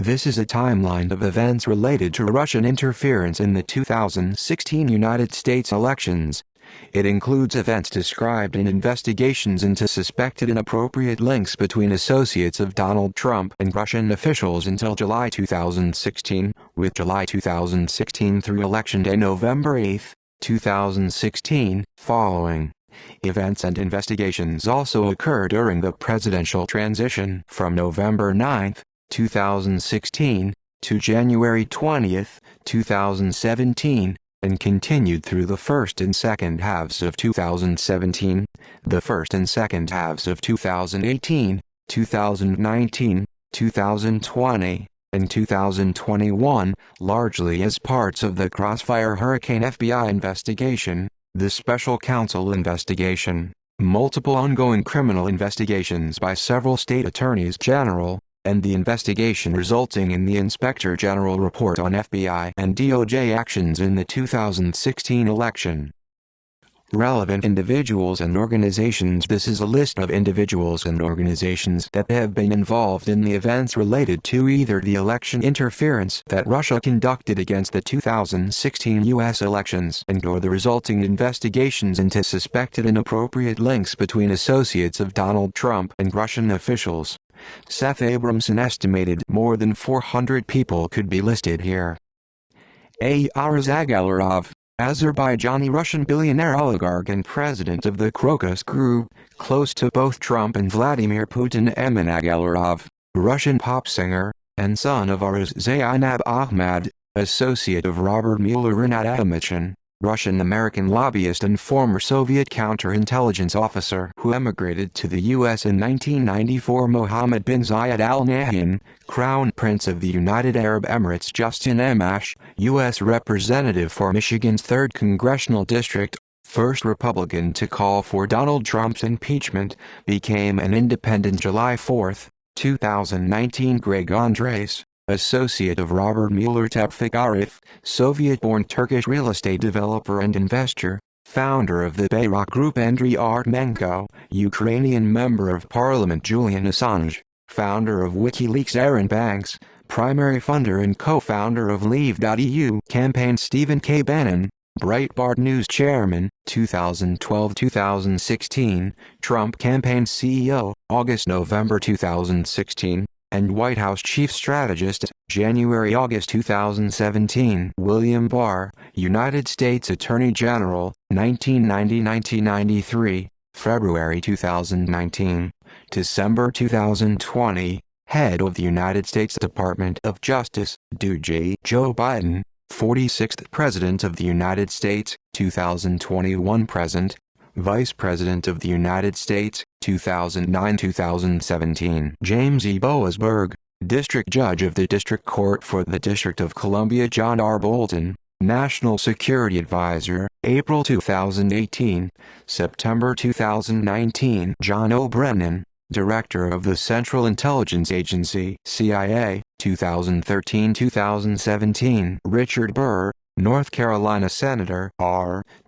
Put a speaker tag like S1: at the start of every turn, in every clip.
S1: This is a timeline of events related to Russian interference in the 2016 United States elections. It includes events described in investigations into suspected inappropriate links between associates of Donald Trump and Russian officials until July 2016, with July 2016 through Election Day November 8, 2016, following. Events and investigations also occur during the presidential transition from November 9, 2016, to January 20, 2017, and continued through the first and second halves of 2017, the first and second halves of 2018, 2019, 2020, and 2021, largely as parts of the Crossfire Hurricane FBI investigation, the Special Counsel investigation, multiple ongoing criminal investigations by several state attorneys general, and the investigation resulting in the Inspector General report on FBI and DOJ actions in the 2016 election. Relevant individuals and organizations. This is a list of individuals and organizations that have been involved in the events related to either the election interference that Russia conducted against the 2016 U.S. elections and/or the resulting investigations into suspected inappropriate links between associates of Donald Trump and Russian officials. Seth Abramson estimated more than 400 people could be listed here. Araz Agalarov, Azerbaijani Russian billionaire oligarch and president of the Crocus Group, close to both Trump and Vladimir Putin. Emin Agalarov, Russian pop singer, and son of Araz Zainab Ahmad, associate of Robert Mueller. Rinat Atomichin, Russian-American lobbyist and former Soviet counterintelligence officer who emigrated to the U.S. in 1994. Mohammed bin Zayed Al Nahyan, Crown Prince of the United Arab Emirates. Justin Amash, U.S. Representative for Michigan's 3rd Congressional District, first Republican to call for Donald Trump's impeachment, became an independent July 4, 2019. Greg Andres, associate of Robert Mueller. Tevfik Arif, Soviet-born Turkish real estate developer and investor, founder of the Bayrak Group. Andriy Artmenko, Ukrainian member of parliament. Julian Assange, founder of WikiLeaks. Aaron Banks, primary funder and co-founder of Leave.eu campaign. Stephen K. Bannon, Breitbart News chairman, 2012-2016, Trump campaign CEO, August-November 2016, and White House chief strategist, January-August 2017. William Barr, United States Attorney General, 1990-1993, February 2019, December 2020, head of the United States Department of Justice, DOJ. Joe Biden, 46th President of the United States, 2021-present, Vice President of the United States, 2009-2017. James E. Boasberg, District Judge of the District Court for the District of Columbia. John R. Bolton, National Security Advisor, April 2018, September 2019. John O. Brennan, Director of the Central Intelligence Agency, CIA, 2013-2017. Richard Burr, North Carolina Senator,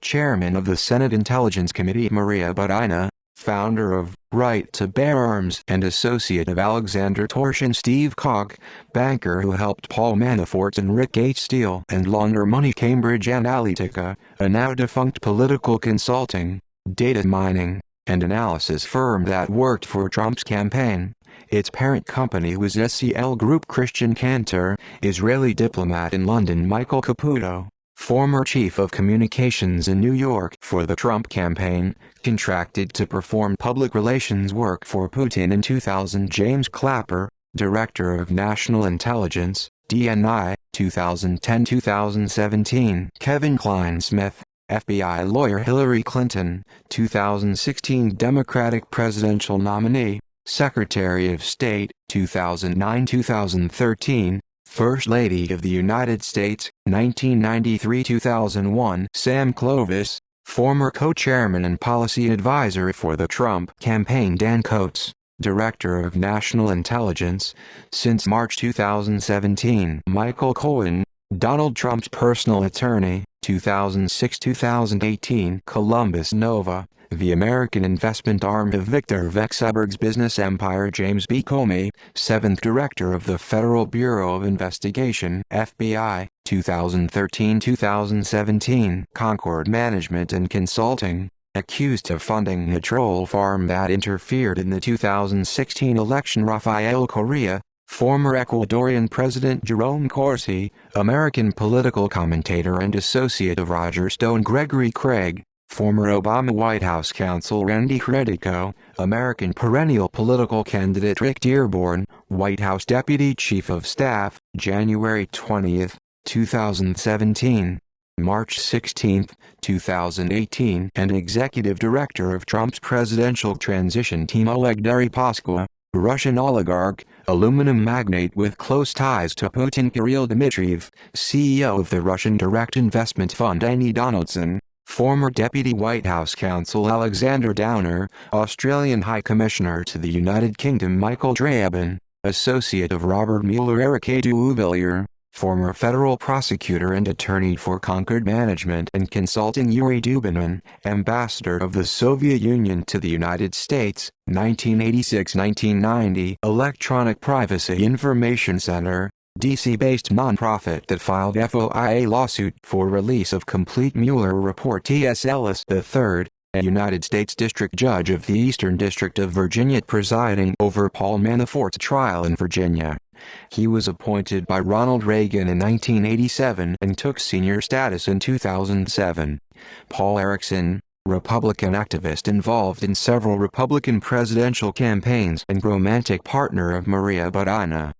S1: Chairman of the Senate Intelligence Committee. Maria Butina, founder of Right to Bear Arms and associate of Alexander Torshin. Steve Koch, banker who helped Paul Manafort and Rick H. steal and launder money. Cambridge Analytica, a now-defunct political consulting, data mining, and analysis firm that worked for Trump's campaign. Its parent company was SCL Group. Christian Cantor, Israeli diplomat in London. Michael Caputo, former chief of communications in New York for the Trump campaign, contracted to perform public relations work for Putin in 2000. James Clapper, Director of National Intelligence, DNI, 2010-2017. Kevin Klein-Smith, FBI lawyer. Hillary Clinton, 2016 Democratic presidential nominee, Secretary of State, 2009-2013, First Lady of the United States, 1993-2001. Sam Clovis, former co-chairman and policy advisor for the Trump campaign. Dan Coates, Director of National Intelligence, since March 2017. Michael Cohen, Donald Trump's personal attorney, 2006-2018. Columbus Nova, The American investment arm of Victor Vekselberg's business empire. James B. Comey, 7th Director of the Federal Bureau of Investigation (FBI), 2013-2017. Concord Management and Consulting, accused of funding a troll farm that interfered in the 2016 election. Rafael Correa, former Ecuadorian President Jerome Corsi, American political commentator and associate of Roger Stone. Gregory Craig, former Obama White House counsel. Randy Credico, American perennial political candidate. Rick Dearborn, White House Deputy Chief of Staff, January 20, 2017. March 16, 2018, and Executive Director of Trump's Presidential Transition Team. Oleg Deripaska, Russian oligarch, aluminum magnate with close ties to Putin. Kirill Dmitriev, CEO of the Russian direct investment fund. Amy Donaldson, former Deputy White House counsel. Alexander Downer, Australian High Commissioner to the United Kingdom. Michael Drabin, associate of Robert Mueller. Eric A. Dubilier, former federal prosecutor and attorney for Concord Management and Consulting. Yuri Dubinin, ambassador of the Soviet Union to the United States, 1986-1990. Electronic Privacy Information Center, DC-based nonprofit that filed FOIA lawsuit for release of complete Mueller report. T.S. Ellis III, a United States District Judge of the Eastern District of Virginia, presiding over Paul Manafort's trial in Virginia. He was appointed by Ronald Reagan in 1987 and took senior status in 2007. Paul Erickson, Republican activist involved in several Republican presidential campaigns and romantic partner of Maria Butina.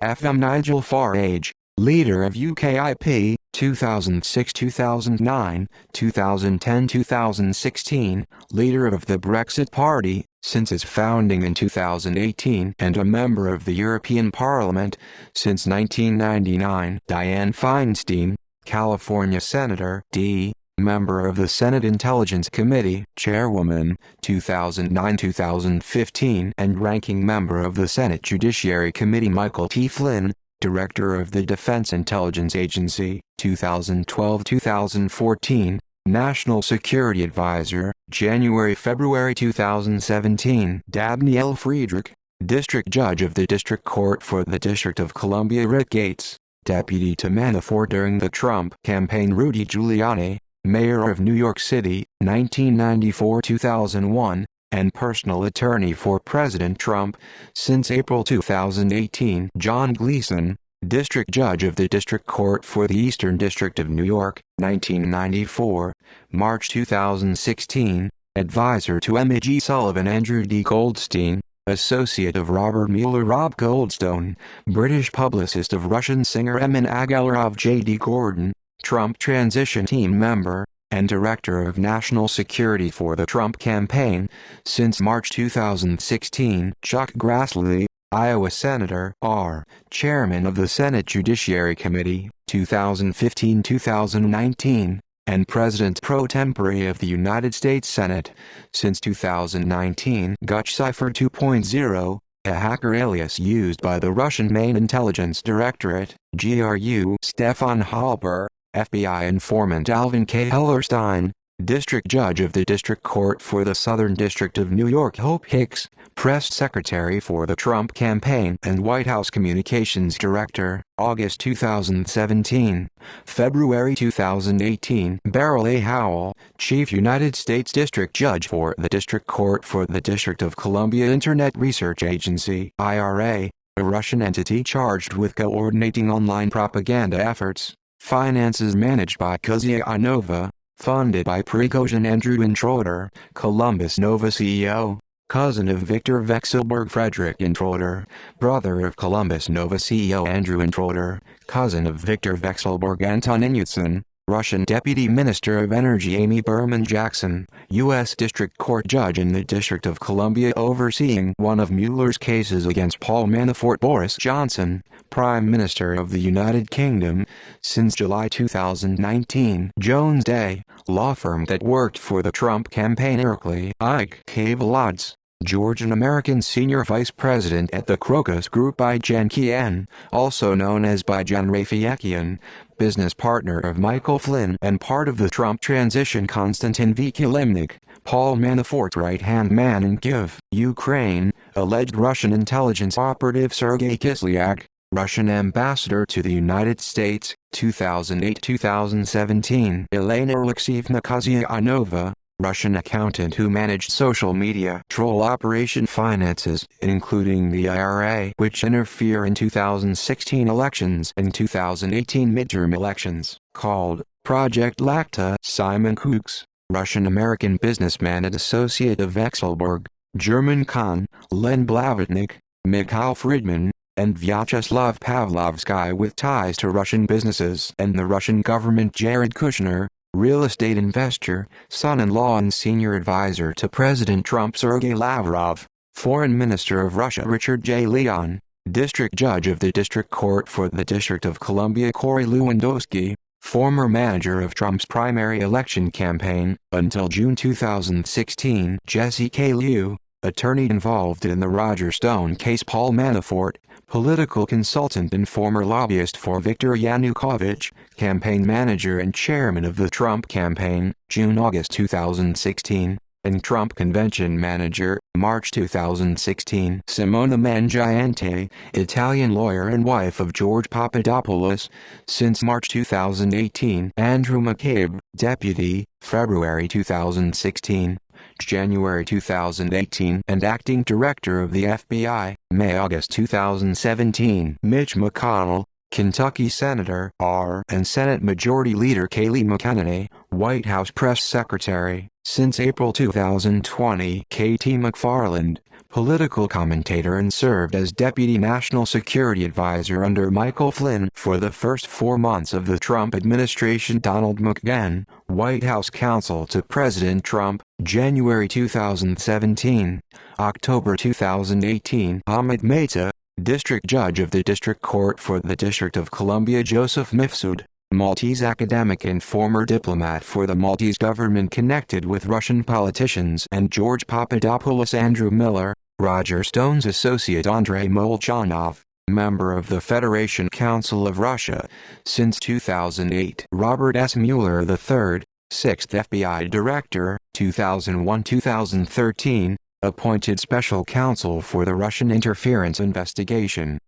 S1: FM Nigel Farage, leader of UKIP, 2006-2009, 2010-2016, leader of the Brexit Party, since its founding in 2018, and a member of the European Parliament since 1999. Dianne Feinstein, California Senator, D., member of the Senate Intelligence Committee, Chairwoman, 2009-2015, and ranking member of the Senate Judiciary Committee. Michael T. Flynn, Director of the Defense Intelligence Agency, 2012-2014, National Security Advisor, January-February 2017. Dabney L. Friedrich, District Judge of the District Court for the District of Columbia. Rick Gates, Deputy to Manafort during the Trump campaign. Rudy Giuliani, Mayor of New York City, 1994-2001, and personal attorney for President Trump since April 2018. John Gleeson, District Judge of the District Court for the Eastern District of New York, 1994, March 2016, advisor to Emma G. Sullivan. Andrew D. Goldstein, associate of Robert Mueller. Rob Goldstone, British publicist of Russian singer Emin Agalarov. J. D. Gordon, Trump Transition Team member, and Director of National Security for the Trump campaign since March 2016. Chuck Grassley, Iowa Senator, R., Chairman of the Senate Judiciary Committee, 2015-2019, and President pro tempore of the United States Senate since 2019. Gutch Cipher 2.0, a hacker alias used by the Russian Main Intelligence Directorate, GRU. Stefan Halper, FBI informant. Alvin K. Hellerstein, District Judge of the District Court for the Southern District of New York. Hope Hicks, Press Secretary for the Trump campaign and White House Communications Director, August 2017. February 2018. Beryl A. Howell, Chief United States District Judge for the District Court for the District of Columbia. Internet Research Agency, IRA, a Russian entity charged with coordinating online propaganda efforts. Finances managed by Kuzia Nova, funded by Prigozhin. Andrew Introder, Columbus Nova CEO, cousin of Victor Vekselberg. Frederick Introder, brother of Columbus Nova CEO Andrew Introder, cousin of Victor Vekselberg. Anton Inyutsin, Russian Deputy Minister of Energy. Amy Berman Jackson, U.S. District Court Judge in the District of Columbia overseeing one of Mueller's cases against Paul Manafort. Boris Johnson, Prime Minister of the United Kingdom since July 2019. Jones Day, law firm that worked for the Trump campaign. Erkley Ike Volodz, Georgian-American Senior Vice President at the Crocus Group. Bijan Kian, also known as Bijan Rafiekian, business partner of Michael Flynn and part of the Trump transition. Konstantin V. Kilimnik, Paul Manafort's right-hand man in Kyiv, Ukraine, alleged Russian intelligence operative Sergei Kislyak, Russian ambassador to the United States, 2008-2017. Elena Alexeyevna Kozyanova, Russian accountant who managed social media troll operation finances, including the IRA, which interfere in 2016 elections and 2018 midterm elections, called Project Lacta. Simon Kooks, Russian-American businessman and associate of Vexelberg, German Kahn, Len Blavatnik, Mikhail Friedman, and Vyacheslav Pavlovsky with ties to Russian businesses and the Russian government. Jared Kushner, real estate investor, son-in-law and senior advisor to President Trump. Sergei Lavrov, Foreign Minister of Russia. Richard J. Leon, District Judge of the District Court for the District of Columbia. Corey Lewandowski, former manager of Trump's primary election campaign, until June 2016. Jesse K. Liu, attorney involved in the Roger Stone case. Paul Manafort, political consultant and former lobbyist for Viktor Yanukovych, campaign manager and chairman of the Trump campaign, June-August 2016, and Trump convention manager, March 2016. Simona Mangiante, Italian lawyer and wife of George Papadopoulos, since March 2018. Andrew McCabe, deputy, February 2016. January 2018, and acting director of the FBI, May-August 2017. Mitch McConnell, Kentucky Senator and Senate Majority Leader. Kayleigh McEnany, White House Press Secretary, since April 2020. K.T. McFarland, political commentator and served as Deputy National Security Advisor under Michael Flynn for the first 4 months of the Trump administration. Donald McGahn, White House counsel to President Trump, January 2017, October 2018. Ahmed Mehta, District Judge of the District Court for the District of Columbia. Joseph Mifsud, Maltese academic and former diplomat for the Maltese government connected with Russian politicians and George Papadopoulos. Andrew Miller, Roger Stone's associate. Andrei Molchanov, member of the Federation Council of Russia, since 2008. Robert S. Mueller III, 6th FBI Director, 2001-2013, appointed special counsel for the Russian interference investigation.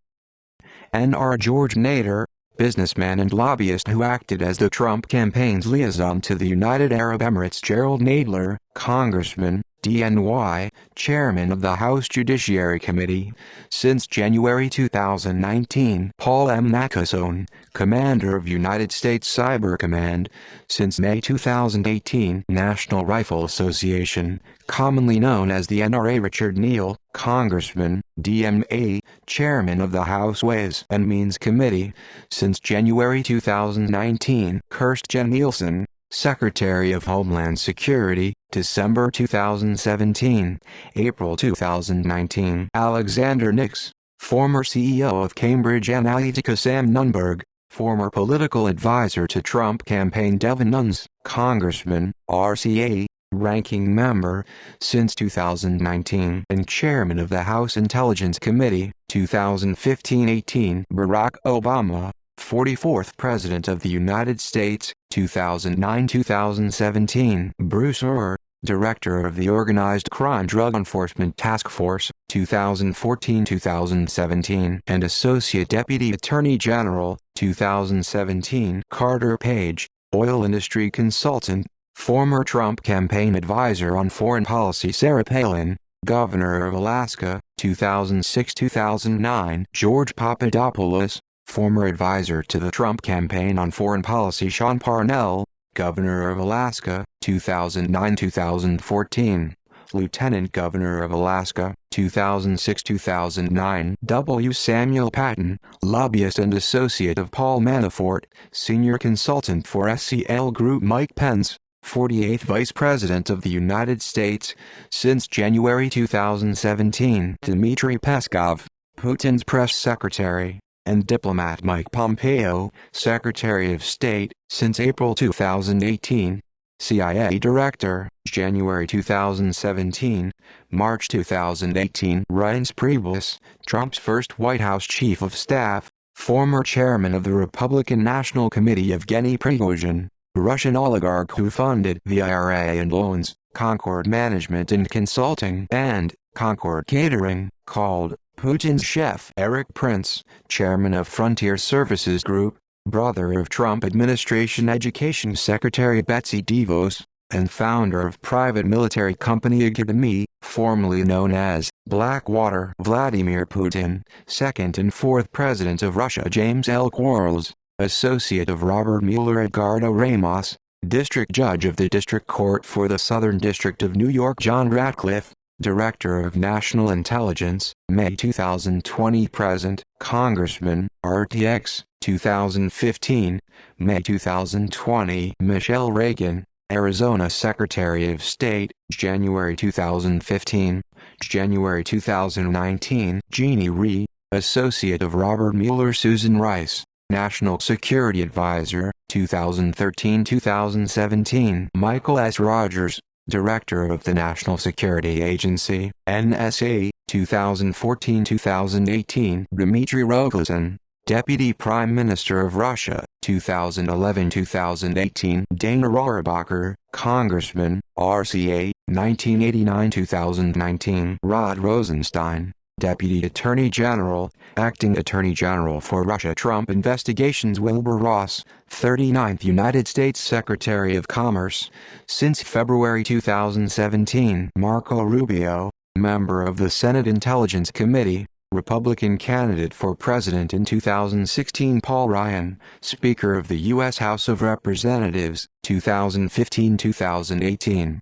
S1: N.R. George Nader, businessman and lobbyist who acted as the Trump campaign's liaison to the United Arab Emirates. Gerald Nadler, congressman, DNY, chairman of the House Judiciary Committee, since January 2019. Paul M. Nakasone, commander of United States Cyber Command, since May 2018. National Rifle Association, commonly known as the NRA. Richard Neal, congressman, DMA, chairman of the House Ways and Means Committee, since January 2019. Kirstjen Nielsen, Secretary of Homeland Security, December 2017, April 2019. Alexander Nix, former CEO of Cambridge Analytica. Sam Nunberg, former political advisor to Trump campaign. Devin Nunes, congressman, RCA, ranking member, since 2019 and chairman of the House Intelligence Committee, 2015-18. Barack Obama, 44th President of the United States, 2009-2017. Bruce Ohr, Director of the Organized Crime Drug Enforcement Task Force, 2014-2017, and Associate Deputy Attorney General, 2017. Carter Page, oil industry consultant, former Trump campaign advisor on foreign policy. Sarah Palin, Governor of Alaska, 2006-2009. George Papadopoulos, former advisor to the Trump campaign on foreign policy. Sean Parnell, Governor of Alaska, 2009-2014. Lieutenant Governor of Alaska, 2006-2009. W. Samuel Patton, lobbyist and associate of Paul Manafort, senior consultant for SCL Group. Mike Pence, 48th Vice President of the United States, since January 2017. Dmitry Peskov, Putin's press secretary, and diplomat. Mike Pompeo, Secretary of State, since April 2018. CIA Director, January 2017, March 2018. Reince Priebus, Trump's first White House Chief of Staff, former chairman of the Republican National Committee. Evgeny Prigozhin, Russian oligarch who funded the IRA and loans, Concord Management and Consulting, and Concord Catering, called Putin's chef. Eric Prince, chairman of Frontier Services Group, brother of Trump administration Education Secretary Betsy DeVos, and founder of private military company Academy, formerly known as Blackwater. Vladimir Putin, second and fourth president of Russia. James L. Quarles, associate of Robert Mueller. Edgardo Ramos, district judge of the District Court for the Southern District of New York. John Ratcliffe, Director of National Intelligence, May 2020. Present, Congressman, RTX, 2015, May 2020. Michelle Reagan, Arizona Secretary of State, January 2015, January 2019. Jeannie Rhee, Associate of Robert Mueller. Susan Rice, National Security Advisor, 2013-2017. Michael S. Rogers, Director of the National Security Agency, NSA, 2014-2018. Dmitry Rogozin, Deputy Prime Minister of Russia, 2011-2018. Dana Rohrabacher, Congressman, RCA, 1989-2019. Rod Rosenstein, Deputy Attorney General, Acting Attorney General for Russia. Trump Investigations. Wilbur Ross, 39th United States Secretary of Commerce, since February 2017. Marco Rubio, member of the Senate Intelligence Committee, Republican candidate for president in 2016. Paul Ryan, Speaker of the U.S. House of Representatives, 2015-2018.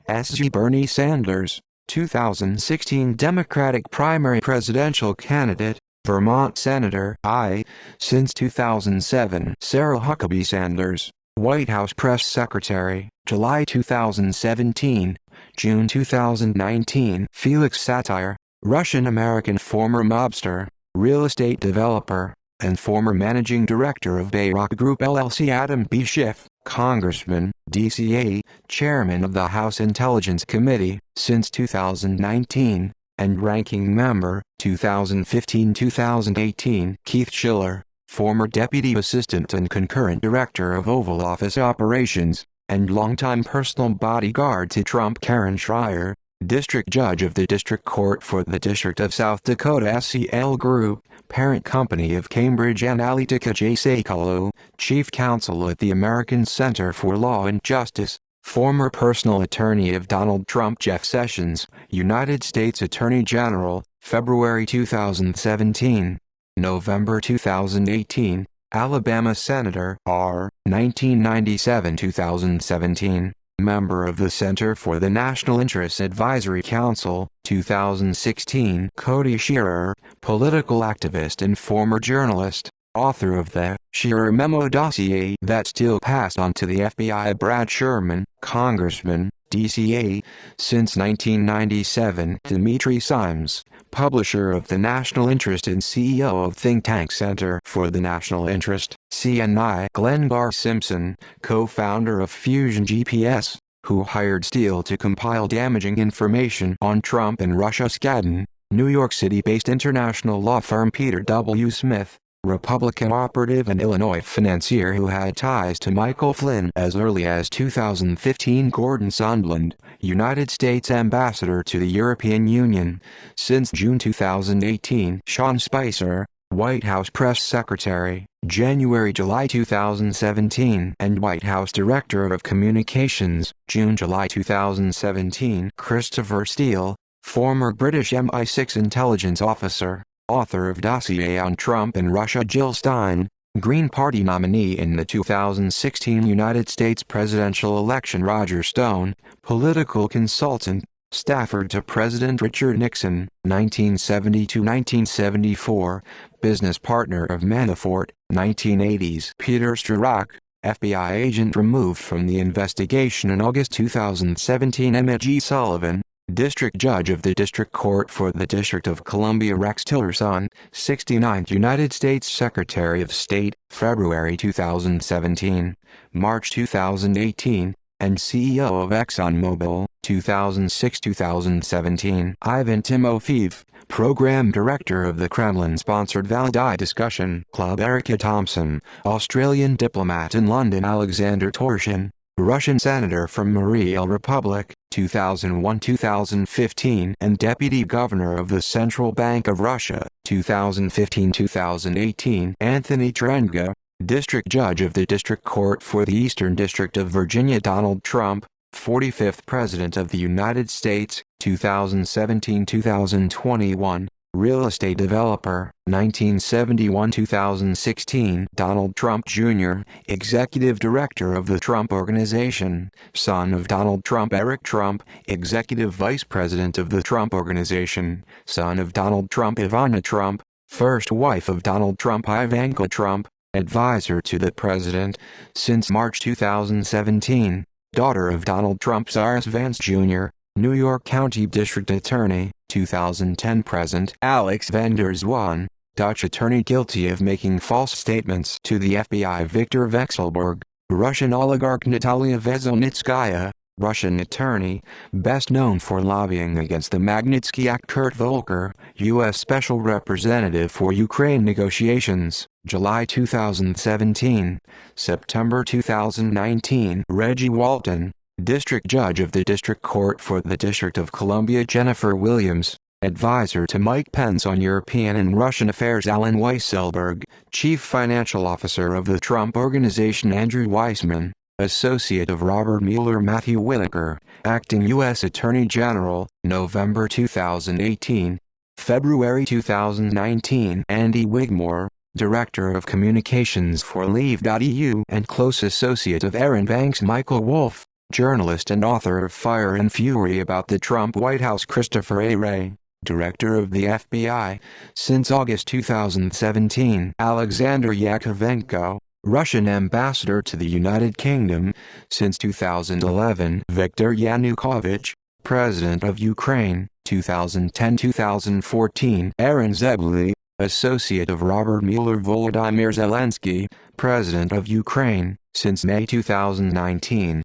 S1: S.G. Bernie Sanders, 2016 Democratic primary presidential candidate, Vermont Senator, I, since 2007. Sarah Huckabee Sanders, White House Press Secretary, July 2017, June 2019. Felix Satir, Russian-American former mobster, real estate developer, and former managing director of Bayrock Group LLC. Adam B. Schiff, Congressman, DCA, Chairman of the House Intelligence Committee, since 2019, and Ranking Member, 2015-2018. Keith Schiller, former Deputy Assistant and Concurrent Director of Oval Office Operations, and longtime personal bodyguard to Trump. Karen Schreier, District Judge of the District Court for the District of South Dakota. SCL Group, parent company of Cambridge Analytica. Jay Sekulow, Chief Counsel at the American Center for Law and Justice, former personal attorney of Donald Trump. Jeff Sessions, United States Attorney General, February 2017, November 2018, Alabama Senator, R. 1997-2017. Member of the Center for the National Interest Advisory Council, 2016. Cody Shearer, political activist and former journalist, author of the Shearer Memo dossier that still passed on to the FBI. Brad Sherman, Congressman, DCA, since 1997. Dimitri Simes, publisher of The National Interest and CEO of think tank Center for the National Interest, CNI. Glenn Gar Simpson, co-founder of Fusion GPS, who hired Steele to compile damaging information on Trump and Russia. Skadden, New York City-based international law firm. Peter W. Smith, Republican operative and Illinois financier who had ties to Michael Flynn as early as 2015. Gordon Sondland, United States Ambassador to the European Union, since June 2018. Sean Spicer, White House Press Secretary, January-July 2017, and White House Director of Communications, June-July 2017. Christopher Steele, former British MI6 intelligence officer, author of Dossier on Trump and Russia. Jill Stein, Green Party nominee in the 2016 United States presidential election. Roger Stone, political consultant, staffer to President Richard Nixon, 1970-1974, business partner of Manafort, 1980s. Peter Strzok, FBI agent removed from the investigation in August 2017. Emmett G. Sullivan, District Judge of the District Court for the District of Columbia. Rex Tillerson, 69th United States Secretary of State, February 2017, March 2018, and CEO of ExxonMobil, 2006-2017. Ivan Timofeyev, Program Director of the Kremlin-sponsored Valdai Discussion Club. Erica Thompson, Australian diplomat in London. Alexander Torshin, Russian senator from Mariel Republic, 2001-2015, and deputy governor of the Central Bank of Russia, 2015-2018. Anthony Trenga, district judge of the District Court for the Eastern District of Virginia. Donald Trump, 45th President of the United States, 2017-2021. Real estate developer, 1971-2016. Donald Trump Jr., Executive Director of the Trump Organization, son of Donald Trump. Eric Trump, Executive Vice President of the Trump Organization, son of Donald Trump. Ivana Trump, first wife of Donald Trump. Ivanka Trump, advisor to the President, since March 2017, daughter of Donald Trump. Cyrus Vance Jr., New York County District Attorney, 2010 present. Alex van der Zwaan, Dutch attorney guilty of making false statements to the FBI. Viktor Vekselberg, Russian oligarch. Natalia Veselnitskaya, Russian attorney, best known for lobbying against the Magnitsky Act. Kurt Volker, U.S. Special Representative for Ukraine negotiations, July 2017, September 2019. Reggie Walton, District Judge of the District Court for the District of Columbia. Jennifer Williams, advisor to Mike Pence on European and Russian affairs. Alan Weisselberg, Chief Financial Officer of the Trump Organization. Andrew Weissman, associate of Robert Mueller. Matthew Whitaker, acting U.S. Attorney General, November 2018, February 2019. Andy Wigmore, Director of Communications for Leave.eu and close associate of Aaron Banks. Michael Wolff, journalist and author of Fire and Fury about the Trump White House. Christopher A. Wray, Director of the FBI, since August 2017. Alexander Yakovenko, Russian Ambassador to the United Kingdom, since 2011. Viktor Yanukovych, President of Ukraine, 2010-2014. Aaron Zebly, associate of Robert Mueller. Volodymyr Zelensky, President of Ukraine, since May 2019.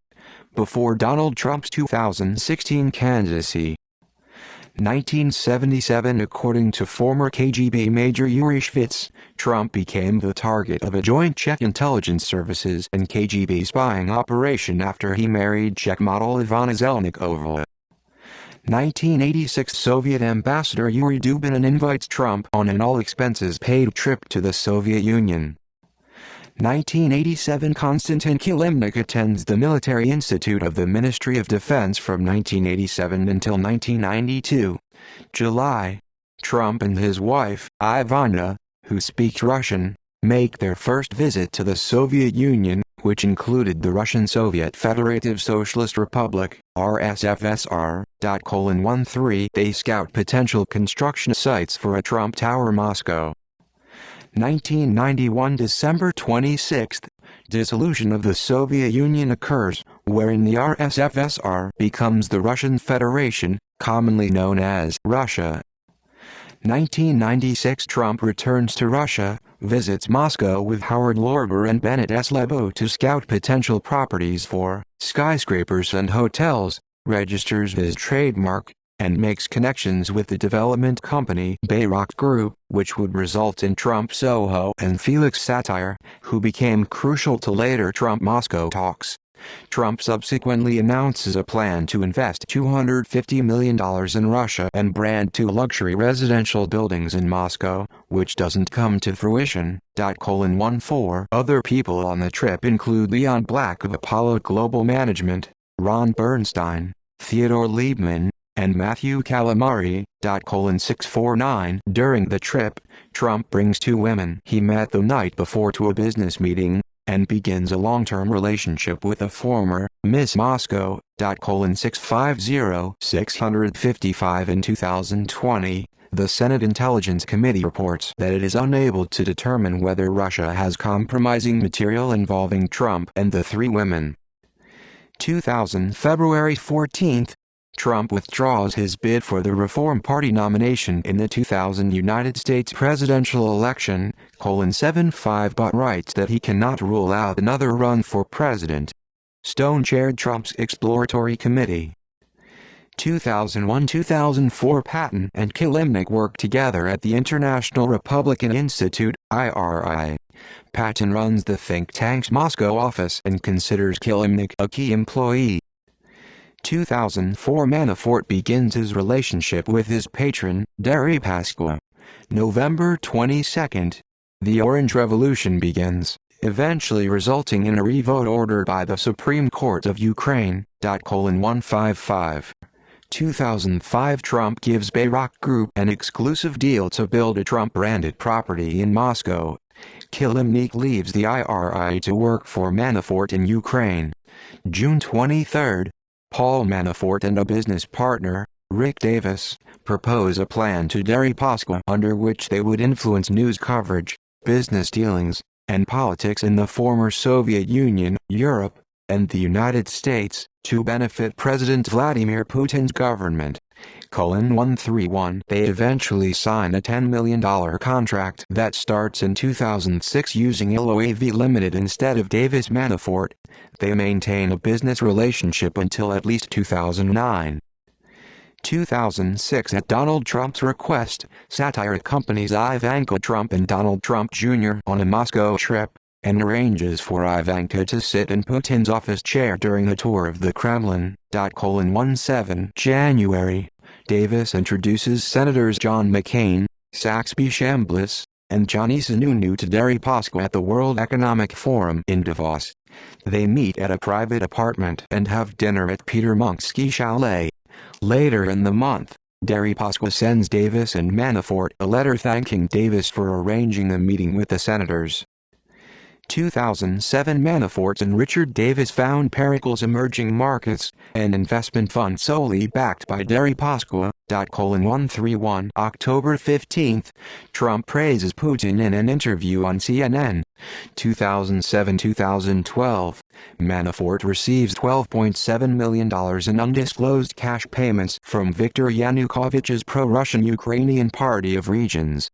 S1: Before Donald Trump's 2016 candidacy. 1977. According to former KGB Major Yuri Shvets, Trump became the target of a joint Czech intelligence services and KGB spying operation after he married Czech model Ivana Zelníková. 1986. Soviet Ambassador Yuri Dubinin invites Trump on an all-expenses-paid trip to the Soviet Union. 1987. Konstantin Kilimnik attends the Military Institute of the Ministry of Defense from 1987 until 1992. July. Trump and his wife, Ivana, who speaks Russian, make their first visit to the Soviet Union, which included the Russian Soviet Federative Socialist Republic, RSFSR. 13. They scout potential construction sites for a Trump Tower. Moscow. 1991. December 26. Dissolution of the Soviet Union occurs, wherein the RSFSR becomes the Russian Federation, commonly known as Russia. 1996. Trump returns to Russia, visits Moscow with Howard Lorber and Bennett S. Lebo to scout potential properties for skyscrapers and hotels, registers his trademark, and makes connections with the development company Bayrock Group, which would result in Trump Soho and Felix Satir, who became crucial to later Trump-Moscow talks. Trump subsequently announces a plan to invest $250 million in Russia and brand 2 luxury residential buildings in Moscow, which doesn't come to fruition. 14. Other people on the trip include Leon Black of Apollo Global Management, Ron Bernstein, Theodore Liebman, and Matthew Calamari. 649. During the trip, Trump brings 2 women he met the night before to a business meeting, and begins a long-term relationship with a former Miss Moscow. 650. 655. In 2020, the Senate Intelligence Committee reports that it is unable to determine whether Russia has compromising material involving Trump and the 3 women. 2000. February 14. Trump withdraws his bid for the Reform Party nomination in the 2000 United States presidential election, 75, but writes that he cannot rule out another run for president. Stone chaired Trump's exploratory committee. 2001-2004. Patton and Kilimnik worked together at the International Republican Institute, IRI. Putin runs the think tank's Moscow office and considers Kilimnik a key employee. 2004 Manafort begins his relationship with his patron, Deripaska. November 22. The Orange Revolution begins, eventually resulting in a revote order by the Supreme Court of Ukraine. 155. 2005 Trump gives Bayrock Group an exclusive deal to build a Trump-branded property in Moscow. Kilimnik leaves the IRA to work for Manafort in Ukraine. June 23. Paul Manafort and a business partner, Rick Davis, propose a plan to Deripaska under which they would influence news coverage, business dealings, and politics in the former Soviet Union, Europe, and the United States, to benefit President Vladimir Putin's government. 131 They eventually sign a $10 million contract that starts in 2006 using ILOAV Limited instead of Davis Manafort. They maintain a business relationship until at least 2009. 2006 At Donald Trump's request, satire accompanies Ivanka Trump and Donald Trump Jr. on a Moscow trip, and arranges for Ivanka to sit in Putin's office chair during the tour of the Kremlin. 17 January. Davis introduces Senators John McCain, Saxby Chambliss, and Johnny Sununu to Deripaska at the World Economic Forum in Davos. They meet at a private apartment and have dinner at Peter Monk's chalet. Later in the month, Deripaska sends Davis and Manafort a letter thanking Davis for arranging the meeting with the senators. 2007 Manafort and Richard Davis found Pericles Emerging Markets, an investment fund solely backed by Deripaska. 131 October 15. Trump praises Putin in an interview on CNN. 2007-2012 Manafort receives $12.7 million in undisclosed cash payments from Viktor Yanukovych's pro-Russian Ukrainian Party of Regions.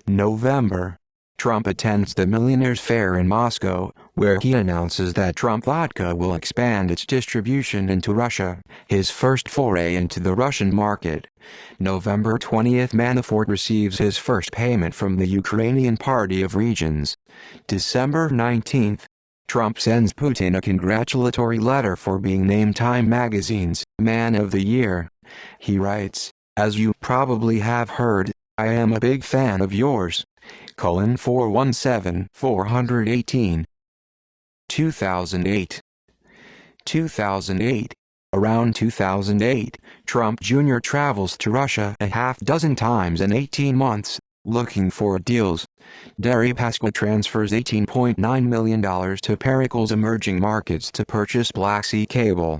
S1: November. Trump attends the Millionaires' Fair in Moscow, where he announces that Trump Vodka will expand its distribution into Russia, his first foray into the Russian market. November 20. Manafort receives his first payment from the Ukrainian Party of Regions. December 19. Trump sends Putin a congratulatory letter for being named Time magazine's Man of the Year. He writes, "As you probably have heard, I am a big fan of yours. 417-418. 2008. Around 2008, Trump Jr. travels to Russia a half-dozen times in 18 months, looking for deals. Deripaska transfers $18.9 million to Pericles Emerging Markets to purchase Black Sea Cable.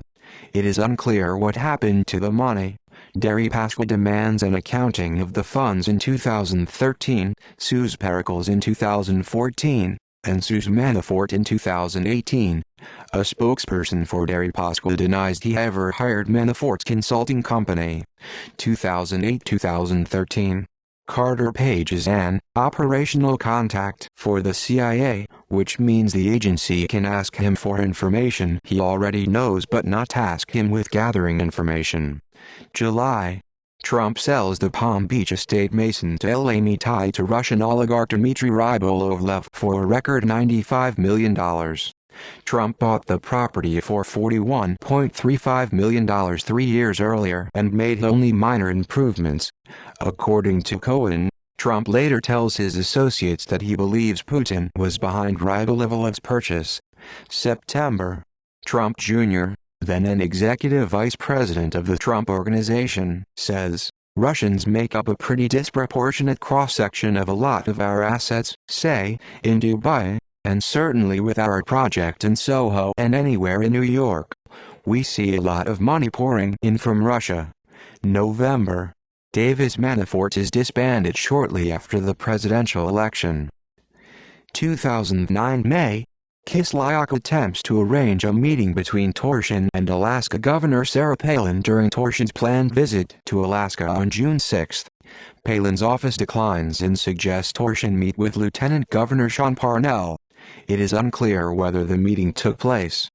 S1: It is unclear what happened to the money. Deripaska demands an accounting of the funds in 2013, sues Pericles in 2014, and sues Manafort in 2018. A spokesperson for Deripaska denies he ever hired Manafort's consulting company. 2008-2013. Carter Page is an operational contact for the CIA, which means the agency can ask him for information he already knows but not task him with gathering information. July. Trump sells the Palm Beach estate Mason to Eleni tied to Russian oligarch Dmitry Rybolovlev for a record $95 million. Trump bought the property for $41.35 million 3 years earlier and made only minor improvements. According to Cohen, Trump later tells his associates that he believes Putin was behind Rybolovlev's purchase. September. Trump Jr., then an executive vice president of the Trump Organization, says, "Russians make up a pretty disproportionate cross-section of a lot of our assets, say, in Dubai, and certainly with our project in Soho and anywhere in New York. We see a lot of money pouring in from Russia." November. Davis Manafort is disbanded shortly after the presidential election. 2009 May. Kislyak attempts to arrange a meeting between Torshin and Alaska Governor Sarah Palin during Torshin's planned visit to Alaska on June 6. Palin's office declines and suggests Torshin meet with Lieutenant Governor Sean Parnell. It is unclear whether the meeting took place.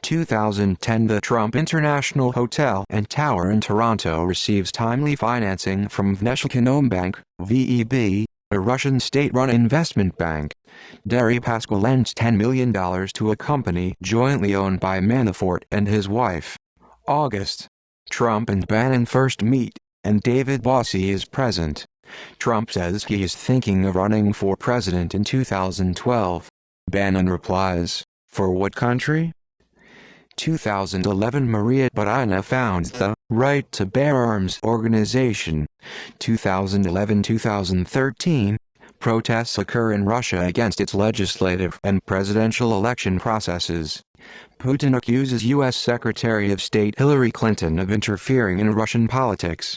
S1: 2010 The Trump International Hotel and Tower in Toronto receives timely financing from Vneshkanom Bank, VEB, a Russian state-run investment bank. Deripaska lends $10 million to a company jointly owned by Manafort and his wife. August. Trump and Bannon first meet, and David Bossie is present. Trump says he is thinking of running for president in 2012. Bannon replies, "For what country?" 2011 Maria Butina founds the Right to Bear Arms organization. 2011-2013, protests occur in Russia against its legislative and presidential election processes. Putin accuses U.S. Secretary of State Hillary Clinton of interfering in Russian politics.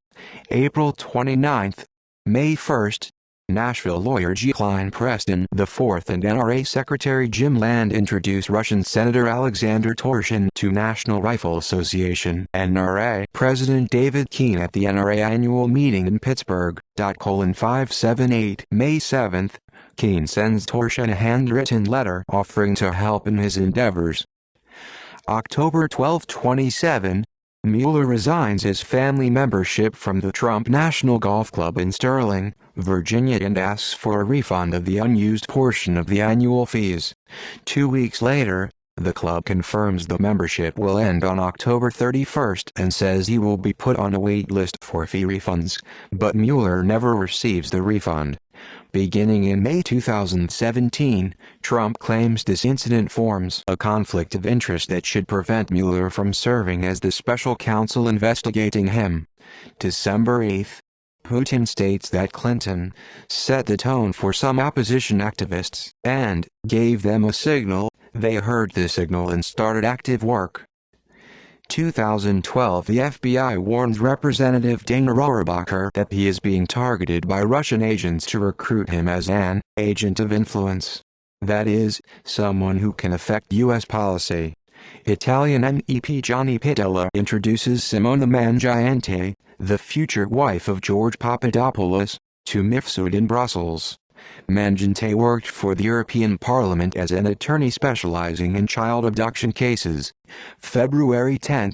S1: April 29, May 1, Nashville lawyer G. Klein Preston IV and NRA Secretary Jim Land introduce Russian Senator Alexander Torshin to National Rifle Association (NRA) President David Keene at the NRA annual meeting in Pittsburgh. 578 May 7, Keene sends Torshin a handwritten letter offering to help in his endeavors. October 12, 27, Mueller resigns his family membership from the Trump National Golf Club in Sterling, Virginia and asks for a refund of the unused portion of the annual fees. 2 weeks later, the club confirms the membership will end on October 31 and says he will be put on a wait list for fee refunds, but Mueller never receives the refund. Beginning in May 2017, Trump claims this incident forms a conflict of interest that should prevent Mueller from serving as the special counsel investigating him. December 8, Putin states that Clinton set the tone for some opposition activists and gave them a signal. They heard the signal and started active work. 2012 The FBI warns Representative Dana Rohrabacher that he is being targeted by Russian agents to recruit him as an agent of influence. That is, someone who can affect U.S. policy. Italian MEP Gianni Pittella introduces Simona Mangiante, the future wife of George Papadopoulos, to Mifsud in Brussels. Mangiante worked for the European Parliament as an attorney specializing in child abduction cases. February 10,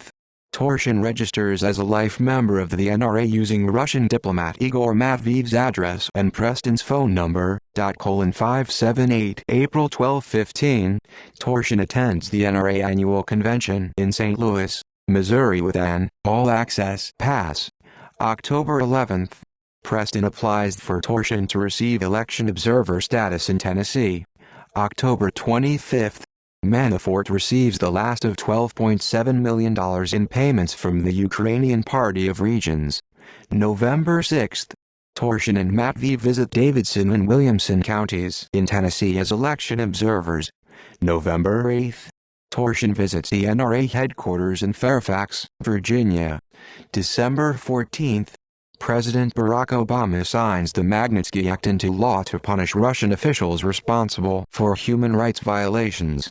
S1: Torshin registers as a life member of the NRA using Russian diplomat Igor Matveyev's address and Preston's phone number. 578 April 12-15, Torshin attends the NRA annual convention in St. Louis, Missouri with an all-access pass. October 11, Preston applies for Torshin to receive election observer status in Tennessee. October 25, Manafort receives the last of $12.7 million in payments from the Ukrainian Party of Regions. November 6, Torshin and Matvey visit Davidson and Williamson counties in Tennessee as election observers. November 8, Torshin visits the NRA headquarters in Fairfax, Virginia. December 14, President Barack Obama signs the Magnitsky Act into law to punish Russian officials responsible for human rights violations.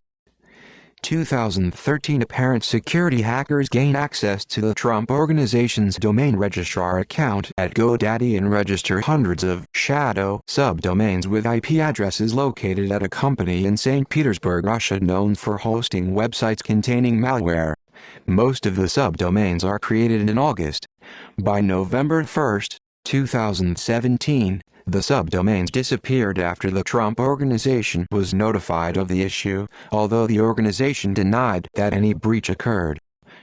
S1: 2013 Apparent security hackers gain access to the Trump Organization's domain registrar account at GoDaddy and register hundreds of shadow subdomains with IP addresses located at a company in St. Petersburg, Russia known for hosting websites containing malware. Most of the subdomains are created in August. By November 1, 2017, the subdomains disappeared after the Trump Organization was notified of the issue, although the organization denied that any breach occurred.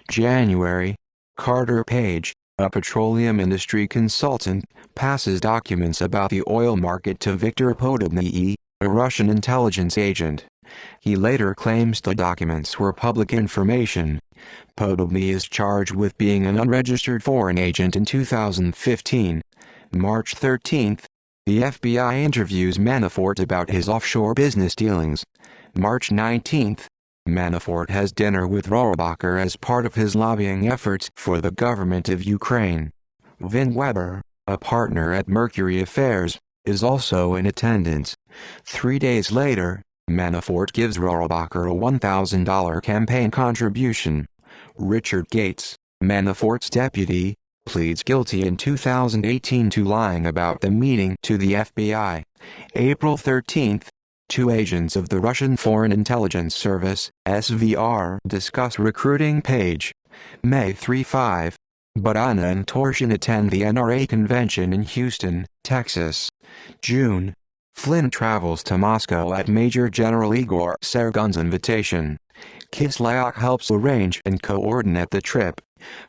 S1: January, Carter Page, a petroleum industry consultant, passes documents about the oil market to Viktor Podobny, a Russian intelligence agent. He later claims the documents were public information. Podobny is charged with being an unregistered foreign agent in 2015. March 13, the FBI interviews Manafort about his offshore business dealings. March 19, Manafort has dinner with Rohrabacher as part of his lobbying efforts for the government of Ukraine. Vin Weber, a partner at Mercury Affairs, is also in attendance. 3 days later, Manafort gives Rohrabacher a $1,000 campaign contribution. Richard Gates, Manafort's deputy, pleads guilty in 2018 to lying about the meeting to the FBI. April 13, two agents of the Russian Foreign Intelligence Service, SVR, discuss recruiting Page. May 3-5, Badina and Torshin attend the NRA convention in Houston, Texas. June. Flynn travels to Moscow at Major General Igor Sergun's invitation. Kislyak helps arrange and coordinate the trip.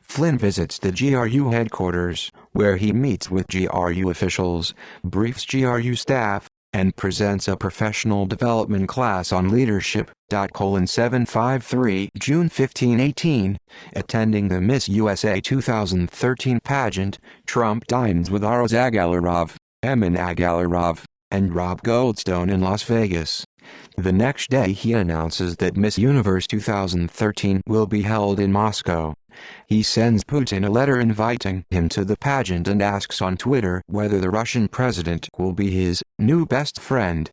S1: Flynn visits the GRU headquarters, where he meets with GRU officials, briefs GRU staff, and presents a professional development class on leadership. 753 June 1518. Attending the Miss USA 2013 pageant, Trump dines with Aros Agalarov, Emin Agalarov, and Rob Goldstone in Las Vegas. The next day he announces that Miss Universe 2013 will be held in Moscow. He sends Putin a letter inviting him to the pageant and asks on Twitter whether the Russian president will be his new best friend.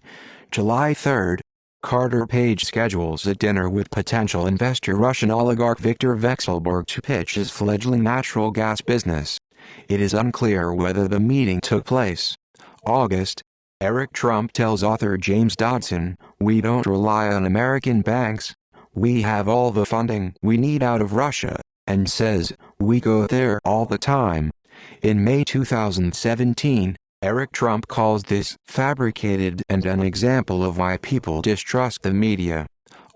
S1: July 3. Carter Page schedules a dinner with potential investor Russian oligarch Viktor Vekselberg to pitch his fledgling natural gas business. It is unclear whether the meeting took place. August. Eric Trump tells author James Dodson, "We don't rely on American banks. We have all the funding we need out of Russia," and says, "We go there all the time." In May 2017, Eric Trump calls this fabricated and an example of why people distrust the media.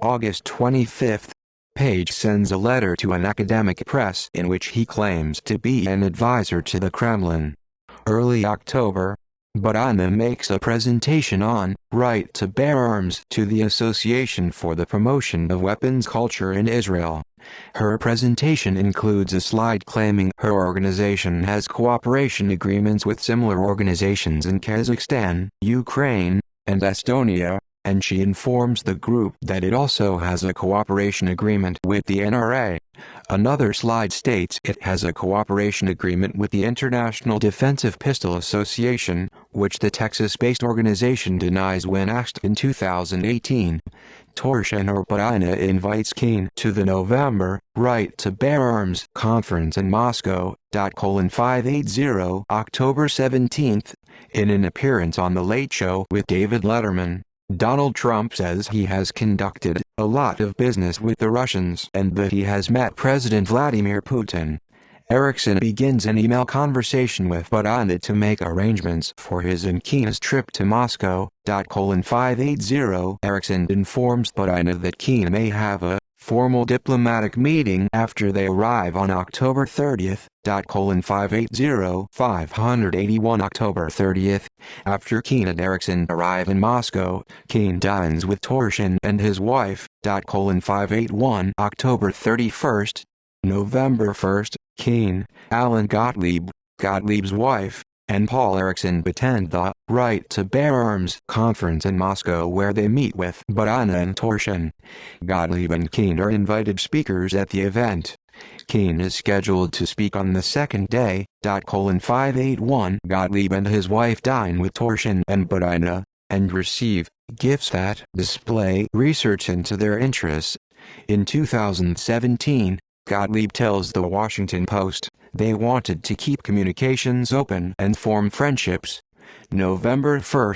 S1: August 25. Page sends a letter to an academic press in which he claims to be an advisor to the Kremlin. Early October. Badina makes a presentation on right to bear arms to the Association for the Promotion of Weapons Culture in Israel. Her presentation includes a slide claiming her organization has cooperation agreements with similar organizations in Kazakhstan, Ukraine, and Estonia, and she informs the group that it also has a cooperation agreement with the NRA. Another slide states it has a cooperation agreement with the International Defensive Pistol Association, which the Texas-based organization denies when asked in 2018. Torshin or Badina invites Keane to the November Right to Bear Arms conference in Moscow. 580 October 17. In an appearance on The Late Show with David Letterman, Donald Trump says he has conducted a lot of business with the Russians and that he has met President Vladimir Putin. Erickson begins an email conversation with Badina to make arrangements for his and Keena's trip to Moscow. 580 Erickson informs Badina that Keena may have a formal diplomatic meeting after they arrive on October 30. 581 October 30. After Keane and Erickson arrive in Moscow, Keane dines with Torshin and his wife. 581 October 31. November 1. Keane, Alan Gottlieb, Gottlieb's wife, and Paul Erickson attend the Right to Bear Arms conference in Moscow where they meet with Badina and Torshin. Gottlieb and Keane are invited speakers at the event. Keane is scheduled to speak on the second day. 581 Gottlieb and his wife dine with Torshin and Badina, and receive gifts that display research into their interests. In 2017, Gottlieb tells The Washington Post they wanted to keep communications open and form friendships. November 1.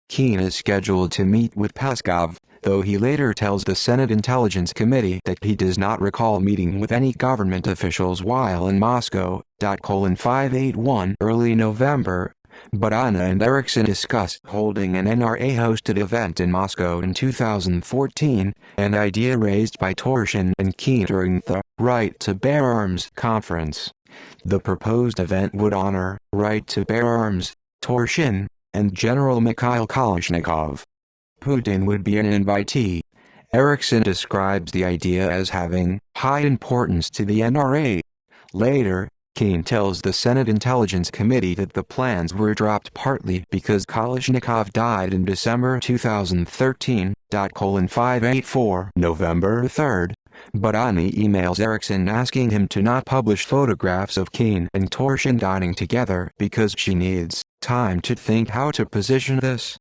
S1: Keane is scheduled to meet with Peskov, though he later tells the Senate Intelligence Committee that he does not recall meeting with any government officials while in Moscow. 581 Early November. Badina and Erickson discussed holding an NRA-hosted event in Moscow in 2014, an idea raised by Torshin and Keane during the Right to Bear Arms conference. The proposed event would honor Right to Bear Arms, Torshin, and General Mikhail Kalashnikov. Putin would be an invitee. Erickson describes the idea as having high importance to the NRA. Later, Keane tells the Senate Intelligence Committee that the plans were dropped partly because Kalashnikov died in December 2013. 584 November 3. Badina emails Erickson asking him to not publish photographs of Keane and Torshin dining together because she needs time to think how to position this.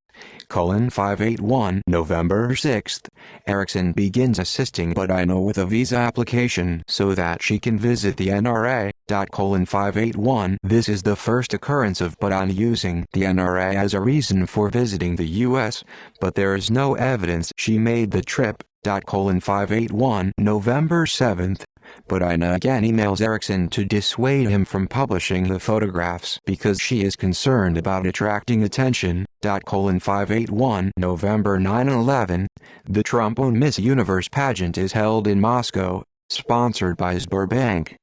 S1: 581 November 6. Erickson begins assisting Badina with a visa application so that she can visit the NRA. 581 This is the first occurrence of Badina using the NRA as a reason for visiting the U.S., but there is no evidence she made the trip. 581 November 7. but Ina again emails Erickson to dissuade him from publishing the photographs because she is concerned about attracting attention. 581 November 9/11, the Trump-owned Miss Universe pageant is held in Moscow, sponsored by Sberbank.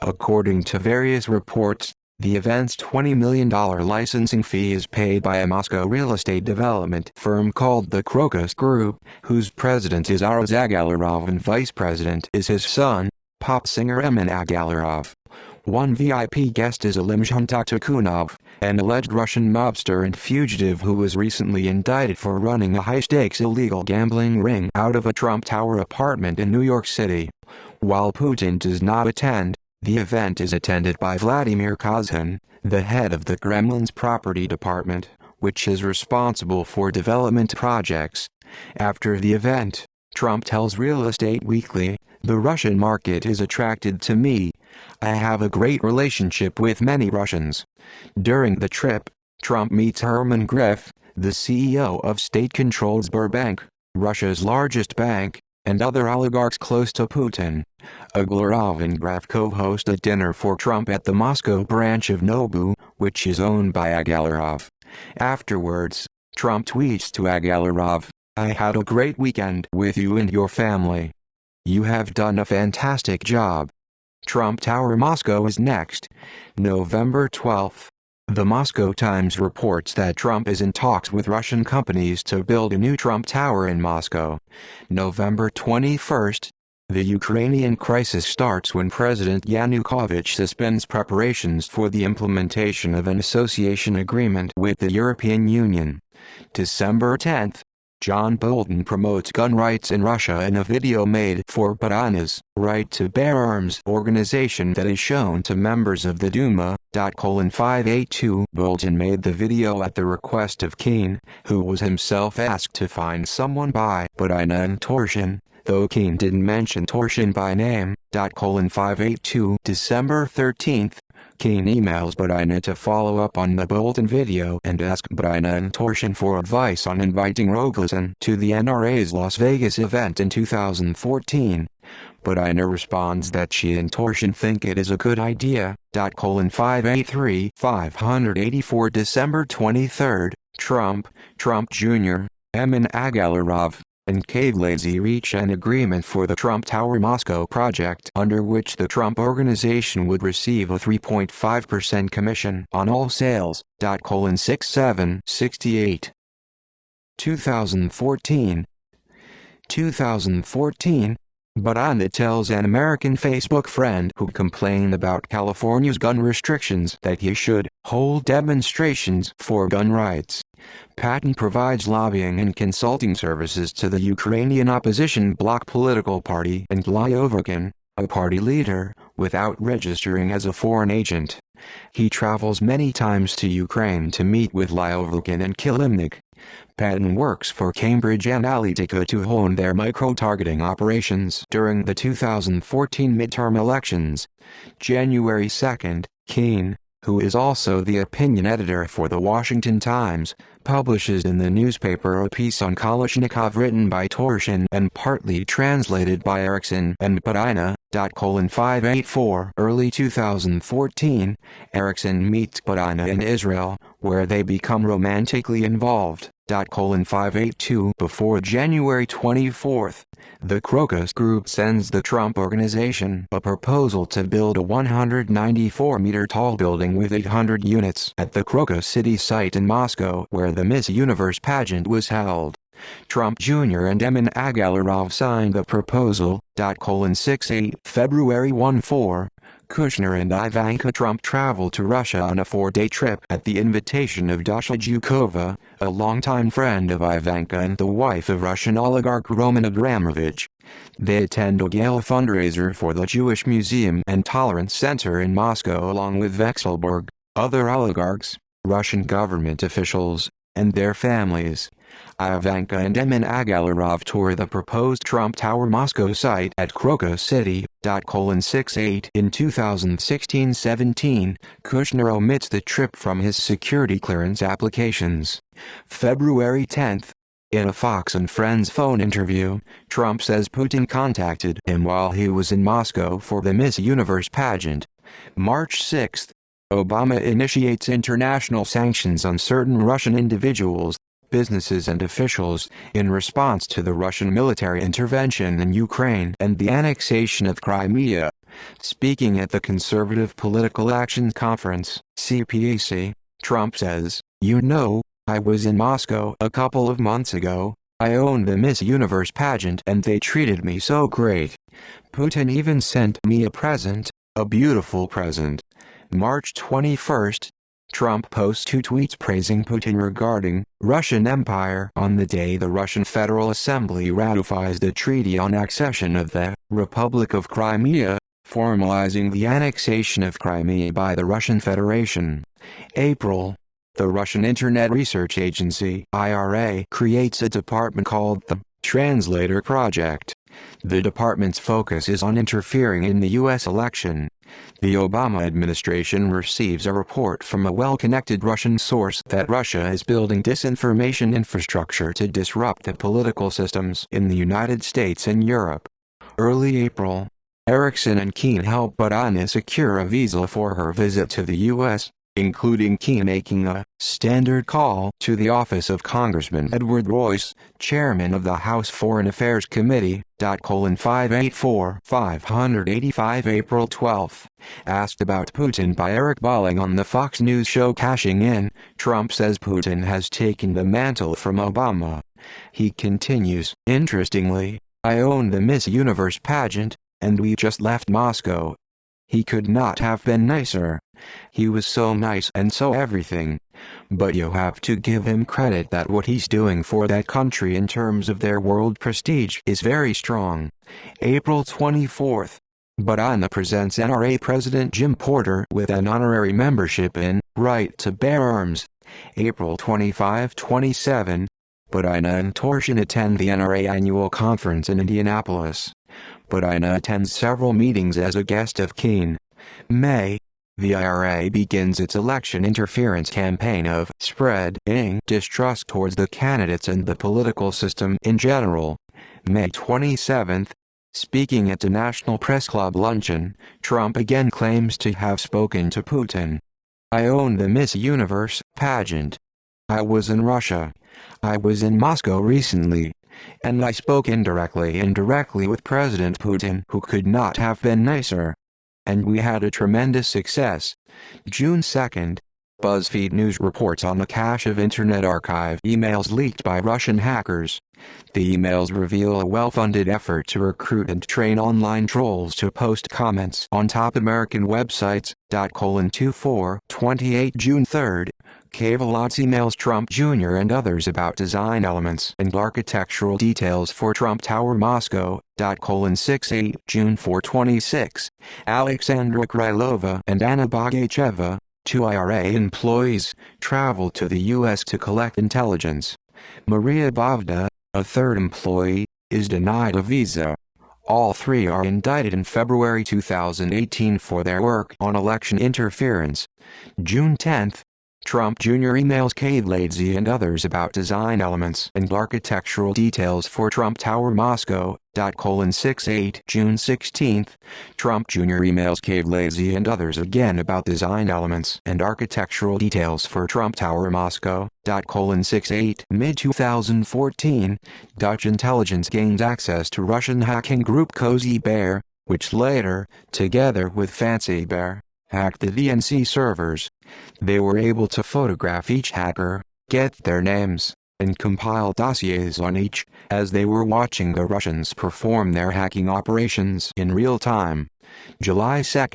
S1: According to various reports, the event's $20 million licensing fee is paid by a Moscow real estate development firm called the Crocus Group, whose president is Araz Agalarov and vice president is his son, pop singer Emin Agalarov. One VIP guest is Alimzhan Taktakunov, an alleged Russian mobster and fugitive who was recently indicted for running a high-stakes illegal gambling ring out of a Trump Tower apartment in New York City. While Putin does not attend, the event is attended by Vladimir Kozhin, the head of the Kremlin's property department, which is responsible for development projects. After the event, Trump tells Real Estate Weekly, "The Russian market is attracted to me. I have a great relationship with many Russians." During the trip, Trump meets Herman Griff, the CEO of state-controlled Sberbank, Russia's largest bank, and other oligarchs close to Putin. Agalarov and Graf co-host a dinner for Trump at the Moscow branch of Nobu, which is owned by Agalarov. Afterwards, Trump tweets to Agalarov, "I had a great weekend with you and your family. You have done a fantastic job." Trump Tower Moscow is next. November 12. The Moscow Times reports that Trump is in talks with Russian companies to build a new Trump Tower in Moscow. November 21. The Ukrainian crisis starts when President Yanukovych suspends preparations for the implementation of an association agreement with the European Union. December 10. John Bolton promotes gun rights in Russia in a video made for Badana's Right to Bear Arms organization that is shown to members of the Duma. 582 Bolton made the video at the request of Keane, who was himself asked to find someone by Badana and Torshin, though Keane didn't mention Torshin by name. 582 December 13. Keane emails Badina to follow up on the Bolton video and ask Badina and Torshin for advice on inviting Rogozin to the NRA's Las Vegas event in 2014. Badina responds that she and Torshin think it is a good idea. 584 December 23. Trump Jr., Emin Agalarov, and Kavlazy reach an agreement for the Trump Tower Moscow project under which the Trump Organization would receive a 3.5% commission on all sales. 6768 2014 Badana tells an American Facebook friend who complained about California's gun restrictions that he should hold demonstrations for gun rights. Patton provides lobbying and consulting services to the Ukrainian opposition bloc political party and Lyovokin, a party leader, without registering as a foreign agent. He travels many times to Ukraine to meet with Lyovokin and Kilimnik. Patton works for Cambridge Analytica to hone their micro-targeting operations during the 2014 midterm elections. January 2, Keane, who is also the opinion editor for The Washington Times, publishes in the newspaper a piece on Kalashnikov written by Torshin and partly translated by Erickson and Badina. 584 Early 2014, Erickson meets Badina in Israel, where they become romantically involved. 582 Before January 24, the Crocus Group sends the Trump Organization a proposal to build a 194-meter tall building with 800 units at the Crocus City site in Moscow where the Miss Universe pageant was held. Trump Jr. and Emin Agalarov signed the proposal. 68 February 14, Kushner and Ivanka Trump traveled to Russia on a 4-day trip at the invitation of Dasha Zhukova, a longtime friend of Ivanka and the wife of Russian oligarch Roman Abramovich. They attend a gala fundraiser for the Jewish Museum and Tolerance Center in Moscow along with Vexelberg, other oligarchs, Russian government officials, and their families. Ivanka and Emin Agalarov tour the proposed Trump Tower Moscow site at Crocus City. 68 In 2016-17, Kushner omits the trip from his security clearance applications. February 10, In a Fox and Friends phone interview, Trump says Putin contacted him while he was in Moscow for the Miss Universe pageant. March 6. Obama initiates international sanctions on certain Russian individuals, businesses and officials, in response to the Russian military intervention in Ukraine and the annexation of Crimea. Speaking at the Conservative Political Action Conference, CPAC, Trump says, "You know, I was in Moscow a couple of months ago. I owned the Miss Universe pageant and they treated me so great. Putin even sent me a present, a beautiful present." March 21. Trump posts 2 tweets praising Putin regarding Russian Empire on the day the Russian Federal Assembly ratifies the Treaty on Accession of the Republic of Crimea, formalizing the annexation of Crimea by the Russian Federation. April. The Russian Internet Research Agency (IRA) creates a department called the Translator Project. The department's focus is on interfering in the U.S. election. The Obama administration receives a report from a well-connected Russian source that Russia is building disinformation infrastructure to disrupt the political systems in the United States and Europe. Early April. Erickson and Keene help Budina secure a visa for her visit to the U.S., including Keene making a standard call to the office of Congressman Edward Royce, chairman of the House Foreign Affairs Committee, 584-585 April 12. Asked about Putin by Eric Bolling on the Fox News show Cashing In, Trump says Putin has taken the mantle from Obama. He continues, "Interestingly, I own the Miss Universe pageant, and we just left Moscow. He could not have been nicer. He was so nice and so everything. But you have to give him credit that what he's doing for that country in terms of their world prestige is very strong." April 24. Budina presents NRA President Jim Porter with an honorary membership in Right to Bear Arms. April 25-27. Budina and Torshin attend the NRA annual conference in Indianapolis. Budina attends several meetings as a guest of Keene. May. The IRA begins its election interference campaign of spreading distrust towards the candidates and the political system in general. May 27. Speaking at the National Press Club luncheon, Trump again claims to have spoken to Putin. "I own the Miss Universe pageant. I was in Russia. I was in Moscow recently. And I spoke indirectly and directly with President Putin, who could not have been nicer. And we had a tremendous success." June 2. BuzzFeed News reports on a cache of Internet Archive emails leaked by Russian hackers. The emails reveal a well-funded effort to recruit and train online trolls to post comments on top American websites. 28 June 3. Kavalatz emails Trump Jr. and others about design elements and architectural details for Trump Tower Moscow. 68 June 426. Alexandra Krylova and Anna Bogacheva, 2 IRA employees, traveled to the U.S. to collect intelligence. Maria Bavda, a 3rd employee, is denied a visa. All 3 are indicted in February 2018 for their work on election interference. June 10. Trump Jr. emails Kavalatz and others about design elements and architectural details for Trump Tower Moscow. 68 June 16. Trump Jr. emails Kavalatz and others again about design elements and architectural details for Trump Tower Moscow. 68 Mid-2014, Dutch intelligence gains access to Russian hacking group Cozy Bear, which later, together with Fancy Bear, hacked the DNC servers. They were able to photograph each hacker, get their names, and compile dossiers on each, as they were watching the Russians perform their hacking operations in real time. July 2.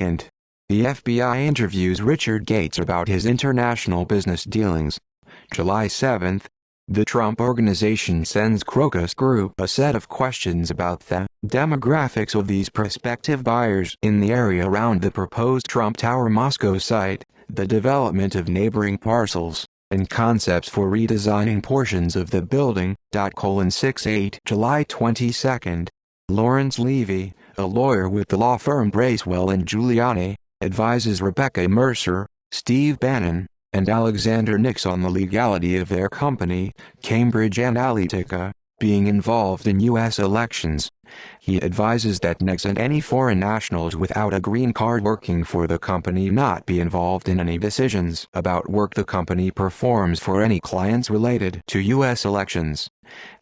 S1: The FBI interviews Richard Gates about his international business dealings. July 7. The Trump Organization sends Crocus Group a set of questions about the demographics of these prospective buyers in the area around the proposed Trump Tower Moscow site, the development of neighboring parcels, and concepts for redesigning portions of the building. 68 July 22. Lawrence Levy, a lawyer with the law firm Bracewell and Giuliani, advises Rebecca Mercer, Steve Bannon, and Alexander Nix on the legality of their company, Cambridge Analytica, being involved in U.S. elections. He advises that Nix and any foreign nationals without a green card working for the company not be involved in any decisions about work the company performs for any clients related to U.S. elections.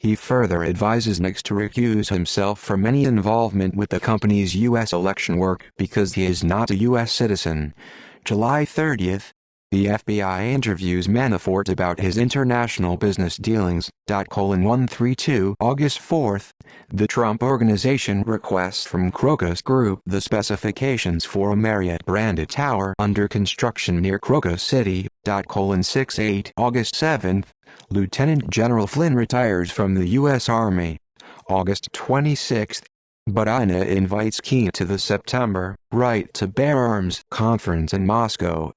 S1: He further advises Nix to recuse himself from any involvement with the company's U.S. election work because he is not a U.S. citizen. July 30th. The FBI interviews Manafort about his international business dealings. 132 August 4th, the Trump Organization requests from Crocus Group the specifications for a Marriott-branded tower under construction near Crocus City. 68 August 7th, Lieutenant General Flynn retires from the U.S. Army. August 26th, Butina invites Keane to the September Right to Bear Arms conference in Moscow.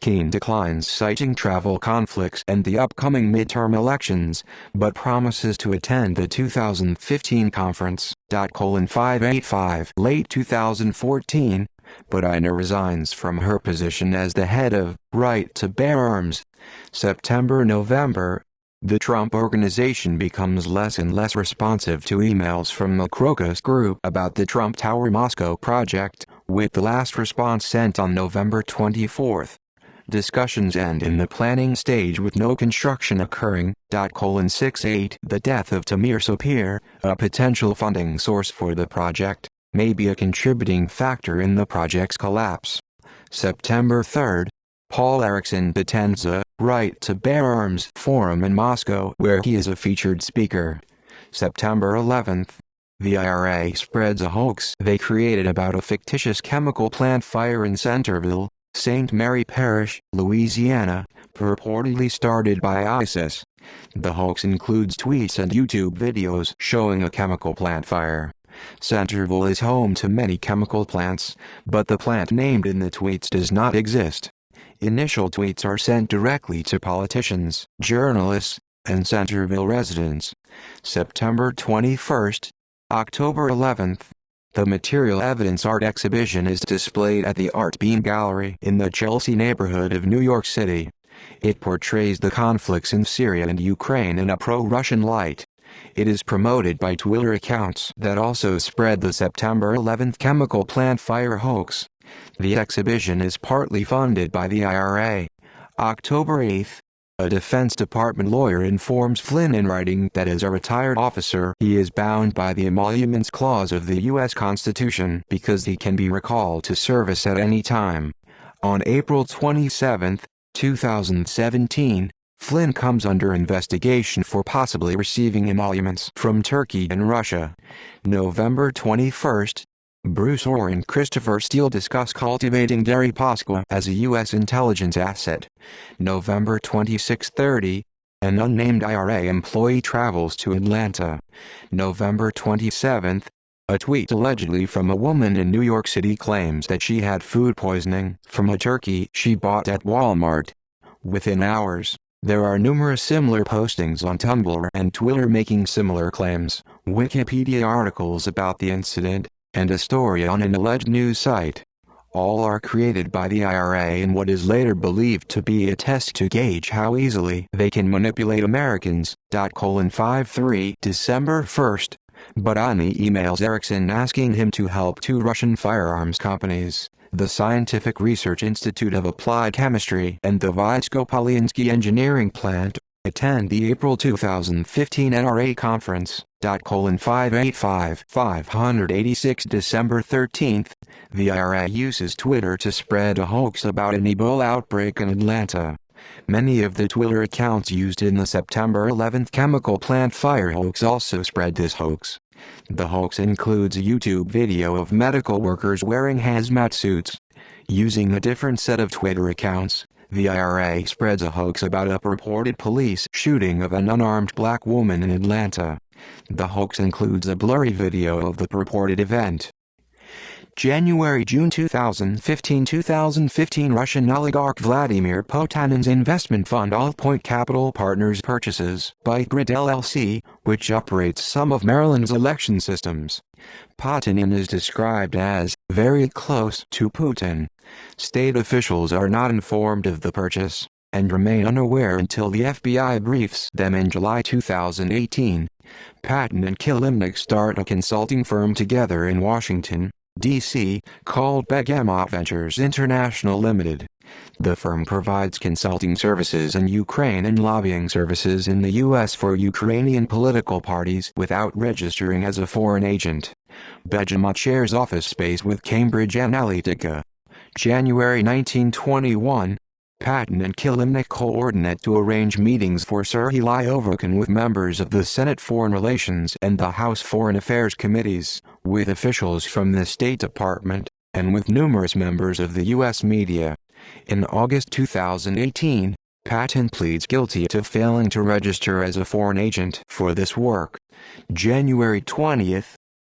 S1: Keane declines citing travel conflicts and the upcoming midterm elections, but promises to attend the 2015 conference. 585 Late 2014, Butina resigns from her position as the head of Right to Bear Arms. September-November, the Trump Organization becomes less and less responsive to emails from the Crocus Group about the Trump Tower Moscow project, with the last response sent on November 24. Discussions end in the planning stage with no construction occurring. 68 The death of Tamir Sapir, a potential funding source for the project, may be a contributing factor in the project's collapse. September 3rd, Paul Erickson attends a Right to Bear Arms forum in Moscow where he is a featured speaker. September 11th, the IRA spreads a hoax they created about a fictitious chemical plant fire in Centerville, St. Mary Parish, Louisiana, purportedly started by ISIS. The hoax includes tweets and YouTube videos showing a chemical plant fire. Centerville is home to many chemical plants, but the plant named in the tweets does not exist. Initial tweets are sent directly to politicians, journalists, and Centerville residents. September 21st, October 11th, the Material Evidence Art Exhibition is displayed at the Art Beam Gallery in the Chelsea neighborhood of New York City. It portrays the conflicts in Syria and Ukraine in a pro-Russian light. It is promoted by Twitter accounts that also spread the September 11th chemical plant fire hoax. The exhibition is partly funded by the IRA. October 8th, a Defense Department lawyer informs Flynn in writing that as a retired officer he is bound by the emoluments clause of the U.S. Constitution because he can be recalled to service at any time. On April 27, 2017, Flynn comes under investigation for possibly receiving emoluments from Turkey and Russia. November 21, Bruce Orr and Christopher Steele discuss cultivating Deripaska as a U.S. intelligence asset. November 26-30, an unnamed IRA employee travels to Atlanta. November 27, a tweet allegedly from a woman in New York City claims that she had food poisoning from a turkey she bought at Walmart. Within hours, there are numerous similar postings on Tumblr and Twitter making similar claims, Wikipedia articles about the incident, and a story on an alleged news site. All are created by the IRA in what is later believed to be a test to gauge how easily they can manipulate Americans. 53 December 1st, Butina emails Erickson asking him to help two Russian firearms companies, the Scientific Research Institute of Applied Chemistry and the Vytsko-Polyansky Engineering Plant, attend the April 2015 NRA conference. 586 December 13th, the IRA uses Twitter to spread a hoax about an Ebola outbreak in Atlanta. Many of the Twitter accounts used in the September 11th chemical plant fire hoax also spread this hoax. The hoax includes a YouTube video of medical workers wearing hazmat suits. Using a different set of Twitter accounts, the IRA spreads a hoax about a purported police shooting of an unarmed black woman in Atlanta. The hoax includes a blurry video of the purported event. January-June 2015 Russian oligarch Vladimir Potanin's investment fund All Point Capital Partners purchases ByteGrid LLC, which operates some of Maryland's election systems. Potanin is described as very close to Putin. State officials are not informed of the purchase. and remain unaware until the FBI briefs them in July 2018. Patton and Kilimnik start a consulting firm together in Washington, D.C., called Begemot Ventures International Limited. The firm provides consulting services in Ukraine and lobbying services in the U.S. for Ukrainian political parties without registering as a foreign agent. Begemot shares office space with Cambridge Analytica. January 1921. Patton and Kilimnik coordinate to arrange meetings for Serhiy Lyovokin with members of the Senate Foreign Relations and the House Foreign Affairs Committees, with officials from the State Department, and with numerous members of the U.S. media. In August 2018, Patton pleads guilty to failing to register as a foreign agent for this work. January 20.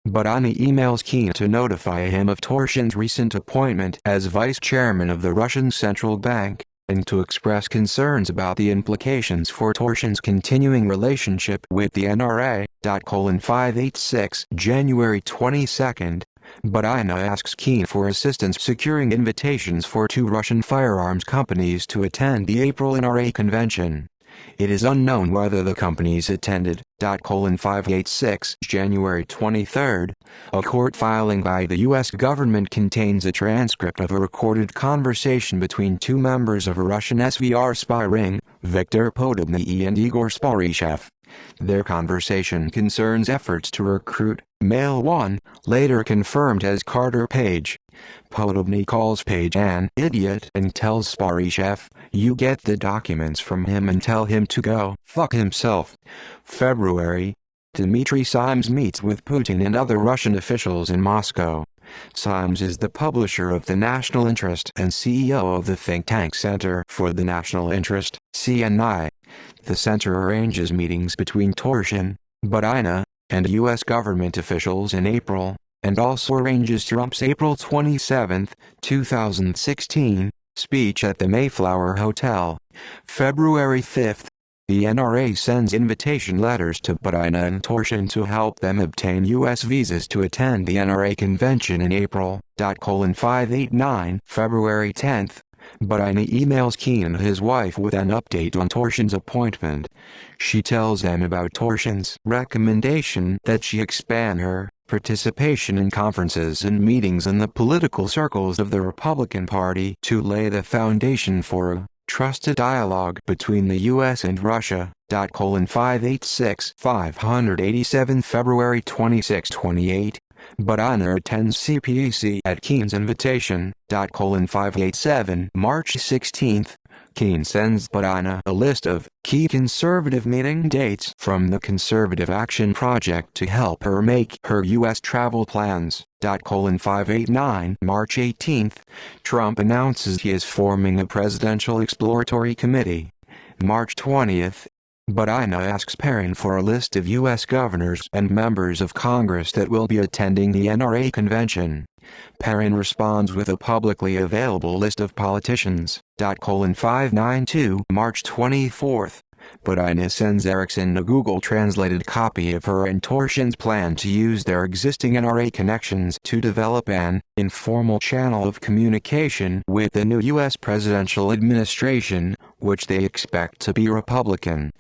S1: Budyna emails Keane to notify him of Torshin's recent appointment as vice chairman of the Russian Central Bank, and to express concerns about the implications for Torshin's continuing relationship with the NRA. 586 January 22. Budyna asks Keane for assistance securing invitations for 2 Russian firearms companies to attend the April NRA convention. It is unknown whether the companies attended. 586 January 23. A court filing by the U.S. government contains a transcript of a recorded conversation between 2 members of a Russian SVR spy ring, Viktor Podobny and Igor Sparishev. Their conversation concerns efforts to recruit Male 1, later confirmed as Carter Page. Podobny calls Page an idiot and tells Sparishev, "You get the documents from him and tell him to go fuck himself." February. Dmitry Simes meets with Putin and other Russian officials in Moscow. Simes is the publisher of The National Interest and CEO of the think tank Center for the National Interest, CNI. The center arranges meetings between Torshin, Budyna, and U.S. government officials in April, and also arranges Trump's April 27, 2016, speech at the Mayflower Hotel. February 5. The NRA sends invitation letters to Budyna and Torshin to help them obtain U.S. visas to attend the NRA convention in April. 589 February 10. Budyna emails Keane and his wife with an update on Torshin's appointment. She tells them about Torshin's recommendation that she expand her participation in conferences and meetings in the political circles of the Republican Party to lay the foundation for a trusted dialogue between the U.S. and Russia. 586 587 February 26-28. Budyna attends CPAC at Keane's invitation. 587 March 16. Keane sends Budyna a list of key conservative meeting dates from the Conservative Action Project to help her make her U.S. travel plans. 589 March 18. Trump announces he is forming a presidential exploratory committee. March 20. Budyna asks Perrin for a list of U.S. governors and members of Congress that will be attending the NRA convention. Perrin responds with a publicly available list of politicians. 592 March 24. Budyna sends Erickson a Google-translated copy of her and Torshin's plan to use their existing NRA connections to develop an informal channel of communication with the new U.S. presidential administration, which they expect to be Republican.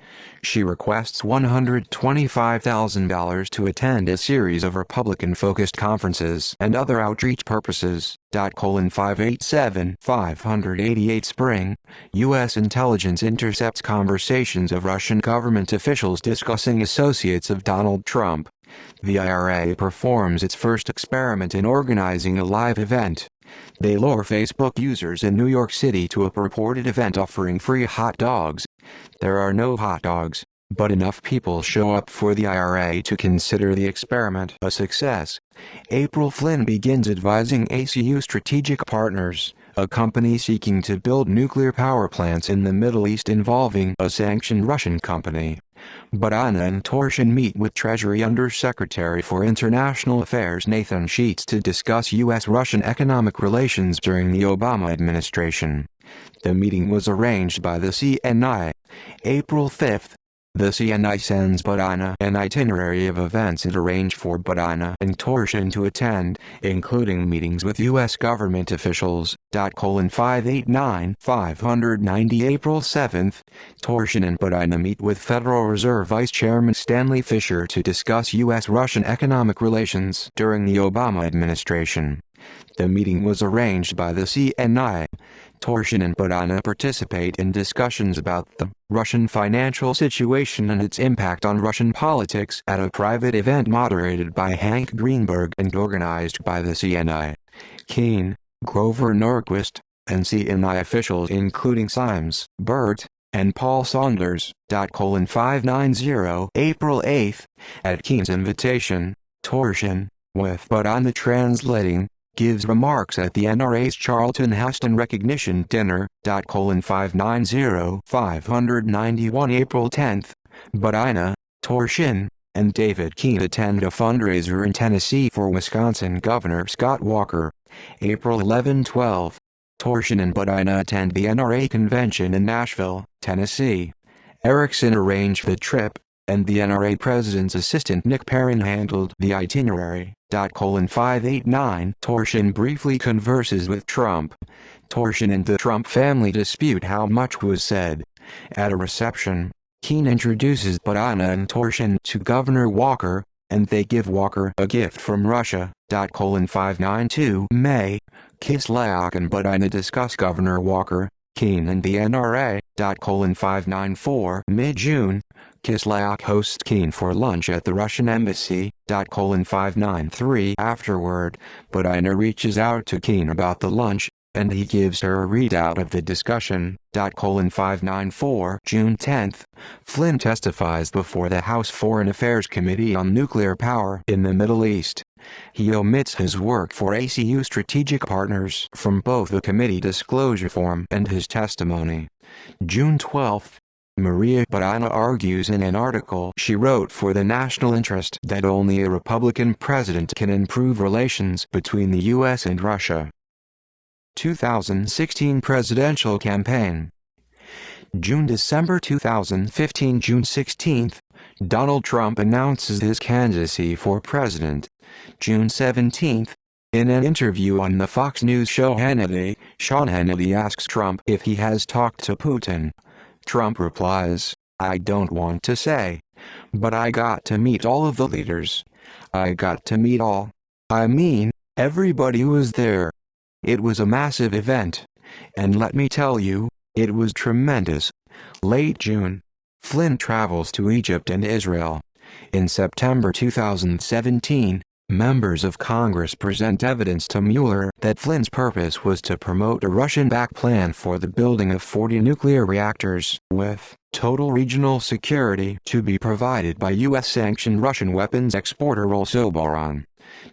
S1: She requests $125,000 to attend a series of Republican-focused conferences and other outreach purposes. 587 588 Spring. U.S. intelligence intercepts conversations of Russian government officials discussing associates of Donald Trump. The IRA performs its first experiment in organizing a live event. They lure Facebook users in New York City to a purported event offering free hot dogs. There are no hot dogs, but enough people show up for the IRA to consider the experiment a success. April Flynn begins advising ACU Strategic Partners, a company seeking to build nuclear power plants in the Middle East involving a sanctioned Russian company. Budyna and Torshin meet with Treasury Undersecretary for International Affairs Nathan Sheets to discuss U.S.-Russian economic relations during the Obama administration. The meeting was arranged by the CNI. April 5. The CNI sends Badina an itinerary of events it arranged for Badina and Torshin to attend, including meetings with U.S. government officials. 589-590 April 7. Torshin and Badina meet with Federal Reserve Vice Chairman Stanley Fischer to discuss U.S.-Russian economic relations during the Obama administration. The meeting was arranged by the CNI. Torshin and Badina participate in discussions about the Russian financial situation and its impact on Russian politics at a private event moderated by Hank Greenberg and organized by the CNI. Keane, Grover Norquist, and CNI officials including Symes, Burt, and Paul Saunders. 590 April 8. At Keane's invitation, Torshin, with Badina translating, gives remarks at the NRA's Charlton Heston Recognition Dinner. 590-591 April 10. Badina, Torshin, and David Keane attend a fundraiser in Tennessee for Wisconsin Governor Scott Walker. April 11-12. Torshin and Badina attend the NRA convention in Nashville, Tennessee. Erickson arranged the trip, and the NRA president's assistant Nick Perrin handled the itinerary. 589 Torshin briefly converses with Trump. Torshin and the Trump family dispute how much was said. At a reception, Keane introduces Badina and Torshin to Governor Walker, and they give Walker a gift from Russia. 592 May. Kislyak and Badina discuss Governor Walker, Keane and the NRA. 594 Mid-June. Kislyak hosts Keane for lunch at the Russian embassy. 593 Afterward, Badina reaches out to Keane about the lunch, and he gives her a readout of the discussion. 594 June 10. Flynn testifies before the House Foreign Affairs Committee on Nuclear Power in the Middle East. He omits his work for ACU strategic partners from both the committee disclosure form and his testimony. June 12. Maria Badina argues in an article she wrote for the National Interest that only a Republican president can improve relations between the U.S. and Russia. 2016 Presidential Campaign. June-December 2015. June 16. Donald Trump announces his candidacy for president. June 17. In an interview on the Fox News show Hannity, Sean Hannity asks Trump if he has talked to Putin. Trump replies, "I don't want to say. But I got to meet all of the leaders. I got to meet all. I mean, everybody was there. It was a massive event. And let me tell you, it was tremendous." Late June. Flynn travels to Egypt and Israel. In September 2017, members of Congress present evidence to Mueller that Flynn's purpose was to promote a Russian-backed plan for the building of 40 nuclear reactors, with total regional security to be provided by U.S.-sanctioned Russian weapons exporter Rosoboron.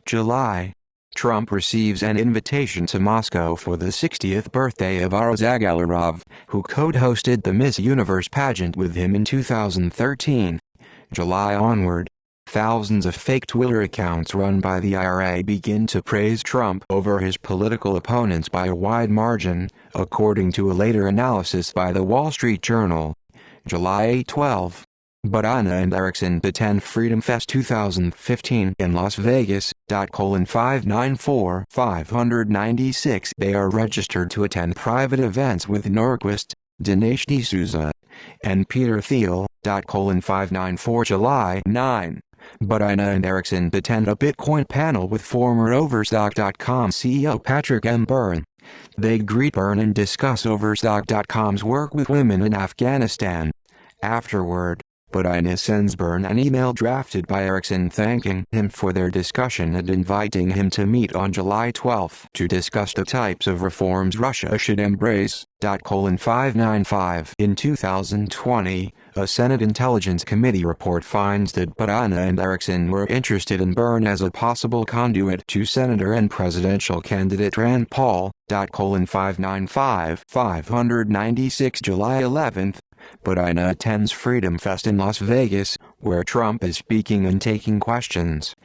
S1: July. Trump receives an invitation to Moscow for the 60th birthday of Ara Zagalarov, who co-hosted the Miss Universe pageant with him in 2013. July onward. Thousands of fake Twitter accounts run by the IRA begin to praise Trump over his political opponents by a wide margin, according to a later analysis by the Wall Street Journal. July 12. Badina and Erickson attend Freedom Fest 2015 in Las Vegas. 594-596 They are registered to attend private events with Norquist, Dinesh D'Souza, and Peter Thiel. 594 July 9. Badina and Erickson attend a Bitcoin panel with former Overstock.com CEO Patrick M. Byrne. They greet Byrne and discuss Overstock.com's work with women in Afghanistan. Afterward, Badina sends Byrne an email drafted by Erickson thanking him for their discussion and inviting him to meet on July 12 to discuss the types of reforms Russia should embrace. 595 In 2020, a Senate Intelligence Committee report finds that Badina and Erickson were interested in Byrne as a possible conduit to Senator and presidential candidate Rand Paul. 595-596 July 11. Badina attends Freedom Fest in Las Vegas, where Trump is speaking and taking questions.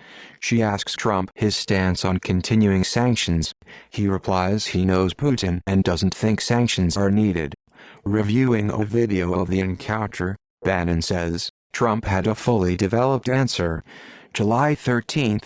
S1: She asks Trump his stance on continuing sanctions. He replies he knows Putin and doesn't think sanctions are needed. Reviewing a video of the encounter, Bannon says Trump had a fully developed answer. July 13.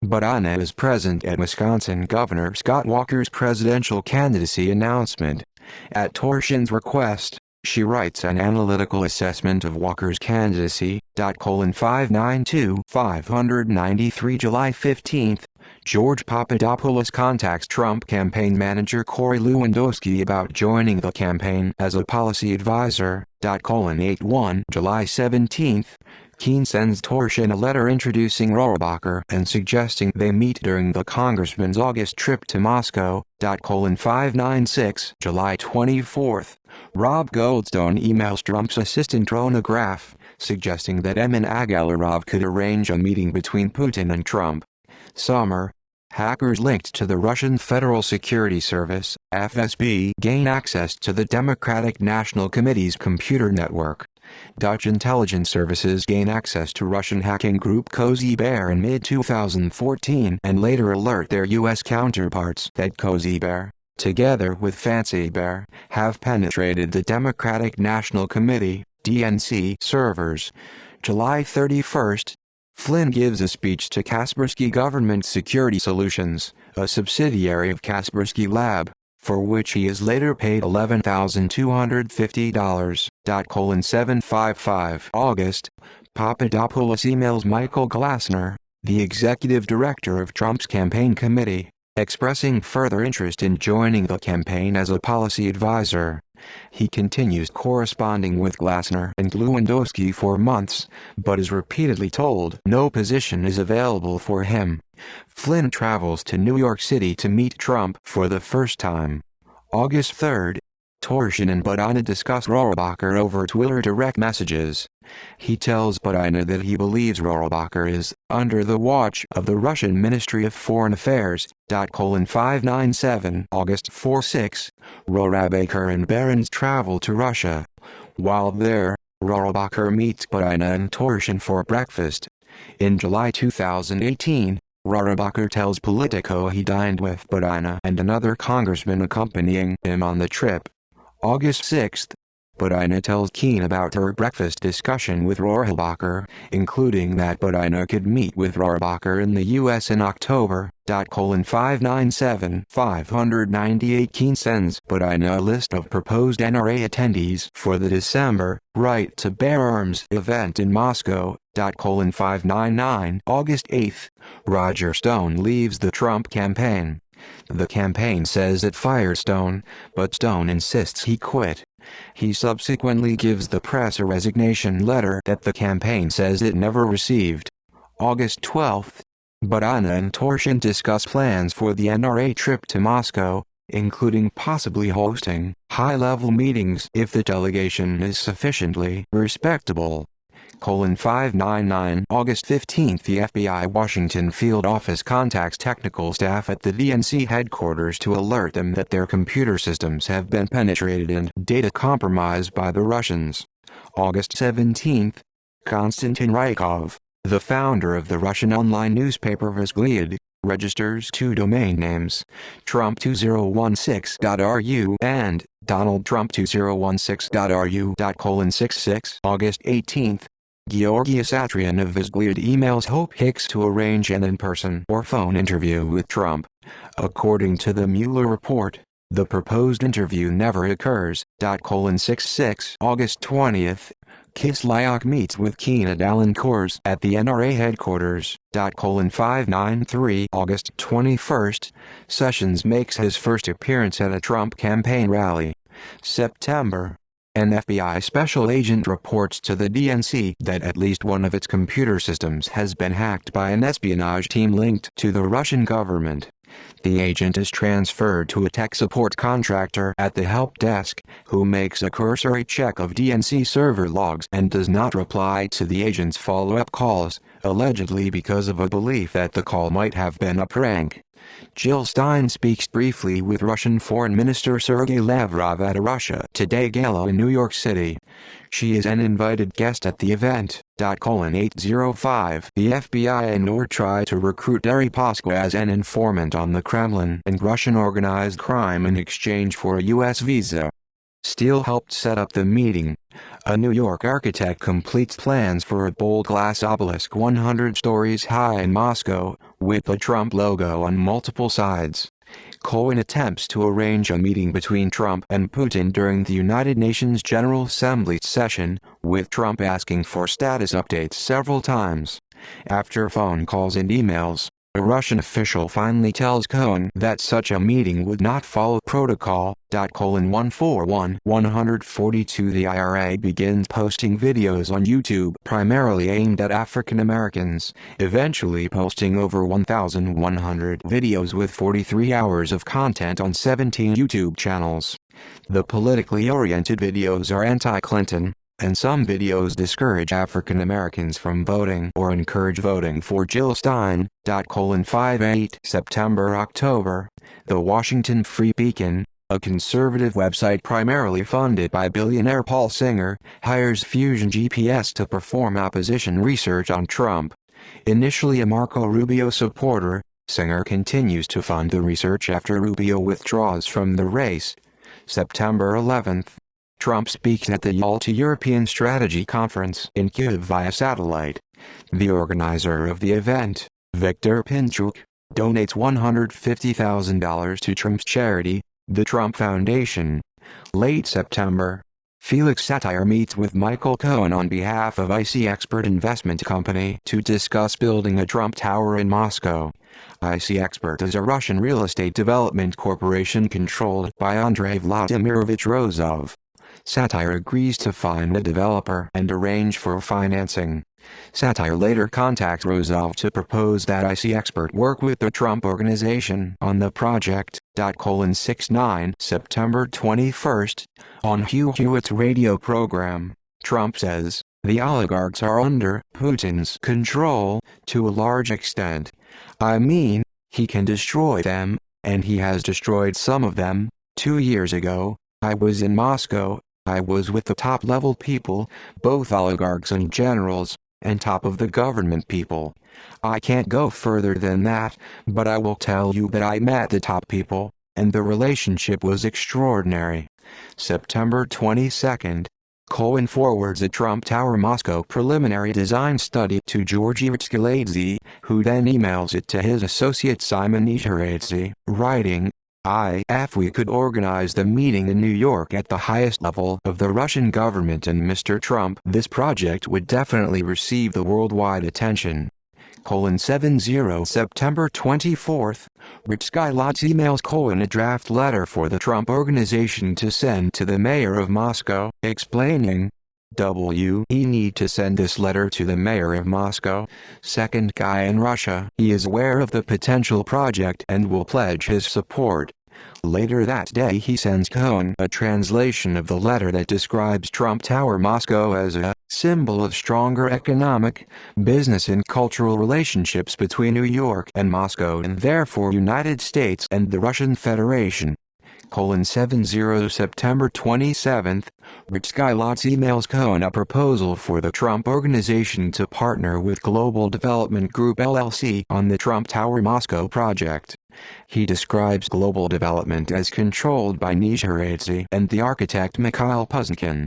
S1: Butina is present at Wisconsin Governor Scott Walker's presidential candidacy announcement. At Torshin's request, she writes an analytical assessment of Walker's candidacy. 592-593 July 15. George Papadopoulos contacts Trump campaign manager Corey Lewandowski about joining the campaign as a policy advisor. 81 July 17. Keene sends Torshin a letter introducing Rohrabacher and suggesting they meet during the congressman's August trip to Moscow. 596 July 24. Rob Goldstone emails Trump's assistant Ronograph, suggesting that Emin Agalarov could arrange a meeting between Putin and Trump. Summer. Hackers linked to the Russian Federal Security Service, FSB, gain access to the Democratic National Committee's computer network. Dutch intelligence services gain access to Russian hacking group Cozy Bear in mid-2014 and later alert their U.S. counterparts that Cozy Bear, together with Fancy Bear, have penetrated the Democratic National Committee (DNC) servers. July 31. Flynn gives a speech to Kaspersky Government Security Solutions, a subsidiary of Kaspersky Lab, for which he is later paid $11,250. 755 August. Papadopoulos emails Michael Glassner, the executive director of Trump's campaign committee, expressing further interest in joining the campaign as a policy advisor. He continues corresponding with Glassner and Lewandowski for months, but is repeatedly told no position is available for him. Flynn travels to New York City to meet Trump for the first time. August 3. Torshin and Butina discuss Rohrabacher over Twitter direct messages. He tells Butina that he believes Rohrabacher is under the watch of the Russian Ministry of Foreign Affairs. 597 August 4-6. Rohrabacher and Barron's travel to Russia. While there, Rohrabacher meets Butina and Torshin for breakfast. In July 2018, Rohrabacher tells Politico he dined with Butina and another congressman accompanying him on the trip. August 6. Butina tells Keene about her breakfast discussion with Rohrabacher, including that Butina could meet with Rohrabacher in the U.S. in October. 597-598 Keene sends Butina a list of proposed NRA attendees for the December Right to Bear Arms event in Moscow. 599 August 8. Roger Stone leaves the Trump campaign. The campaign says it fired Stone, but Stone insists he quit. He subsequently gives the press a resignation letter that the campaign says it never received. August 12. Butina and Torshin discuss plans for the NRA trip to Moscow, including possibly hosting high-level meetings if the delegation is sufficiently respectable. 599 August 15. The FBI Washington field office contacts technical staff at the DNC headquarters to alert them that their computer systems have been penetrated and data compromised by the Russians. August 17. Konstantin Rykov, the founder of the Russian online newspaper Vzglyad, registers two domain names, Trump2016.ru and DonaldTrump2016.ru. 66 August 18. Georgi Satrian of Vzglyad emails Hope Hicks to arrange an in-person or phone interview with Trump. According to the Mueller report, the proposed interview never occurs. 66 August 20. Kislyak meets with Keene at Alan Kors at the NRA headquarters. 593 August 21. Sessions makes his first appearance at a Trump campaign rally. September. An FBI special agent reports to the DNC that at least one of its computer systems has been hacked by an espionage team linked to the Russian government. The agent is transferred to a tech support contractor at the help desk, who makes a cursory check of DNC server logs and does not reply to the agent's follow-up calls, allegedly because of a belief that the call might have been a prank. Jill Stein speaks briefly with Russian Foreign Minister Sergei Lavrov at a Russia Today gala in New York City. She is an invited guest at the event. 805 The FBI and or try to recruit Deripaska as an informant on the Kremlin and Russian organized crime in exchange for a U.S. visa. Steele helped set up the meeting. A New York architect completes plans for a bold glass obelisk 100 stories high in Moscow, with the Trump logo on multiple sides. Cohen attempts to arrange a meeting between Trump and Putin during the United Nations General Assembly session, with Trump asking for status updates several times. After phone calls and emails, a Russian official finally tells Cohen that such a meeting would not follow protocol. 142 The IRA begins posting videos on YouTube primarily aimed at African Americans, eventually posting over 1,100 videos with 43 hours of content on 17 YouTube channels. The politically oriented videos are anti-Clinton, and some videos discourage African Americans from voting or encourage voting for Jill Stein. 58 September-October, The Washington Free Beacon, a conservative website primarily funded by billionaire Paul Singer, hires Fusion GPS to perform opposition research on Trump. Initially a Marco Rubio supporter, Singer continues to fund the research after Rubio withdraws from the race. September 11. Trump speaks at the Yalta European Strategy Conference in Kyiv via satellite. The organizer of the event, Viktor Pinchuk, donates $150,000 to Trump's charity, the Trump Foundation. Late September, Felix Satir meets with Michael Cohen on behalf of IC Expert Investment Company to discuss building a Trump Tower in Moscow. IC Expert is a Russian real estate development corporation controlled by Andrei Vladimirovich Rozov. Satir agrees to find a developer and arrange for financing. Satir later contacts Rozov to propose that IC Expert work with the Trump Organization on the project. 69 September 21. On Hugh Hewitt's radio program, Trump says, "The oligarchs are under Putin's control to a large extent. I mean, he can destroy them, and he has destroyed some of them. 2 years ago, I was in Moscow. I was with the top-level people, both oligarchs and generals, and top of the government people. I can't go further than that, but I will tell you that I met the top people, and the relationship was extraordinary." September 22. Cohen forwards a Trump Tower Moscow preliminary design study to Georgy Ritskiladze, who then emails it to his associate Simon Nijiradze, writing, "If we could organize the meeting in New York at the highest level of the Russian government and Mr. Trump, this project would definitely receive the worldwide attention." 70 September 24. Ritskiladze emails Cohen a draft letter for the Trump Organization to send to the mayor of Moscow, explaining, "We need to send this letter to the mayor of Moscow, second guy in Russia. He is aware of the potential project and will pledge his support." Later that day he sends Cohen a translation of the letter that describes Trump Tower Moscow as a symbol of stronger economic, business and cultural relationships between New York and Moscow and therefore United States and the Russian Federation. 70 September 27. Ritskiladze emails Cohen a proposal for the Trump Organization to partner with Global Development Group LLC on the Trump Tower Moscow project. He describes Global Development as controlled by Nijiradze and the architect Mikhail Puznikin.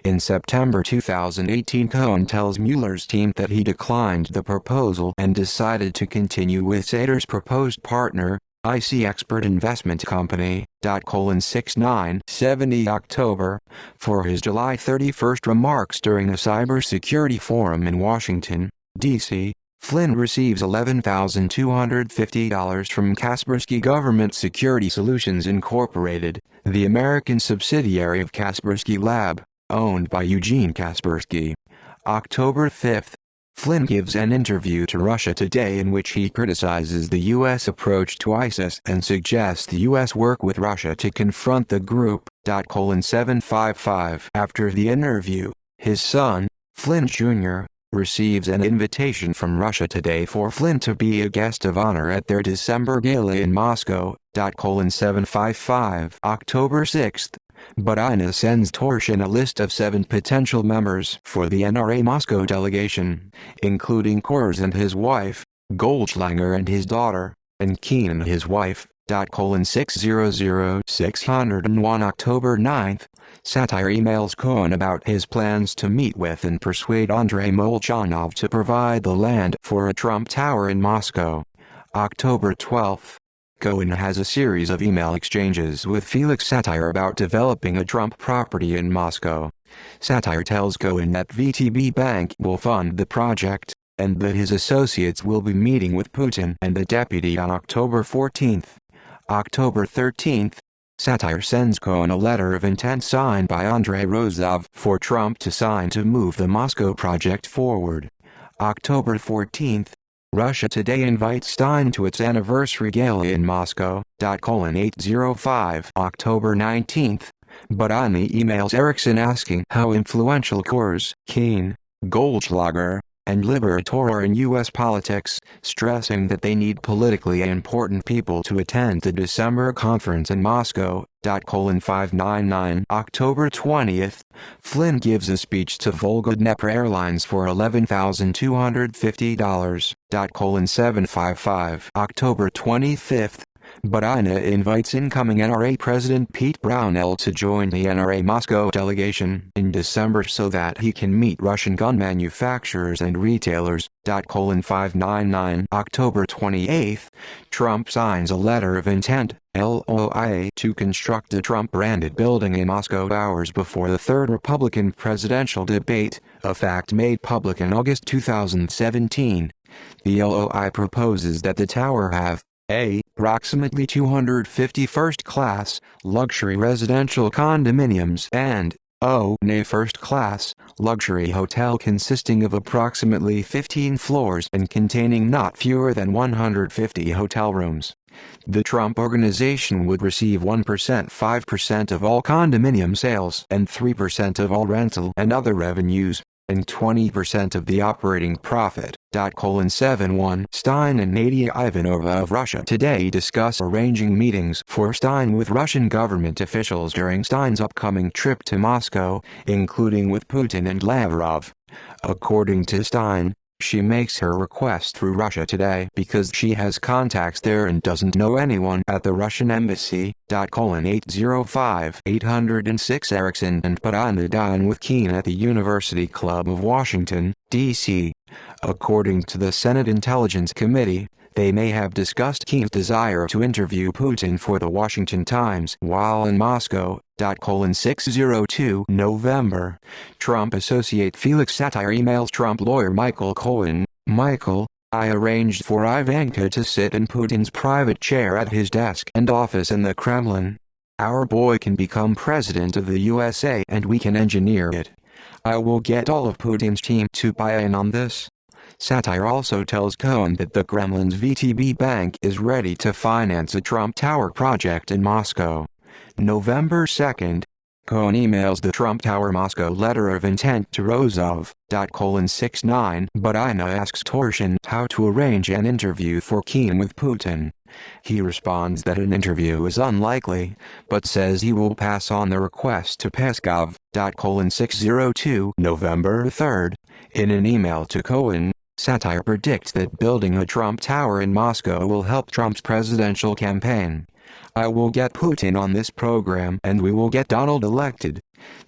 S1: In September 2018 Cohen tells Mueller's team that he declined the proposal and decided to continue with Sater's proposed partner, IC Expert Investment Company. 70 October, for his July 31 remarks during a cybersecurity forum in Washington, D.C., Flynn receives $11,250 from Kaspersky Government Security Solutions Incorporated, the American subsidiary of Kaspersky Lab, owned by Eugene Kaspersky. October 5. Flynn gives an interview to Russia Today in which he criticizes the U.S. approach to ISIS and suggests the U.S. work with Russia to confront the group. 755. After the interview, his son, Flynn Jr., receives an invitation from Russia Today for Flynn to be a guest of honor at their December gala in Moscow. 755. October 6. Butina sends Torshin a list of 7 potential members for the NRA Moscow delegation, including Kors and his wife, Goldschlager and his daughter, and Keen and his wife, 600-601 October 9. Satire emails Cohen about his plans to meet with and persuade Andrei Molchanov to provide the land for a Trump Tower in Moscow. October 12. Cohen has a series of email exchanges with Felix Satire about developing a Trump property in Moscow. Satire tells Cohen that VTB Bank will fund the project, and that his associates will be meeting with Putin and the deputy on October 14. October 13. Satire sends Cohen a letter of intent signed by Andrei Rozov for Trump to sign to move the Moscow project forward. October 14. Russia Today invites Stein to its anniversary gala in Moscow. 805 October 19. Badani emails Erickson asking how influential Kors, Keane, Goldschlager, and Liberator are in U.S. politics, stressing that they need politically important people to attend the December conference in Moscow. 599 October 20. Flynn gives a speech to Volga Dnepr Airlines for $11,250. 755 October 25. Badina invites incoming NRA President Pete Brownell to join the NRA Moscow delegation in December so that he can meet Russian gun manufacturers and retailers. 599 October 28. Trump signs a letter of intent, LOI, to construct a Trump-branded building in Moscow hours before the third Republican presidential debate, a fact made public in August 2017. The LOI proposes that the tower have approximately 250 first-class, luxury residential condominiums and a first-class, luxury hotel consisting of approximately 15 floors and containing not fewer than 150 hotel rooms. The Trump Organization would receive 5% of all condominium sales and 3% of all rental and other revenues, and 20% of the operating profit. 71 Stein and Nadia Ivanova of Russia Today discuss arranging meetings for Stein with Russian government officials during Stein's upcoming trip to Moscow, including with Putin and Lavrov. According to Stein, she makes her request through Russia Today because she has contacts there and doesn't know anyone at the Russian embassy. 805 806 Erickson and Badina dine with Keane at the University Club of Washington, D.C. According to the Senate Intelligence Committee, they may have discussed Keane's desire to interview Putin for the Washington Times while in Moscow. 602 November. Trump associate Felix Satire emails Trump lawyer Michael Cohen. Michael, I arranged for Ivanka to sit in Putin's private chair at his desk and office in the Kremlin. Our boy can become president of the USA and we can engineer it. I will get all of Putin's team to buy in on this. Satire also tells Cohen that the Kremlin's VTB Bank is ready to finance a Trump Tower project in Moscow. November 2. Cohen emails the Trump Tower Moscow letter of intent to Rozov. 69 Badina asks Torshin how to arrange an interview for Keane with Putin. He responds that an interview is unlikely, but says he will pass on the request to Peskov. 602 November 3. In an email to Cohen, Satire predicts that building a Trump Tower in Moscow will help Trump's presidential campaign. I will get Putin on this program and we will get Donald elected.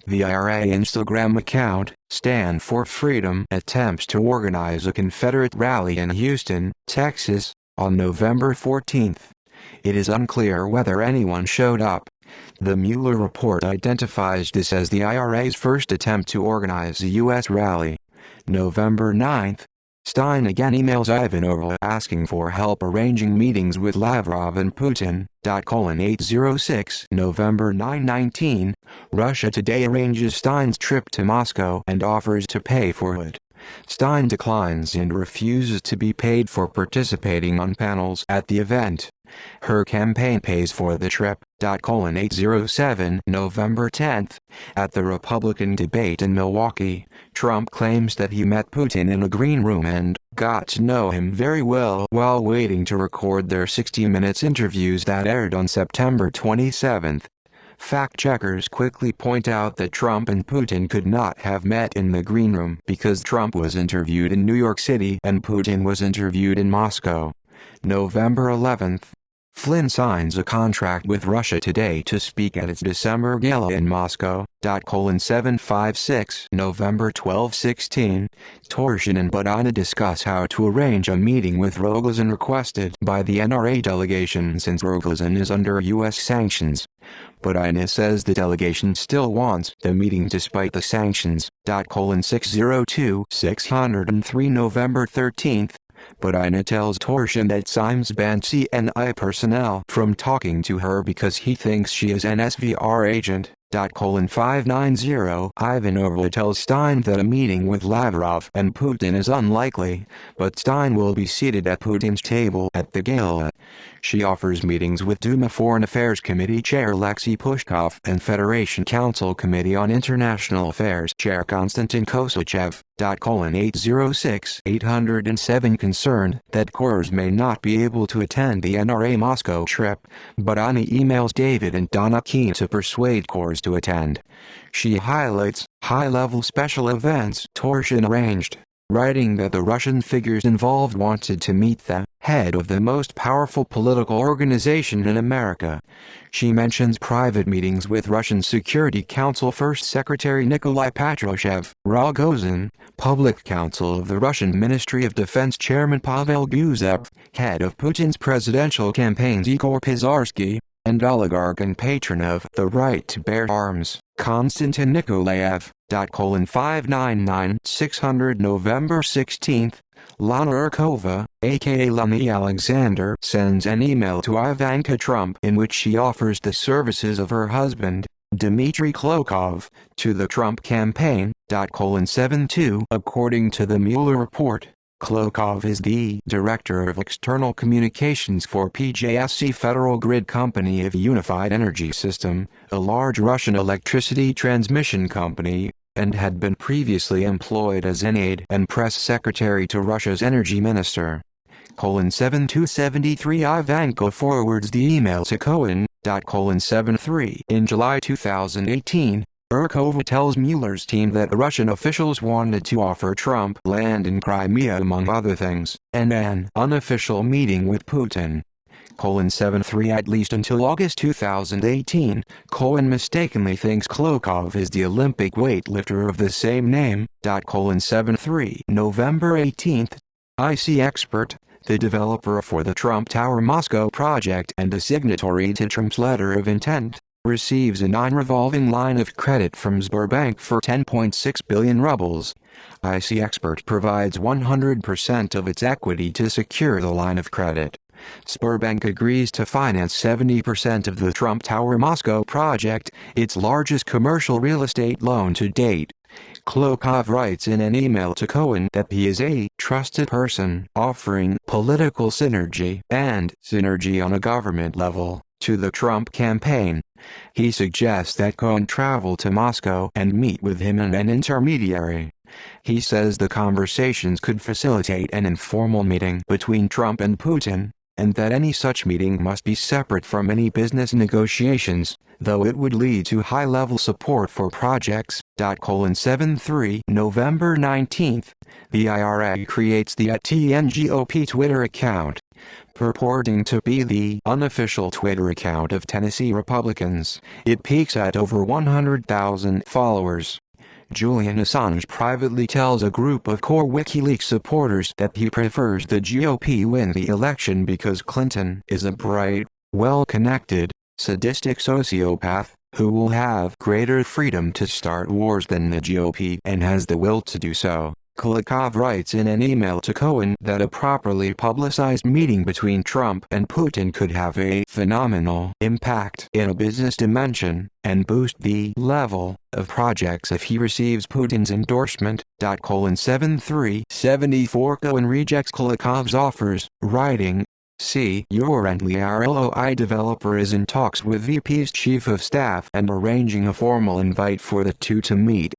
S1: The IRA Instagram account, Stand for Freedom, attempts to organize a Confederate rally in Houston, Texas, on November 14. It is unclear whether anyone showed up. The Mueller report identifies this as the IRA's first attempt to organize a U.S. rally. November 9. Stein again emails Ivanova asking for help arranging meetings with Lavrov and Putin. 806 November 919. Russia Today arranges Stein's trip to Moscow and offers to pay for it. Stein declines and refuses to be paid for participating on panels at the event. Her campaign pays for the trip. 807 November 10. At the Republican debate in Milwaukee, Trump claims that he met Putin in a green room and got to know him very well while waiting to record their 60 Minutes interviews that aired on September 27. Fact-checkers quickly point out that Trump and Putin could not have met in the green room because Trump was interviewed in New York City and Putin was interviewed in Moscow. November 11. Flynn signs a contract with Russia Today to speak at its December gala in Moscow. 756 November 1216. Torshin and Budina discuss how to arrange a meeting with Rogozin requested by the NRA delegation since Rogozin is under U.S. sanctions. Budina says the delegation still wants the meeting despite the sanctions. 602-603 November 13. Budina tells Torshin that Symes banned CNI personnel from talking to her because he thinks she is an SVR agent. 590 Ivanova tells Stein that a meeting with Lavrov and Putin is unlikely, but Stein will be seated at Putin's table at the gala. She offers meetings with Duma Foreign Affairs Committee Chair Alexei Pushkov and Federation Council Committee on International Affairs Chair Konstantin Kosachev. 806-807 Concerned that Kors may not be able to attend the NRA Moscow trip, Budina emails David and Donna Keene to persuade Kors to attend. She highlights high-level special events Torshin arranged, writing that the Russian figures involved wanted to meet the head of the most powerful political organization in America. She mentions private meetings with Russian Security Council First Secretary Nikolai Patrushev, Rogozin, Public Counsel of the Russian Ministry of Defense Chairman Pavel Gusev, head of Putin's presidential campaigns Igor Pizarsky, and oligarch and patron of the right to bear arms, Konstantin Nikolaev. 599-600 November 16. Lana Urkova, aka Lani Alexander, sends an email to Ivanka Trump in which she offers the services of her husband, Dmitry Klokov, to the Trump campaign. 72 According to the Mueller report, Klokov is the Director of External Communications for PJSC Federal Grid Company of Unified Energy System, a large Russian electricity transmission company, and had been previously employed as an aide and press secretary to Russia's energy minister. 7273 Ivanka forwards the email to Cohen. 73 In July 2018, Urkova tells Mueller's team that Russian officials wanted to offer Trump land in Crimea among other things, and an unofficial meeting with Putin. 73 At least until August 2018, Cohen mistakenly thinks Klokov is the Olympic weightlifter of the same name. 73 November 18, IC Expert, the developer for the Trump Tower Moscow project and a signatory to Trump's letter of intent, receives a non-revolving line of credit from Sberbank for 10.6 billion rubles. IC Expert provides 100% of its equity to secure the line of credit. Sberbank agrees to finance 70% of the Trump Tower Moscow project, its largest commercial real estate loan to date. Klokov writes in an email to Cohen that he is a trusted person offering political synergy and synergy on a government level to the Trump campaign. He suggests that Cohen travel to Moscow and meet with him and an intermediary. He says the conversations could facilitate an informal meeting between Trump and Putin, and that any such meeting must be separate from any business negotiations, though it would lead to high-level support for projects. 73 November 19, the IRA creates the @TNGOP Twitter account, purporting to be the unofficial Twitter account of Tennessee Republicans. It peaks at over 100,000 followers. Julian Assange privately tells a group of core WikiLeaks supporters that he prefers the GOP win the election because Clinton is a bright, well-connected, sadistic sociopath who will have greater freedom to start wars than the GOP and has the will to do so. Klokov writes in an email to Cohen that a properly publicized meeting between Trump and Putin could have a phenomenal impact in a business dimension, and boost the level of projects if he receives Putin's endorsement. 73-74 Cohen rejects Klokov's offers, writing, "See, your RLOI developer is in talks with VP's chief of staff and arranging a formal invite for the two to meet."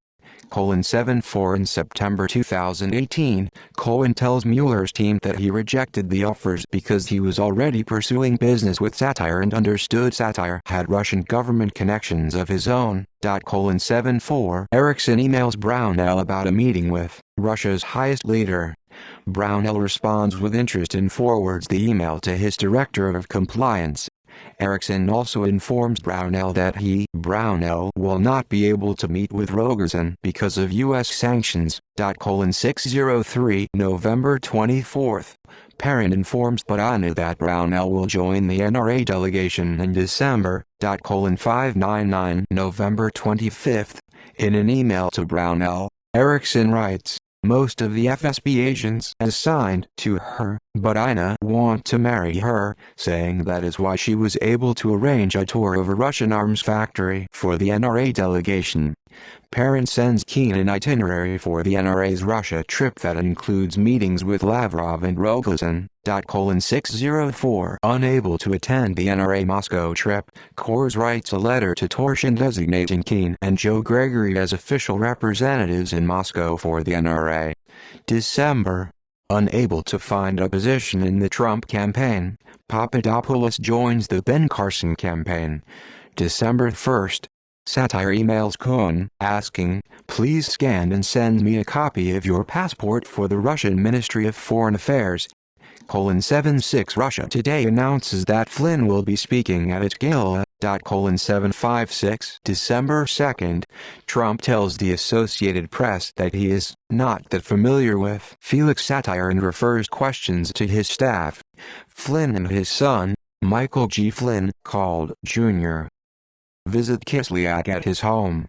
S1: 74 In September 2018, Cohen tells Mueller's team that he rejected the offers because he was already pursuing business with Satire and understood Satire had Russian government connections of his own. 74 Erickson emails Brownell about a meeting with Russia's highest leader, Brownell responds with interest and forwards the email to his director of compliance. Erickson also informs Brownell that Brownell, will not be able to meet with Rogerson because of U.S. sanctions. 603 November 24. Perrin informs Padana that Brownell will join the NRA delegation in December. 599 November 25. In an email to Brownell, Erickson writes, "Most of the FSB agents assigned to her, Padana, want to marry her, saying that is why she was able to arrange a tour of a Russian arms factory for the NRA delegation." Perrin sends Keane an itinerary for the NRA's Russia trip that includes meetings with Lavrov and Rogozin. 604 Unable to attend the NRA Moscow trip, Kors writes a letter to Torshin designating Keane and Joe Gregory as official representatives in Moscow for the NRA. December. Unable to find a position in the Trump campaign, Papadopoulos joins the Ben Carson campaign. December 1. Satire emails Cohen, asking, "Please scan and send me a copy of your passport for the Russian Ministry of Foreign Affairs." 76 Russia Today announces that Flynn will be speaking at its gala. 756 December 2. Trump tells the Associated Press that he is not that familiar with Felix satire and refers questions to his staff. Flynn and his son, Michael G. Flynn, called Jr., visit Kislyak at his home.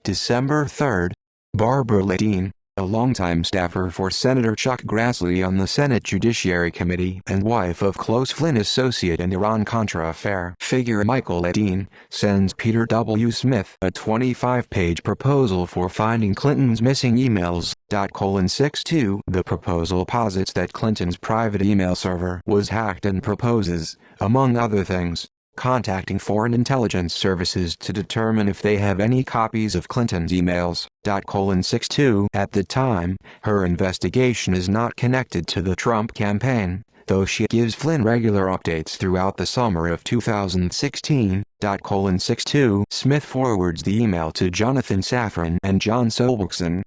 S1: December 3. Barbara Ladine, a longtime staffer for Senator Chuck Grassley on the Senate Judiciary Committee and wife of close Flynn associate and Iran-Contra affair figure Michael Ladine, sends Peter W. Smith a 25-page proposal for finding Clinton's missing emails. 62 The proposal posits that Clinton's private email server was hacked and proposes, among other things, contacting foreign intelligence services to determine if they have any copies of Clinton's emails. 62 At the time, her investigation is not connected to the Trump campaign, though she gives Flynn regular updates throughout the summer of 2016. 62 Smith forwards the email to Jonathan Safran and John Sobelson.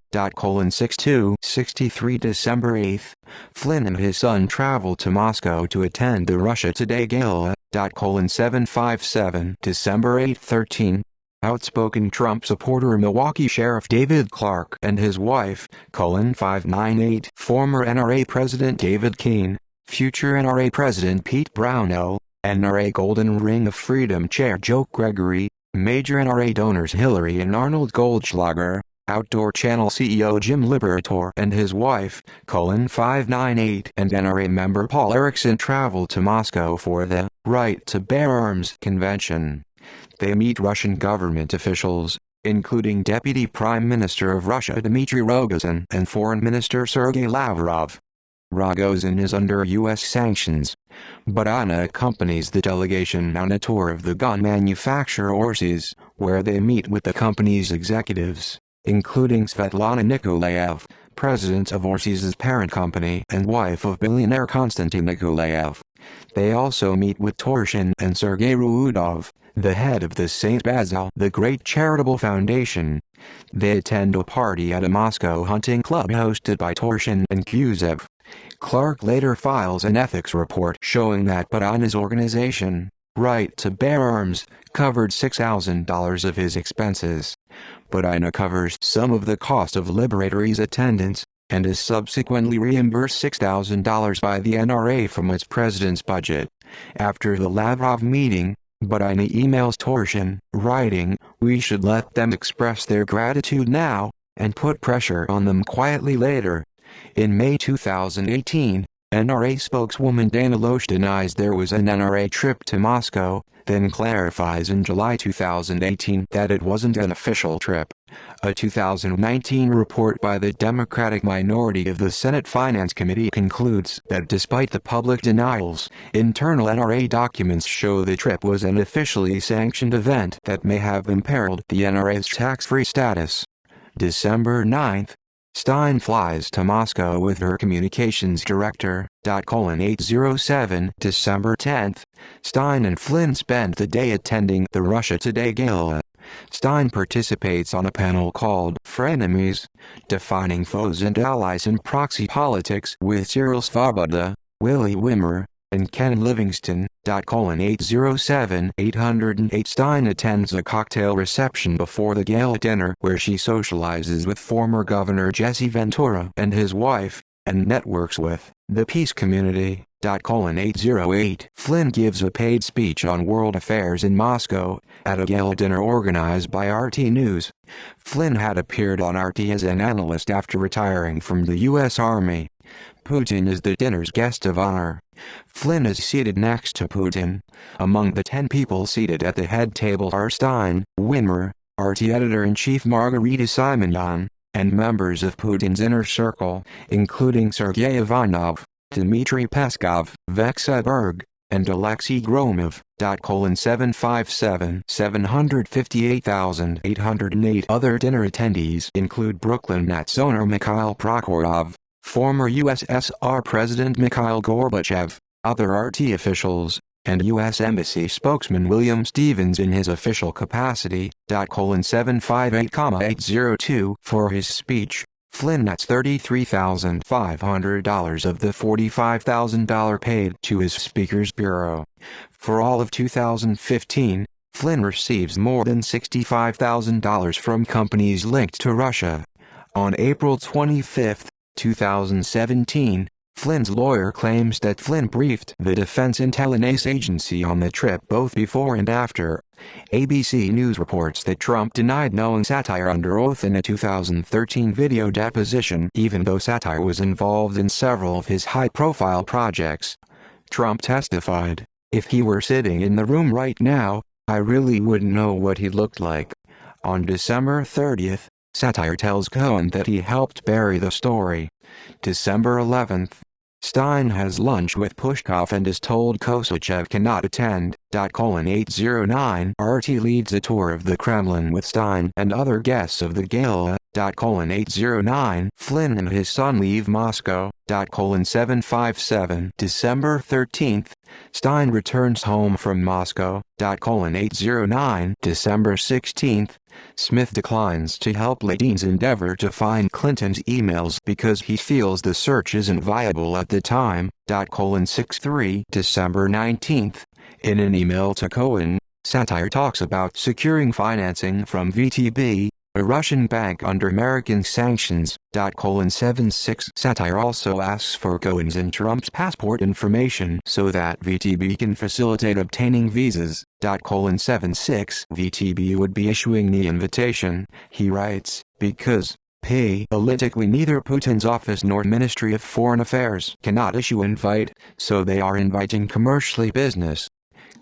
S1: 63 December 8. Flynn and his son travel to Moscow to attend the Russia Today Gala. 757 December 8-13. Outspoken Trump supporter Milwaukee Sheriff David Clark and his wife, 598 former NRA President David Keane, future NRA President Pete Brownell, NRA Golden Ring of Freedom Chair Joe Gregory, major NRA donors Hillary and Arnold Goldschlager, Outdoor Channel CEO Jim Liberator and his wife, 598 and NRA member Paul Erickson travel to Moscow for the Right to Bear Arms convention. They meet Russian government officials, including Deputy Prime Minister of Russia Dmitry Rogozin and Foreign Minister Sergei Lavrov. Rogozin is under U.S. sanctions. Badana accompanies the delegation on a tour of the gun manufacturer Orsi's, where they meet with the company's executives, including Svetlana Nikolaev, president of Orsi's parent company and wife of billionaire Konstantin Nikolaev. They also meet with Torshin and Sergei Ruudov, the head of the St. Basil the Great Charitable Foundation. They attend a party at a Moscow hunting club hosted by Torshin and Kuzev. Clark later files an ethics report showing that Badana's organization, Right to Bear Arms, covered $6,000 of his expenses. Badana covers some of the cost of Liberator's attendance, and is subsequently reimbursed $6,000 by the NRA from its president's budget. After the Lavrov meeting, Badana emails Torshin, writing, "We should let them express their gratitude now, and put pressure on them quietly later." In May 2018, NRA spokeswoman Dana Loesch denies there was an NRA trip to Moscow, then clarifies in July 2018 that it wasn't an official trip. A 2019 report by the Democratic minority of the Senate Finance Committee concludes that despite the public denials, internal NRA documents show the trip was an officially sanctioned event that may have imperiled the NRA's tax-free status. December 9. Stein flies to Moscow with her communications director. 807 December 10. Stein and Flynn spend the day attending the Russia Today Gala. Stein participates on a panel called Frenemies, Defining Foes and Allies in Proxy Politics with Cyril Svoboda, Willie Wimmer, and Ken Livingston. 807-808 Stein attends a cocktail reception before the gala dinner where she socializes with former Governor Jesse Ventura and his wife, and networks with the peace community. 808 Flynn gives a paid speech on world affairs in Moscow, at a gala dinner organized by RT News. Flynn had appeared on RT as an analyst after retiring from the U.S. Army. Putin is the dinner's guest of honor. Flynn is seated next to Putin. Among the 10 people seated at the head table are Stein, Wimmer, RT editor-in-chief Margarita Simonyan, and members of Putin's inner circle, including Sergei Ivanov, Dmitry Peskov, Vekselberg, and Alexei Gromov. 757-758,808 Other dinner attendees include Brooklyn Nets owner Mikhail Prokhorov, former USSR President Mikhail Gorbachev, other RT officials, and U.S. Embassy spokesman William Stevens in his official capacity. 758,802 For his speech, Flynn nets $33,500 of the $45,000 paid to his Speaker's Bureau. For all of 2015, Flynn receives more than $65,000 from companies linked to Russia. On April 25, 2017, Flynn's lawyer claims that Flynn briefed the Defense Intelligence Agency on the trip both before and after. ABC News reports that Trump denied knowing Satire under oath in a 2013 video deposition, even though Satire was involved in several of his high-profile projects. Trump testified, "If he were sitting in the room right now, I really wouldn't know what he looked like." On December 30th, Satire tells Cohen that he helped bury the story. December 11th, Stein has lunch with Pushkov and is told Kosachev cannot attend. 809 RT leads a tour of the Kremlin with Stein and other guests of the gala. 809 Flynn and his son leave Moscow. 757 December 13th, Stein returns home from Moscow. 809 December 16th, Smith declines to help Ladine's endeavor to find Clinton's emails because he feels the search isn't viable at the time. 63 December 19th, in an email to Cohen, Satire talks about securing financing from VTB, a Russian bank under American sanctions. 76 Satire also asks for Cohen's and Trump's passport information so that VTB can facilitate obtaining visas. 76 VTB would be issuing the invitation, he writes, because politically neither Putin's office nor Ministry of Foreign Affairs cannot issue invite, so they are inviting commercially business.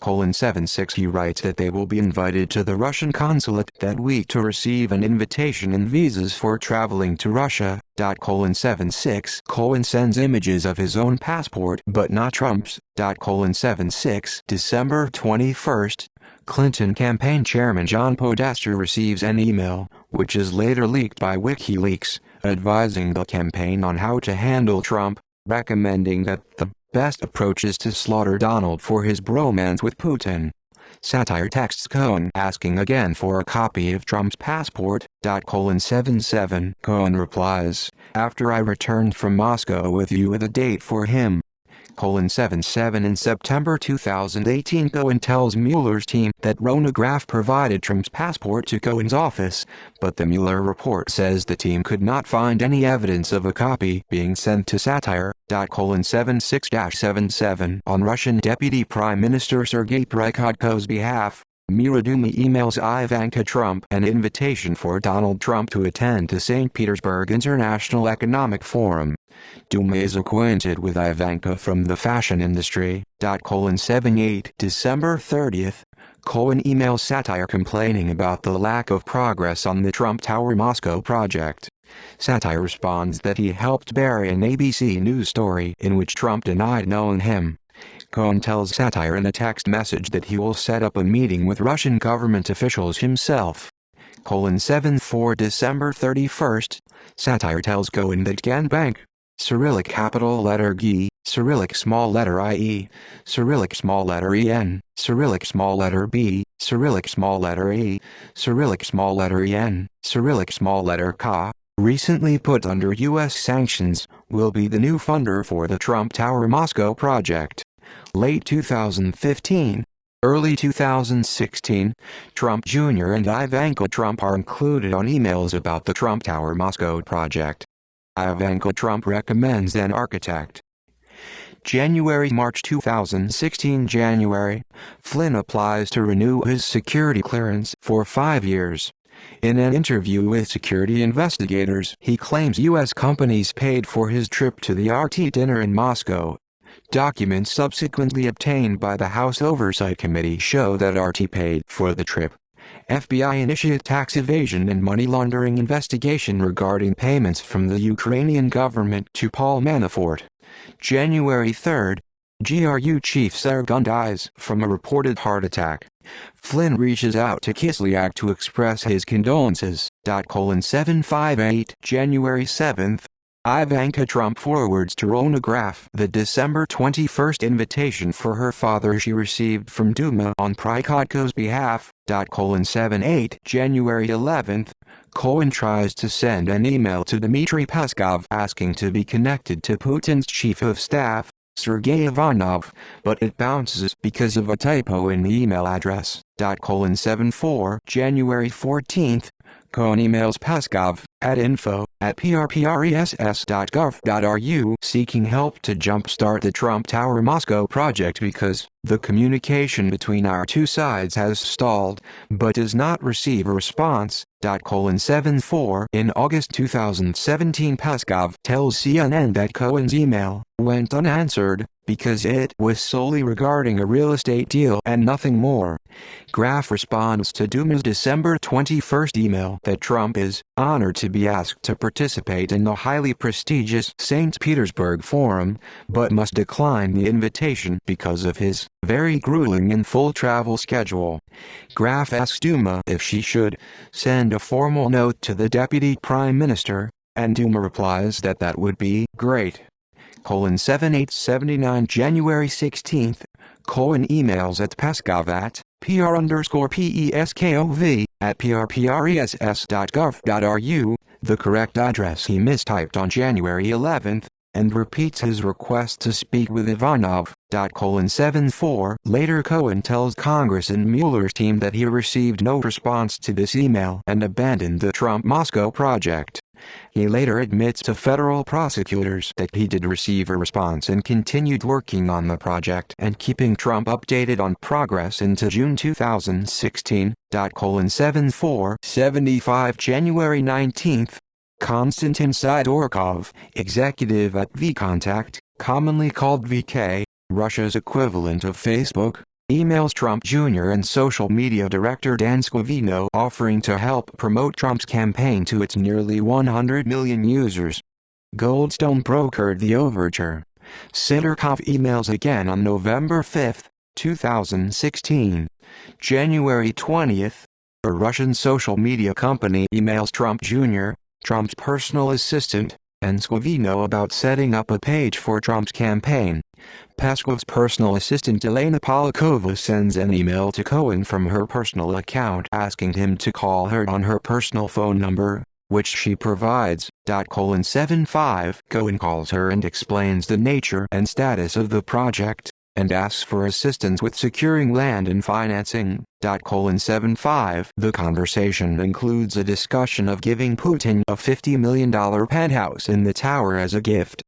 S1: 76 He writes that they will be invited to the Russian consulate that week to receive an invitation and visas for traveling to Russia. 76 Cohen sends images of his own passport but not Trump's. 76 December 21st, Clinton campaign chairman John Podesta receives an email, which is later leaked by WikiLeaks, advising the campaign on how to handle Trump, recommending that the best approach is to slaughter Donald for his bromance with Putin. Satire texts Cohen asking again for a copy of Trump's passport. 77 Cohen replies, "After I returned from Moscow with you with a date for him." 77 In September 2018 Cohen tells Mueller's team that Rona Graf provided Trump's passport to Cohen's office, but the Mueller report says the team could not find any evidence of a copy being sent to Satire. 76-77 On Russian Deputy Prime Minister Sergei Prikodko's behalf, Mira Duma emails Ivanka Trump an invitation for Donald Trump to attend the St. Petersburg International Economic Forum. Duma is acquainted with Ivanka from the fashion industry. 78 December 30th, Cohen emails Satire complaining about the lack of progress on the Trump Tower Moscow project. Satire responds that he helped bury an ABC News story in which Trump denied knowing him. Cohen tells Satire in a text message that he will set up a meeting with Russian government officials himself. 74 December 31st, Satire tells Cohen that Ganbank Cyrillic capital letter G, Cyrillic small letter IE, Cyrillic small letter EN, Cyrillic small letter B, Cyrillic small letter E, Cyrillic small letter EN, Cyrillic small letter K, recently put under U.S. sanctions, will be the new funder for the Trump Tower Moscow project. Late 2015. Early 2016, Trump Jr. and Ivanka Trump are included on emails about the Trump Tower Moscow project. Ivanka Trump recommends an architect. January-March 2016. January, Flynn applies to renew his security clearance for 5 years. In an interview with security investigators, he claims U.S. companies paid for his trip to the RT dinner in Moscow. Documents subsequently obtained by the House Oversight Committee show that RT paid for the trip. FBI initiated tax evasion and money laundering investigation regarding payments from the Ukrainian government to Paul Manafort. January 3. GRU chief Sergun dies from a reported heart attack. Flynn reaches out to Kislyak to express his condolences. 758. January 7. Ivanka Trump forwards to Rona Graf the December 21 invitation for her father she received from Duma on Prikhodko's behalf. 78. January 11. Cohen tries to send an email to Dmitry Peskov asking to be connected to Putin's chief of staff, Sergei Ivanov, but it bounces because of a typo in the email address. 74. January 14. Cohen emails Peskov at info@prpress.gov.ru seeking help to jumpstart the Trump Tower Moscow project because the communication between our two sides has stalled, but does not receive a response. 74. In August 2017, Peskov tells CNN that Cohen's email went unanswered because it was solely regarding a real estate deal and nothing more. Graf responds to Duma's December 21 email that Trump is honored to be asked to participate in the highly prestigious St. Petersburg Forum, but must decline the invitation because of his very grueling and full travel schedule. Graf asks Duma if she should send a formal note to the Deputy Prime Minister, and Duma replies that that would be great. 7879. January 16. Cohen emails at Peskov at pr_peskov@prpress.gov.ru, the correct address he mistyped on January 11, and repeats his request to speak with Ivanov. 74. Later Cohen tells Congress and Mueller's team that he received no response to this email and abandoned the Trump Moscow project. He later admits to federal prosecutors that he did receive a response and continued working on the project and keeping Trump updated on progress into June 2016. 75. January 19. Konstantin Sidorkov, executive at VKontakte, commonly called VK, Russia's equivalent of Facebook, emails Trump Jr. and social media director Dan Scavino offering to help promote Trump's campaign to its nearly 100 million users. Goldstone brokered the overture. Sidorkov emails again on November 5, 2016. January 20. A Russian social media company emails Trump Jr., Trump's personal assistant, and Scavino about setting up a page for Trump's campaign. Peskov's personal assistant Elena Polikova sends an email to Cohen from her personal account asking him to call her on her personal phone number, which she provides. 75. Cohen calls her and explains the nature and status of the project, and asks for assistance with securing land and financing. 75. The conversation includes a discussion of giving Putin a $50 million penthouse in the tower as a gift.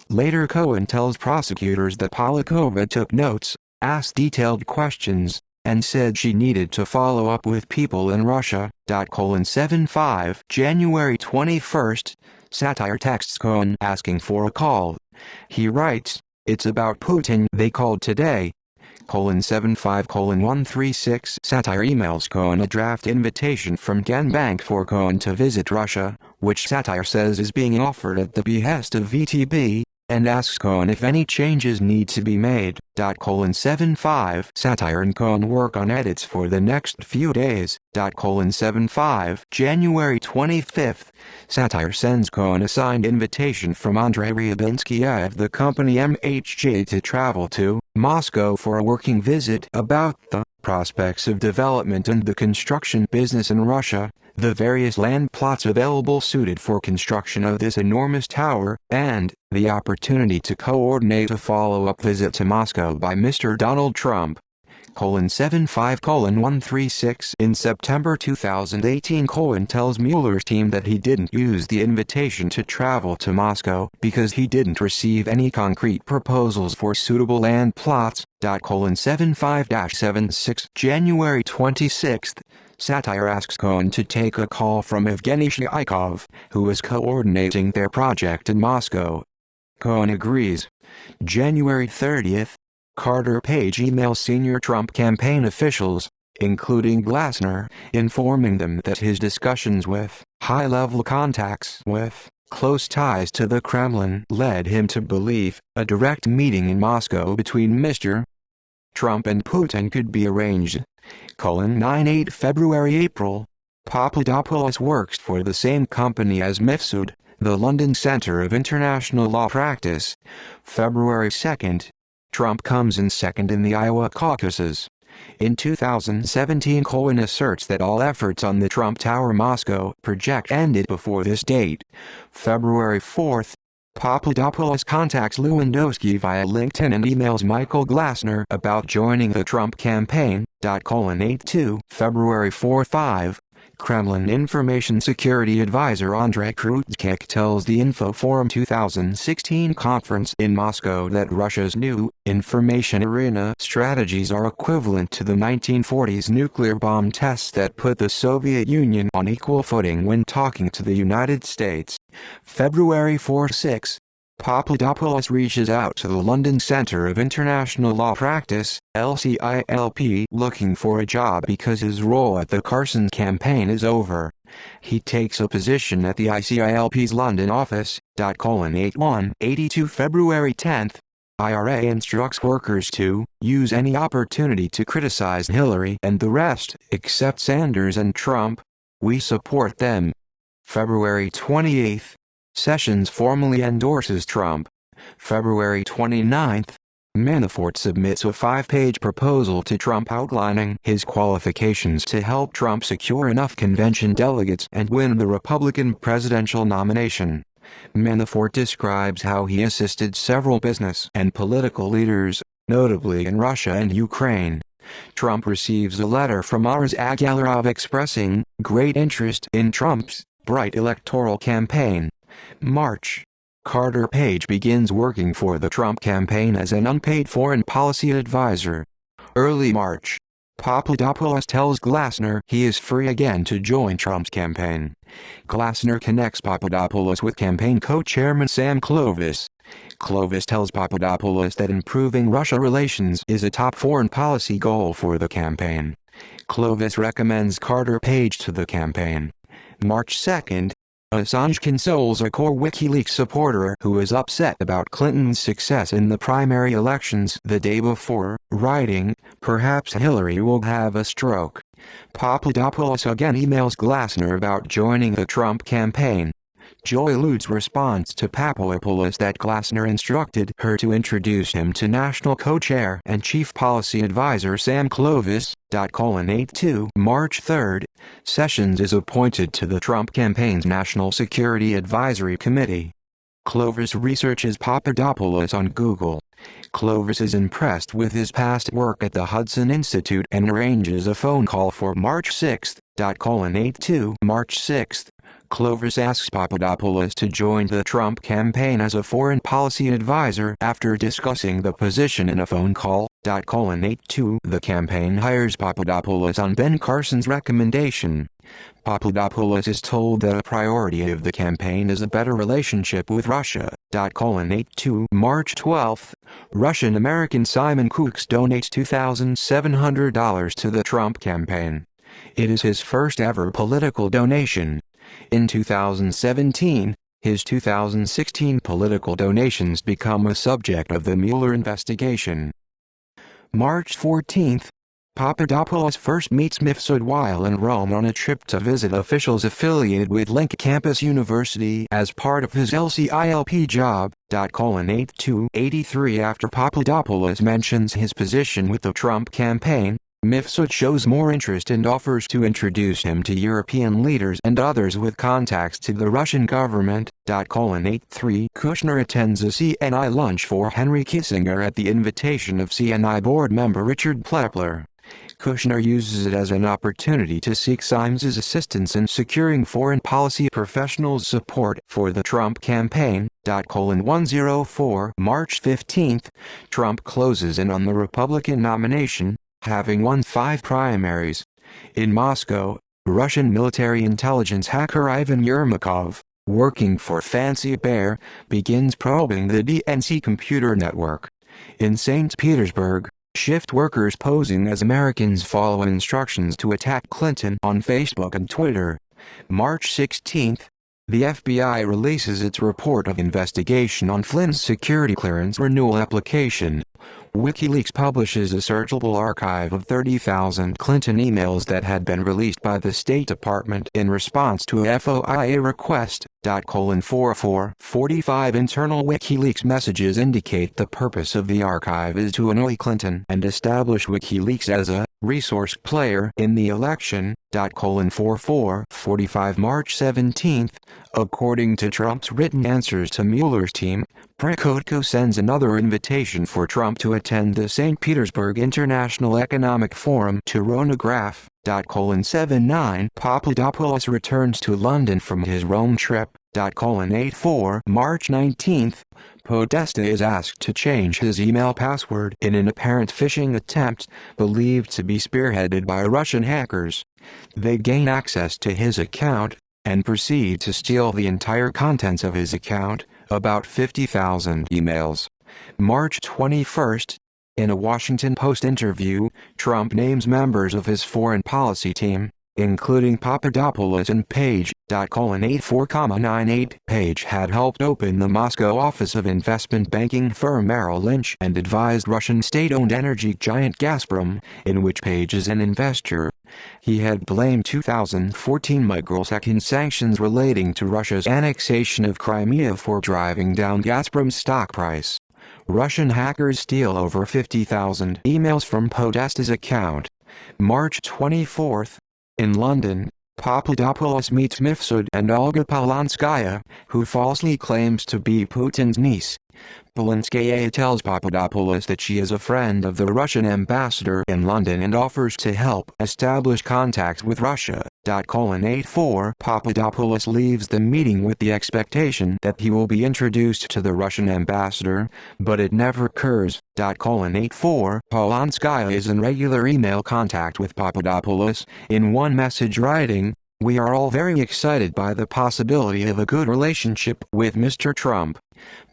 S1: Later Cohen tells prosecutors that Polikova took notes, asked detailed questions, and said she needed to follow up with people in Russia. 75. January 21. Satire texts Cohen asking for a call. He writes, "It's about Putin they called today." 75:136. Satire emails Cohen a draft invitation from Genbank for Cohen to visit Russia, which Satire says is being offered at the behest of VTB. and asks Cohen if any changes need to be made. 75 Satire and Cohen work on edits for the next few days. 75 January 25. Satire sends Cohen a signed invitation from Andrei Ryabinsky of the company MHJ to travel to Moscow for a working visit about the prospects of development and the construction business in Russia, the various land plots available suited for construction of this enormous tower, and the opportunity to coordinate a follow-up visit to Moscow by Mr. Donald Trump. 75:136 In September 2018, Cohen tells Mueller's team that he didn't use the invitation to travel to Moscow because he didn't receive any concrete proposals for suitable land plots. 75-76 January 26. Satire asks Cohen to take a call from Evgeny Shyaikov, who is coordinating their project in Moscow. Cohen agrees. January 30. Carter Page emails senior Trump campaign officials, including Glasner, informing them that his discussions with high-level contacts with close ties to the Kremlin led him to believe a direct meeting in Moscow between Mr. Trump and Putin could be arranged. 9-8 February-April. Papadopoulos works for the same company as Mifsud, the London Centre of International Law Practice. February 2. Trump comes in second in the Iowa caucuses. In 2017, Cohen asserts that all efforts on the Trump Tower Moscow project ended before this date. February 4. Papadopoulos contacts Lewandowski via LinkedIn and emails Michael Glasner about joining the Trump campaign. 82 February 4-5. Kremlin Information Security Advisor Andrei Krutskik tells the Infoforum 2016 conference in Moscow that Russia's new information arena strategies are equivalent to the 1940s nuclear bomb tests that put the Soviet Union on equal footing when talking to the United States. February 4-6. Papadopoulos reaches out to the London Centre of International Law Practice, LCILP, looking for a job because his role at the Carson campaign is over. He takes a position at the ICILP's London office. 82 February 10. IRA instructs workers to use any opportunity to criticize Hillary and the rest, except Sanders and Trump. We support them. February 28. Sessions formally endorses Trump. February 29. Manafort submits a 5-page proposal to Trump outlining his qualifications to help Trump secure enough convention delegates and win the Republican presidential nomination. Manafort describes how he assisted several business and political leaders, notably in Russia and Ukraine. Trump receives a letter from Aras Agalarov expressing great interest in Trump's bright electoral campaign. March. Carter Page begins working for the Trump campaign as an unpaid foreign policy advisor. Early March. Papadopoulos tells Glasner he is free again to join Trump's campaign. Glasner connects Papadopoulos with campaign co-chairman Sam Clovis. Clovis tells Papadopoulos that improving Russia relations is a top foreign policy goal for the campaign. Clovis recommends Carter Page to the campaign. March 2. Assange consoles a core WikiLeaks supporter who is upset about Clinton's success in the primary elections the day before, writing, "Perhaps Hillary will have a stroke." Papadopoulos again emails Glasner about joining the Trump campaign. Joy Lude's responds to Papadopoulos that Glasner instructed her to introduce him to National Co-Chair and Chief Policy Advisor Sam Clovis. 82 March 3. Sessions is appointed to the Trump campaign's National Security Advisory Committee. Clovis researches Papadopoulos on Google. Clovis is impressed with his past work at the Hudson Institute and arranges a phone call for March 6. 82 March 6. Clovis asks Papadopoulos to join the Trump campaign as a foreign policy advisor after discussing the position in a phone call. 82 The campaign hires Papadopoulos on Ben Carson's recommendation. Papadopoulos is told that a priority of the campaign is a better relationship with Russia. 82 March 12. Russian-American Simon Cooks donates $2,700 to the Trump campaign. It is his first ever political donation. In 2017, His 2016 political donations become a subject of the Mueller investigation. March 14. Papadopoulos first meets Mifsud while in Rome on a trip to visit officials affiliated with Link Campus University as part of his LCILP job. 8283 After Papadopoulos mentions his position with the Trump campaign, Mifsud shows more interest and offers to introduce him to European leaders and others with contacts to the Russian government. 83 Kushner attends a CNI lunch for Henry Kissinger at the invitation of CNI board member Richard Plepler. Kushner uses it as an opportunity to seek Symes's assistance in securing foreign policy professionals' support for the Trump campaign. 104 March 15. Trump closes in on the Republican nomination, having won 5 primaries. In Moscow, Russian military intelligence hacker Ivan Yermakov, working for Fancy Bear, begins probing the DNC computer network. In St. Petersburg, shift workers posing as Americans follow instructions to attack Clinton on Facebook and Twitter. March 16. The FBI releases its report of investigation on Flynn's security clearance renewal application. WikiLeaks publishes a searchable archive of 30,000 Clinton emails that had been released by the State Department in response to a FOIA request. 4445 Internal WikiLeaks messages indicate the purpose of the archive is to annoy Clinton and establish WikiLeaks as a resource player in the election. 4445 March 17. According to Trump's written answers to Mueller's team, Prikhotko sends another invitation for Trump to attend the St. Petersburg International Economic Forum to Ronograph. 79 Papadopoulos returns to London from his Rome trip. 84 March 19. Podesta is asked to change his email password in an apparent phishing attempt, believed to be spearheaded by Russian hackers. They gain access to his account, and proceed to steal the entire contents of his account, about 50,000 emails. March 21. In a Washington Post interview, Trump names members of his foreign policy team, including Papadopoulos and Page. 84,98 Page had helped open the Moscow office of investment banking firm Merrill Lynch and advised Russian state-owned energy giant Gazprom, in which Page is an investor. He had blamed 2014 microsecond sanctions relating to Russia's annexation of Crimea for driving down Gazprom's stock price. Russian hackers steal over 50,000 emails from Podesta's account. March 24. In London, Papadopoulos meets Mifsud and Olga Polanskaya, who falsely claims to be Putin's niece. Polanskaya tells Papadopoulos that she is a friend of the Russian ambassador in London and offers to help establish contacts with Russia. 84 Papadopoulos leaves the meeting with the expectation that he will be introduced to the Russian ambassador, but it never occurs. 84 Polanskaya is in regular email contact with Papadopoulos, in one message writing, "We are all very excited by the possibility of a good relationship with Mr. Trump."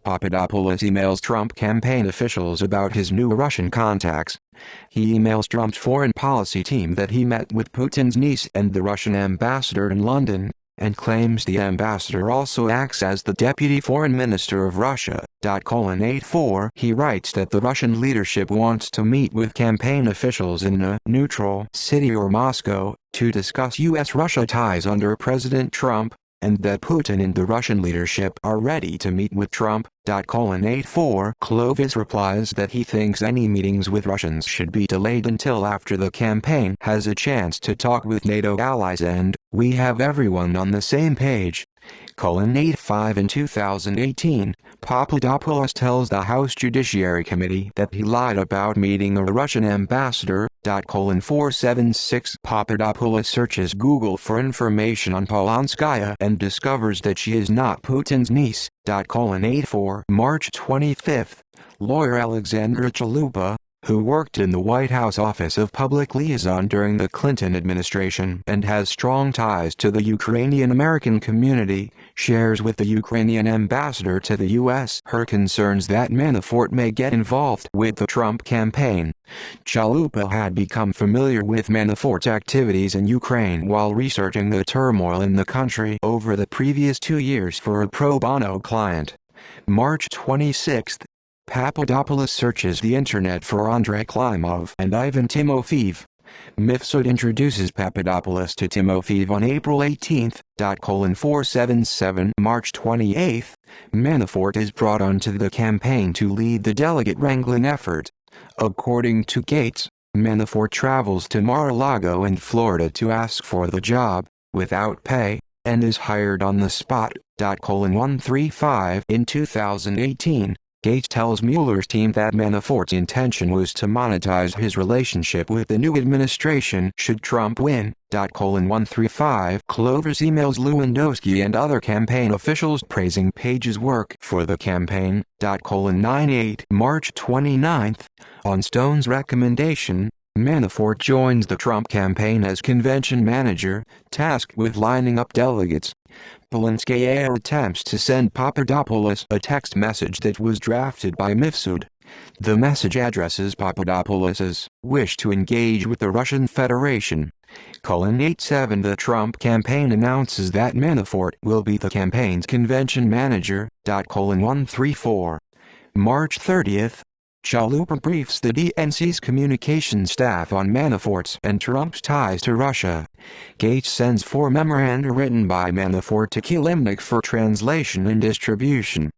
S1: Papadopoulos emails Trump campaign officials about his new Russian contacts. He emails Trump's foreign policy team that he met with Putin's niece and the Russian ambassador in London, and claims the ambassador also acts as the deputy foreign minister of Russia. 84 He writes that the Russian leadership wants to meet with campaign officials in a neutral city or Moscow to discuss U.S.-Russia ties under President Trump, and that Putin and the Russian leadership are ready to meet with Trump. 84 Clovis replies that he thinks any meetings with Russians should be delayed until after the campaign has a chance to talk with NATO allies and we have everyone on the same page. 85 In 2018, Papadopoulos tells the House Judiciary Committee that he lied about meeting a Russian ambassador. 476 Papadopoulos searches Google for information on Polanskaya and discovers that she is not Putin's niece. 84 March 25. Lawyer Alexandra Chalupa, who worked in the White House Office of Public Liaison during the Clinton administration and has strong ties to the Ukrainian-American community, shares with the Ukrainian ambassador to the U.S. her concerns that Manafort may get involved with the Trump campaign. Chalupa had become familiar with Manafort's activities in Ukraine while researching the turmoil in the country over the previous 2 years for a pro bono client. March 26. Papadopoulos searches the internet for Andrei Klimov and Ivan Timofeyev. Mifsud introduces Papadopoulos to Timofeyev on April 18. 477 March 28. Manafort is brought onto the campaign to lead the delegate wrangling effort. According to Gates, Manafort travels to Mar-a-Lago in Florida to ask for the job, without pay, and is hired on the spot. 135 In 2018, Gates tells Mueller's team that Manafort's intention was to monetize his relationship with the new administration should Trump win. 135 Clovers emails Lewandowski and other campaign officials praising Page's work for the campaign. 98 March 29. On Stone's recommendation, Manafort joins the Trump campaign as convention manager, tasked with lining up delegates. Polinskaya attempts to send Papadopoulos a text message that was drafted by Mifsud. The message addresses Papadopoulos's wish to engage with the Russian Federation. 87 The Trump campaign announces that Manafort will be the campaign's convention manager. 134 March 30. Chalupa briefs the DNC's communications staff on Manafort's and Trump's ties to Russia. Gates sends 4 memoranda written by Manafort to Kilimnik for translation and distribution.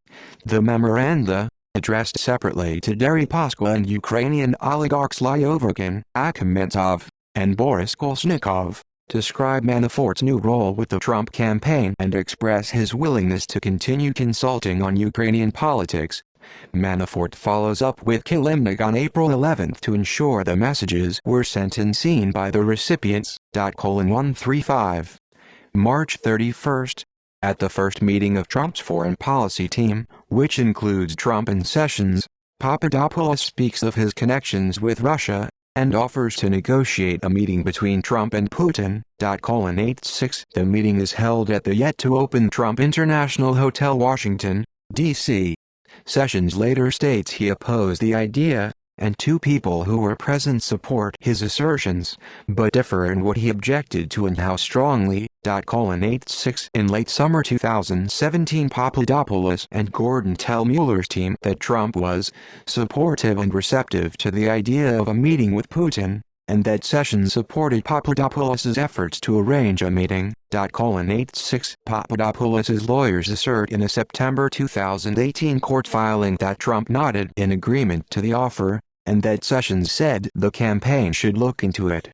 S1: The memoranda, addressed separately to Deripaska and Ukrainian oligarchs Lyoverkin, Akhmetov, and Boris Kolesnikov, describe Manafort's new role with the Trump campaign and express his willingness to continue consulting on Ukrainian politics. Manafort follows up with Kilimnik on April 11 to ensure the messages were sent and seen by the recipients. 135 March 31. At the first meeting of Trump's foreign policy team, which includes Trump and Sessions, Papadopoulos speaks of his connections with Russia, and offers to negotiate a meeting between Trump and Putin. 86 The meeting is held at the yet-to-open Trump International Hotel, Washington, D.C. Sessions later states he opposed the idea, and 2 people who were present support his assertions, but differ in what he objected to and how strongly. 86 In late summer 2017, Papadopoulos and Gordon tell Mueller's team that Trump was supportive and receptive to the idea of a meeting with Putin, and that Sessions supported Papadopoulos's efforts to arrange a meeting. 86 Papadopoulos's lawyers assert in a September 2018 court filing that Trump nodded in agreement to the offer, and that Sessions said the campaign should look into it.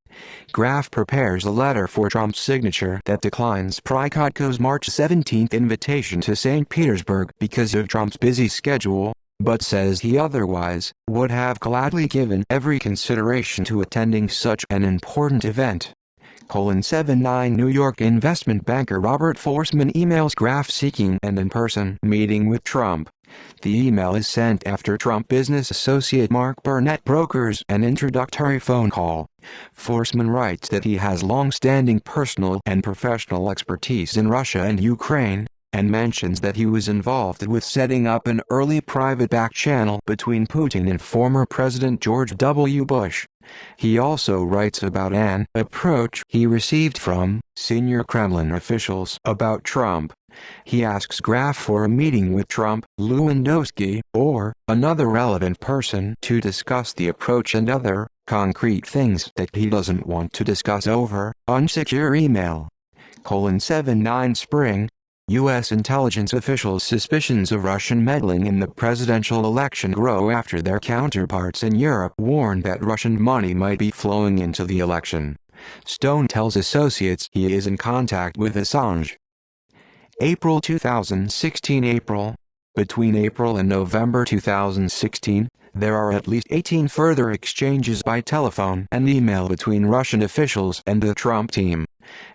S1: Graf prepares a letter for Trump's signature that declines Prikotko's March 17 invitation to St. Petersburg because of Trump's busy schedule, but says he otherwise would have gladly given every consideration to attending such an important event. 79 New York investment banker Robert Forsman emails Graf seeking an in-person meeting with Trump. The email is sent after Trump business associate Mark Burnett brokers an introductory phone call. Forsman writes that he has long-standing personal and professional expertise in Russia and Ukraine, and mentions that he was involved with setting up an early private back channel between Putin and former President George W. Bush. He also writes about an approach he received from senior Kremlin officials about Trump. He asks Graf for a meeting with Trump, Lewandowski, or another relevant person to discuss the approach and other concrete things that he doesn't want to discuss over unsecure email. 79 Spring. U.S. intelligence officials' suspicions of Russian meddling in the presidential election grow after their counterparts in Europe warn that Russian money might be flowing into the election. Stone tells associates he is in contact with Assange. April 2016 April. Between April and November 2016, there are at least 18 further exchanges by telephone and email between Russian officials and the Trump team.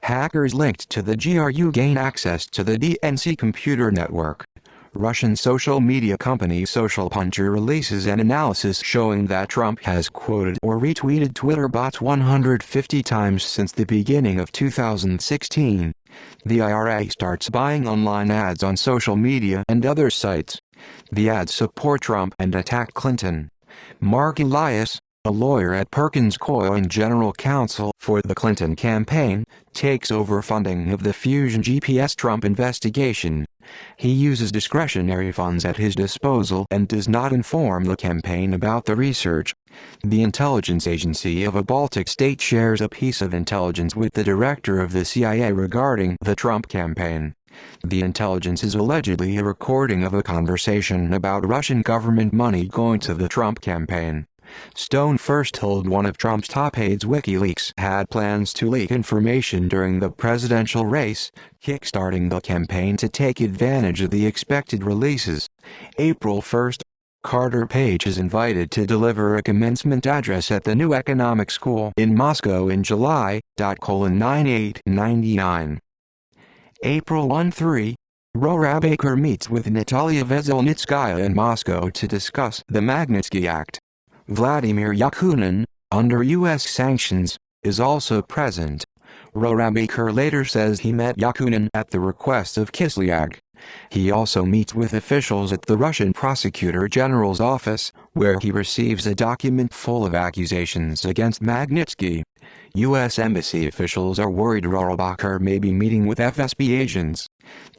S1: Hackers linked to the GRU gain access to the DNC computer network. Russian social media company Social Puncher releases an analysis showing that Trump has quoted or retweeted Twitter bots 150 times since the beginning of 2016. The IRA starts buying online ads on social media and other sites. The ads support Trump and attack Clinton. Mark Elias, a lawyer at Perkins Coie and general counsel for the Clinton campaign, takes over funding of the Fusion GPS Trump investigation. He uses discretionary funds at his disposal and does not inform the campaign about the research. The intelligence agency of a Baltic state shares a piece of intelligence with the director of the CIA regarding the Trump campaign. The intelligence is allegedly a recording of a conversation about Russian government money going to the Trump campaign. Stone first told one of Trump's top aides WikiLeaks had plans to leak information during the presidential race, kickstarting the campaign to take advantage of the expected releases. April 1. Carter Page is invited to deliver a commencement address at the new economic school in Moscow in July. 9899. April 1-3. Rorabaker meets with Natalia Veselnitskaya in Moscow to discuss the Magnitsky Act. Vladimir Yakunin, under U.S. sanctions, is also present. Rorabaker later says he met Yakunin at the request of Kislyak. He also meets with officials at the Russian Prosecutor General's office, where he receives a document full of accusations against Magnitsky. U.S. Embassy officials are worried Rorabaker may be meeting with FSB agents.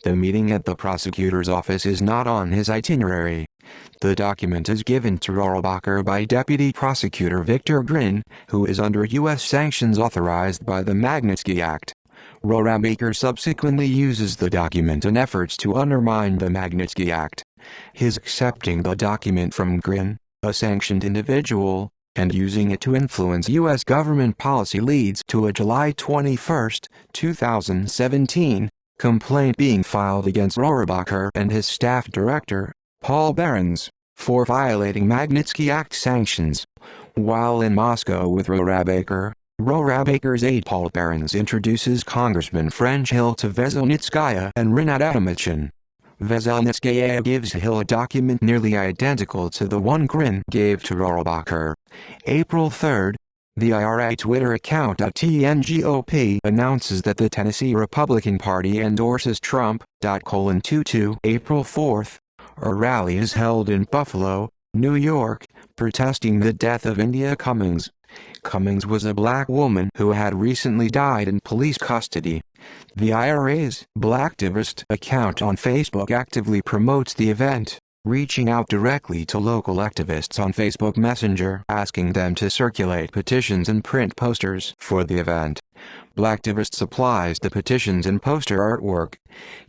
S1: The meeting at the prosecutor's office is not on his itinerary. The document is given to Rorabaker by Deputy Prosecutor Victor Grin, who is under U.S. sanctions authorized by the Magnitsky Act. Rorabaker subsequently uses the document in efforts to undermine the Magnitsky Act. His accepting the document from Grin, a sanctioned individual, and using it to influence U.S. government policy leads to a July 21, 2017, complaint being filed against Rorabaker and his staff director, Paul Behrens, for violating Magnitsky Act sanctions. While in Moscow with Rorabaker's aide Paul Behrens introduces Congressman French Hill to Veselnitskaya and Rinat Atomichin. Veselnitskaya gives Hill a document nearly identical to the one Grin gave to Rorabaker. April 3. The IRA Twitter account @TNGOP announces that the Tennessee Republican Party endorses Trump. 22 April 4. A rally is held in Buffalo, New York, protesting the death of India Cummings. Cummings was a black woman who had recently died in police custody. The IRA's Blacktivist account on Facebook actively promotes the event, reaching out directly to local activists on Facebook Messenger asking them to circulate petitions and print posters for the event. Blacktivist supplies the petitions and poster artwork.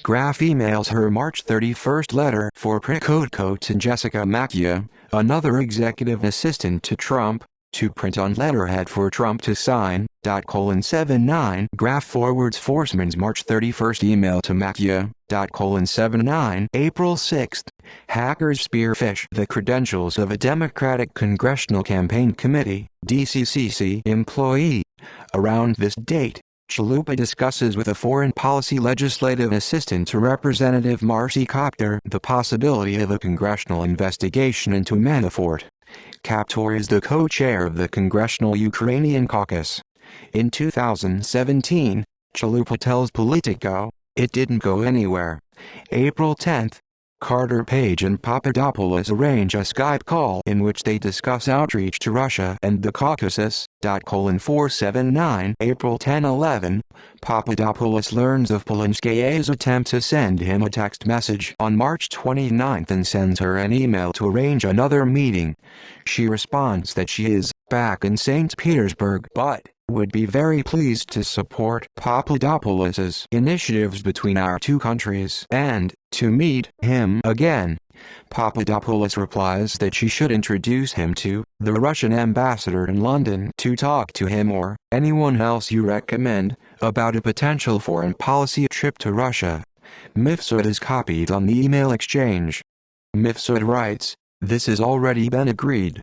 S1: Graf emails her March 31 letter for print code to Jessica Macchia, another executive assistant to Trump, to print on letterhead for Trump to sign. 79 Graf forwards Forsman's March 31 email to Macchia. 79 April 6. Hackers spearfish the credentials of a Democratic Congressional Campaign Committee (DCCC) employee. Around this date, Chalupa discusses with a foreign policy legislative assistant to Representative Marcy Kaptur the possibility of a congressional investigation into Manafort. Kaptur is the co-chair of the Congressional Ukrainian Caucus. In 2017, Chalupa tells Politico, "It didn't go anywhere." April 10. Carter Page and Papadopoulos arrange a Skype call in which they discuss outreach to Russia and the Caucasus. 479 April 10-11. Papadopoulos learns of Polinskaya's attempt to send him a text message on March 29 and sends her an email to arrange another meeting. She responds that she is back in St. Petersburg but would be very pleased to support Papadopoulos's initiatives between our two countries and to meet him again. Papadopoulos replies that she should introduce him to the Russian ambassador in London to talk to him or anyone else you recommend about a potential foreign policy trip to Russia. Mifsud is copied on the email exchange. Mifsud writes, "This has already been agreed.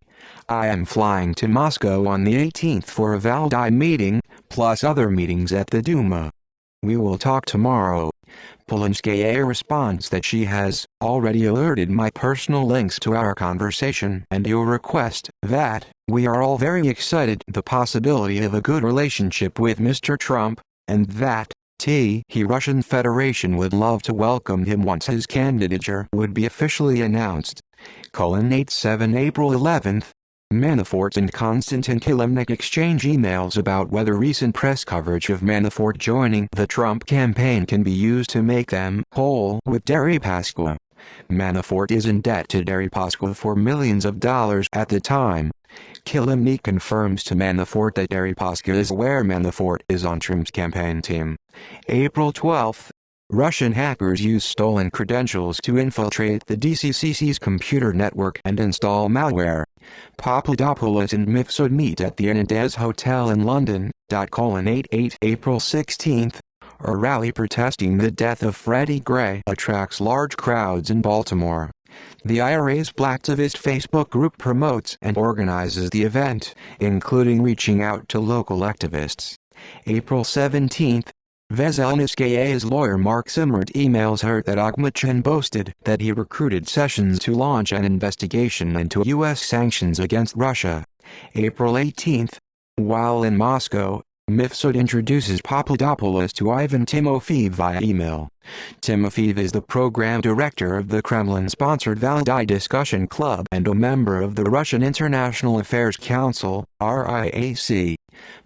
S1: I am flying to Moscow on the 18th for a Valdai meeting, plus other meetings at the Duma. We will talk tomorrow. Polanskaya responds that she has already alerted my personal links to our conversation and your request, that we are all very excited the possibility of a good relationship with Mr. Trump, and that the Russian Federation would love to welcome him once his candidature would be officially announced. 87 April 11th. Manafort and Konstantin Kilimnik exchange emails about whether recent press coverage of Manafort joining the Trump campaign can be used to make them whole with Deripaska. Manafort is in debt to Deripaska for millions of dollars at the time. Kilimnik confirms to Manafort that Deripaska is aware Manafort is on Trump's campaign team. April 12th. Russian hackers use stolen credentials to infiltrate the DCCC's computer network and install malware. Papadopoulos and Mifsud meet at the Hernandez Hotel in London. 88 April 16th. A rally protesting the death of Freddie Gray attracts large crowds in Baltimore. The IRA's Blacktivist Facebook group promotes and organizes the event, including reaching out to local activists. April 17th. Veselnitskaya's lawyer Mark Simmert emails her that Akhmedchan boasted that he recruited Sessions to launch an investigation into U.S. sanctions against Russia. April 18th. While in Moscow, Mifsud introduces Papadopoulos to Ivan Timofeyev via email. Timofeyev is the program director of the Kremlin-sponsored Valdai Discussion Club and a member of the Russian International Affairs Council, RIAC.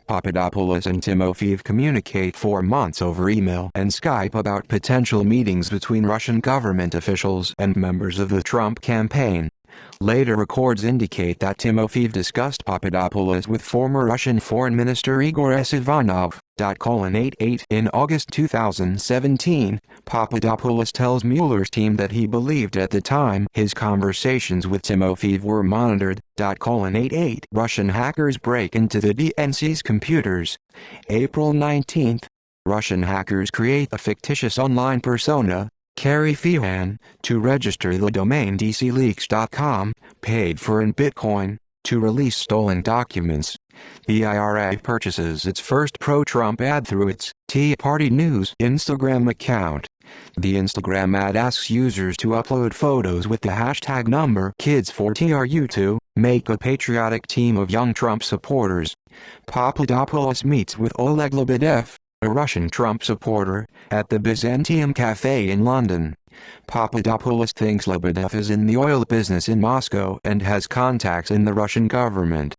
S1: Papadopoulos and Timofeyev communicate for months over email and Skype about potential meetings between Russian government officials and members of the Trump campaign. Later records indicate that Timofeyev discussed Papadopoulos with former Russian Foreign Minister Igor Esivanov. 88 In August 2017, Papadopoulos tells Mueller's team that he believed at the time his conversations with Timofeyev were monitored. 88 Russian hackers break into the DNC's computers. April 19th. Russian hackers create a fictitious online persona, Carrie Feehan, to register the domain dcleaks.com, paid for in Bitcoin, to release stolen documents. The IRA purchases its first pro-Trump ad through its Tea Party News Instagram account. The Instagram ad asks users to upload photos with the hashtag number Kids4TRU to make a patriotic team of young Trump supporters. Papadopoulos meets with Oleg Lebedev, a Russian Trump supporter, at the Byzantium Cafe in London. Papadopoulos thinks Lebedev is in the oil business in Moscow and has contacts in the Russian government.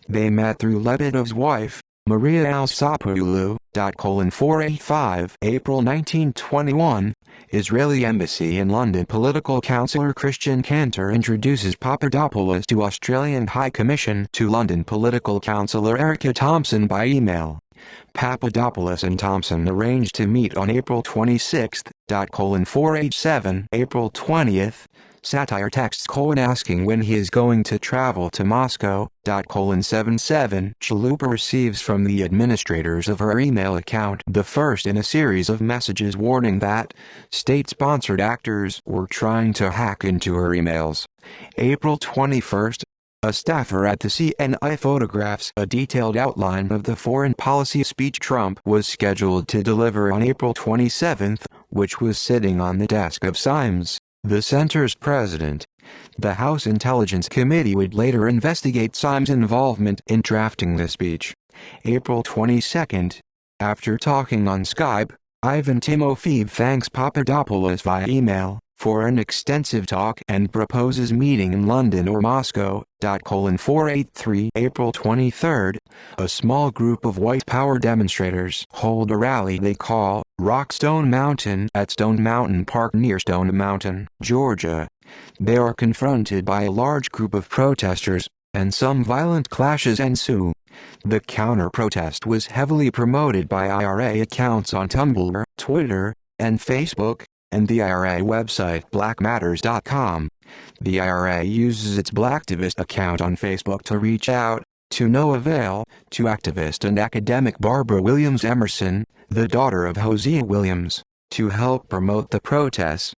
S1: They met through Lebedev's wife, Maria Alsapoulou. 485 April 1921, Israeli Embassy in London political counsellor Christian Cantor introduces Papadopoulos to Australian High Commission to London political counsellor Erica Thompson by email. Papadopoulos and Thompson arranged to meet on April 26. 487 April 20th. Satire texts asking when he is going to travel to Moscow. 77 Chalupa receives from the administrators of her email account the first in a series of messages warning that state-sponsored actors were trying to hack into her emails. April 21st. A staffer at the CNI photographs a detailed outline of the foreign policy speech Trump was scheduled to deliver on April 27, which was sitting on the desk of Symes, the center's president. The House Intelligence Committee would later investigate Symes' involvement in drafting the speech. April 22. After talking on Skype, Ivan Timofeyev thanks Papadopoulos via email for an extensive talk and proposes meeting in London or Moscow. 483 April 23. A small group of white power demonstrators hold a rally they call Rock Stone Mountain at Stone Mountain Park near Stone Mountain, Georgia. They are confronted by a large group of protesters, and some violent clashes ensue. The counter-protest was heavily promoted by IRA accounts on Tumblr, Twitter, and Facebook, and the IRA website blackmatters.com. The IRA uses its Blacktivist account on Facebook to reach out, to no avail, to activist and academic Barbara Williams Emerson, the daughter of Hosea Williams, to help promote the protests.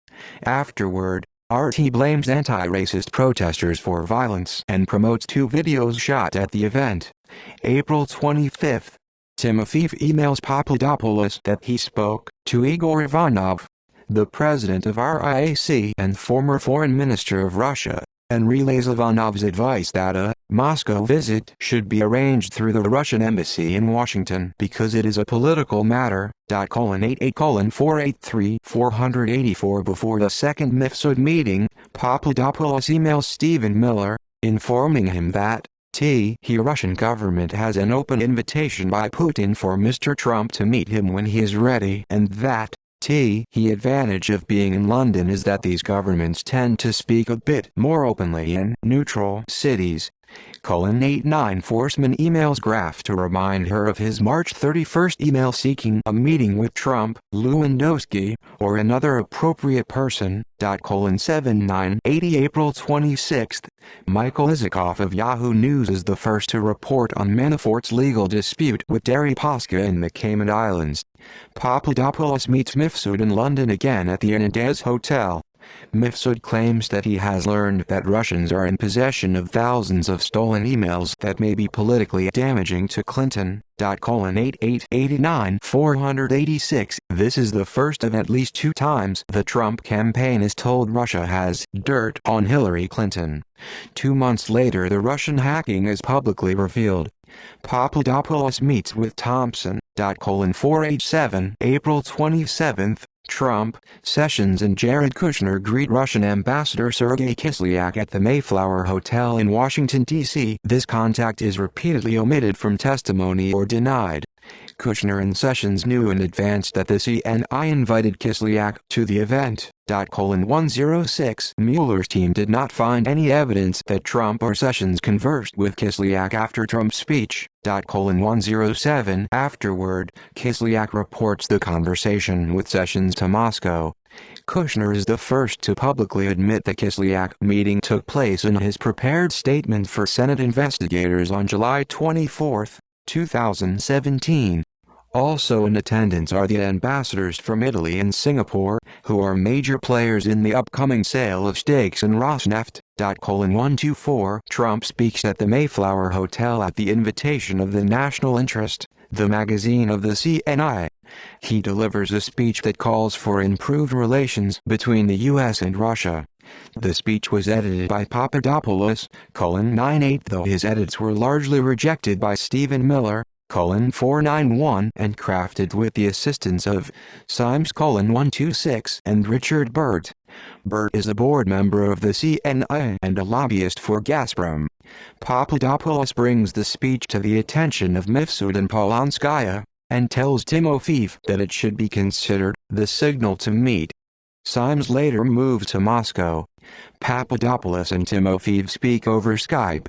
S1: Afterward, RT blames anti-racist protesters for violence and promotes two videos shot at the event. April 25. Timofeyev emails Papadopoulos that he spoke to Igor Ivanov, the president of RIAC and former foreign minister of Russia, and relays Ivanov's advice that a Moscow visit should be arranged through the Russian embassy in Washington because it is a political matter. 88:483-484 Before the second Mifsud meeting, Papadopoulos emails Stephen Miller, informing him that the Russian government has an open invitation by Putin for Mr. Trump to meet him when he is ready, and that the advantage of being in London is that these governments tend to speak a bit more openly in neutral cities. 89 Forsman emails Graf to remind her of his March 31 email seeking a meeting with Trump, Lewandowski, or another appropriate person. 79 80 April 26. Michael Isikoff of Yahoo News is the first to report on Manafort's legal dispute with Deripaska in the Cayman Islands. Papadopoulos meets Mifsud in London again at the Hernandez Hotel. Mifsud claims that he has learned that Russians are in possession of thousands of stolen emails that may be politically damaging to Clinton. 88:486 This is the first of at least 2 times the Trump campaign is told Russia has dirt on Hillary Clinton. 2 months later the Russian hacking is publicly revealed. Papadopoulos meets with Thompson. 487 April 27. Trump, Sessions and Jared Kushner greet Russian Ambassador Sergei Kislyak at the Mayflower Hotel in Washington, D.C. This contact is repeatedly omitted from testimony or denied. Kushner and Sessions knew in advance that the CNI invited Kislyak to the event. 106 Mueller's team did not find any evidence that Trump or Sessions conversed with Kislyak after Trump's speech. 107 Afterward, Kislyak reports the conversation with Sessions to Moscow. Kushner is the first to publicly admit the Kislyak meeting took place in his prepared statement for Senate investigators on July 24, 2017. Also in attendance are the ambassadors from Italy and Singapore, who are major players in the upcoming sale of stakes in Rosneft. 124 Trump speaks at the Mayflower Hotel at the invitation of the National Interest, the magazine of the CNI. He delivers a speech that calls for improved relations between the U.S. and Russia. The speech was edited by Papadopoulos, 98 though his edits were largely rejected by Stephen Miller, 491 and crafted with the assistance of Symes 126 and Richard Burt. Burt is a board member of the CNI and a lobbyist for Gazprom. Papadopoulos brings the speech to the attention of Mifsud and Polanskaya, and tells Timofeyev that it should be considered the signal to meet. Symes later moved to Moscow. Papadopoulos and Timofeyev speak over Skype.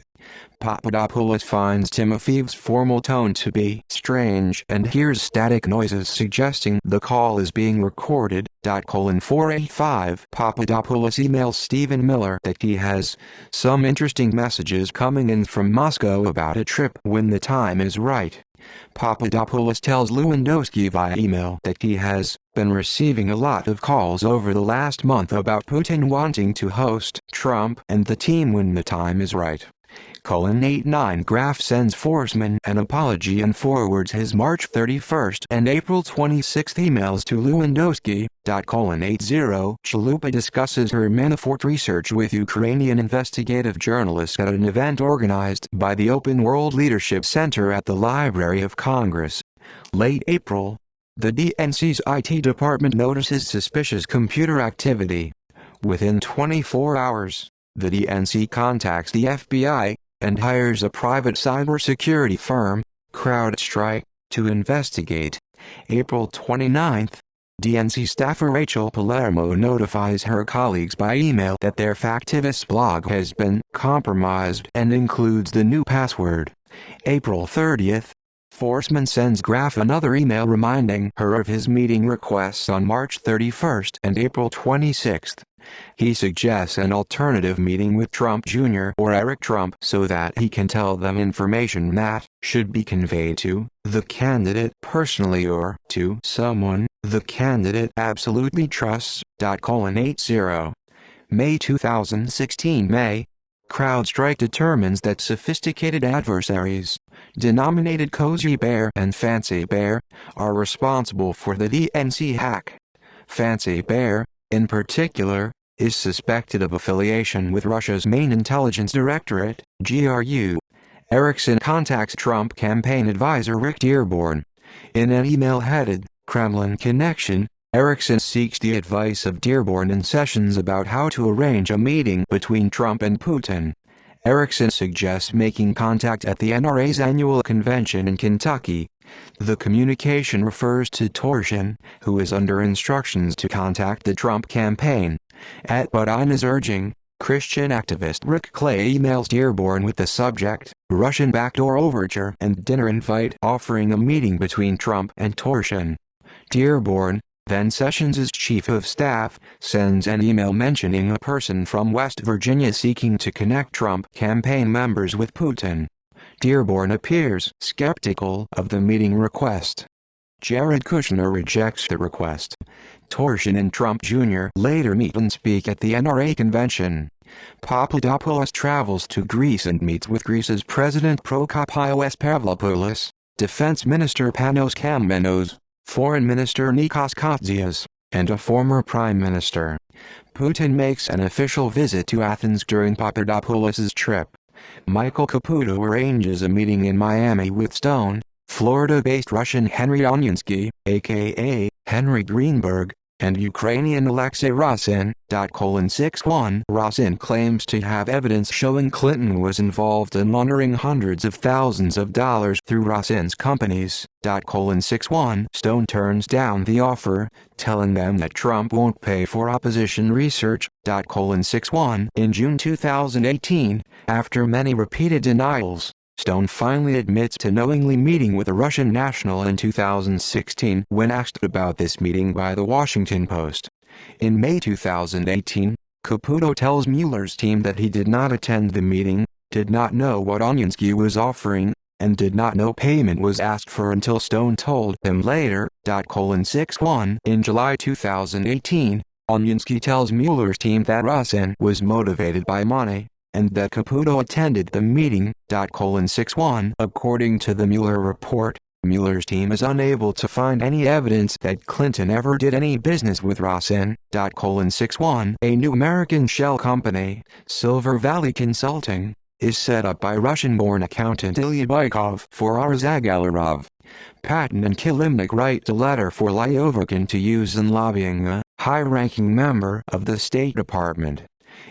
S1: Papadopoulos finds Timofeyev's formal tone to be strange and hears static noises suggesting the call is being recorded. 485 Papadopoulos emails Stephen Miller that he has some interesting messages coming in from Moscow about a trip when the time is right. Papadopoulos tells Lewandowski via email that he has been receiving a lot of calls over the last month about Putin wanting to host Trump and the team when the time is right. 89 Graf sends Forsman an apology and forwards his March 31 and April 26 emails to Lewandowski. 80 Chalupa discusses her Manafort research with Ukrainian investigative journalists at an event organized by the Open World Leadership Center at the Library of Congress. Late April, the DNC's IT department notices suspicious computer activity. Within 24 hours, the DNC contacts the FBI and hires a private cybersecurity firm, CrowdStrike, to investigate. April 29, DNC staffer Rachel Palermo notifies her colleagues by email that their Factivist blog has been compromised and includes the new password. April 30, Forsman sends Graf another email reminding her of his meeting requests on March 31 and April 26. He suggests an alternative meeting with Trump Jr. or Eric Trump so that he can tell them information that should be conveyed to the candidate personally or to someone the candidate absolutely trusts. 80 May 2016 May CrowdStrike determines that sophisticated adversaries, denominated Cozy Bear and Fancy Bear, are responsible for the DNC hack. Fancy Bear, in particular, is suspected of affiliation with Russia's main intelligence directorate, GRU. Erickson contacts Trump campaign advisor Rick Dearborn. In an email headed, Kremlin Connection, Erickson seeks the advice of Dearborn and Sessions about how to arrange a meeting between Trump and Putin. Erickson suggests making contact at the NRA's annual convention in Kentucky. The communication refers to Torshin, who is under instructions to contact the Trump campaign. At Budina's urging, Christian activist Rick Clay emails Dearborn with the subject, Russian backdoor overture and dinner invite, offering a meeting between Trump and Torshin. Dearborn, then Sessions' chief of staff, sends an email mentioning a person from West Virginia seeking to connect Trump campaign members with Putin. Dearborn appears skeptical of the meeting request. Jared Kushner rejects the request. Torshin and Trump Jr. later meet and speak at the NRA convention. Papadopoulos travels to Greece and meets with Greece's President Prokopios Pavlopoulos, Defense Minister Panos Kammenos, Foreign Minister Nikos Koutsias, and a former Prime Minister. Putin makes an official visit to Athens during Papadopoulos' trip. Michael Caputo arranges a meeting in Miami with Stone, Florida-based Russian Henry Onionsky, aka Henry Greenberg, and Ukrainian Alexei Rosin. 61 Rosin claims to have evidence showing Clinton was involved in laundering hundreds of thousands of dollars through Rosin's companies. 61 Stone turns down the offer, telling them that Trump won't pay for opposition research. 61 In June 2018, after many repeated denials, Stone finally admits to knowingly meeting with a Russian national in 2016 when asked about this meeting by The Washington Post. In May 2018, Caputo tells Mueller's team that he did not attend the meeting, did not know what Onionsky was offering, and did not know payment was asked for until Stone told him later. 61 In July 2018, Onionsky tells Mueller's team that Rosin was motivated by money, and that Caputo attended the meeting. 61 According to the Mueller report, Mueller's team is unable to find any evidence that Clinton ever did any business with Rosin. 61 A new American shell company, Silver Valley Consulting, is set up by Russian-born accountant Ilya Bykov for Arzag Alarov. Patton and Kilimnik write a letter for Lyoverkin to use in lobbying a high-ranking member of the State Department.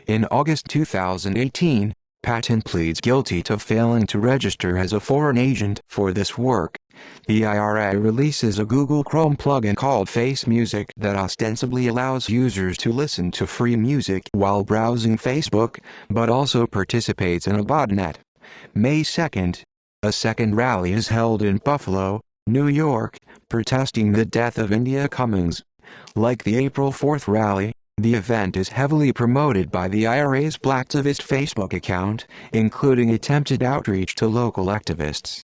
S1: In August 2018, Patton pleads guilty to failing to register as a foreign agent for this work. The IRA releases a Google Chrome plugin called Face Music that ostensibly allows users to listen to free music while browsing Facebook, but also participates in a botnet. May 2nd, a second rally is held in Buffalo, New York, protesting the death of India Cummings. Like the April 4th rally, the event is heavily promoted by the IRA's Blacktivist Facebook account, including attempted outreach to local activists.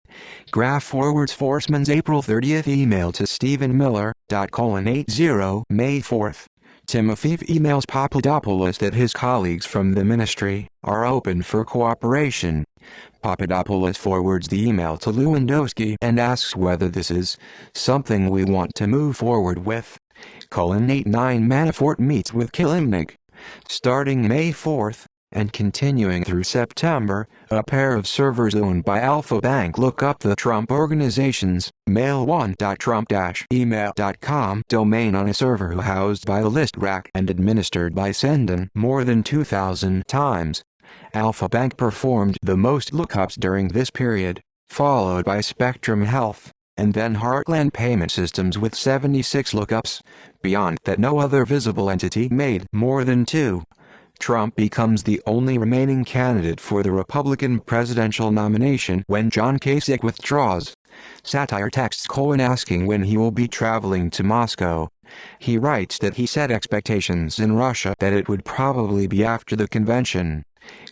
S1: Graph forwards Forsman's April 30th email to Stephen Miller, :80 May 4th. Timofeyev emails Papadopoulos that his colleagues from the ministry are open for cooperation. Papadopoulos forwards the email to Lewandowski and asks whether this is something we want to move forward with. 89 Manafort meets with Kilimnik. Starting May 4th, and continuing through September, a pair of servers owned by Alpha Bank look up the Trump Organization's mail1.trump-email.com domain on a server housed by the list rack and administered by Sendon more than 2,000 times. Alpha Bank performed the most lookups during this period, followed by Spectrum Health, and then Heartland Payment Systems with 76 lookups. Beyond that, no other visible entity made more than 2. Trump becomes the only remaining candidate for the Republican presidential nomination when John Kasich withdraws. Satire texts Cohen asking when he will be traveling to Moscow. He writes that he set expectations in Russia that it would probably be after the convention.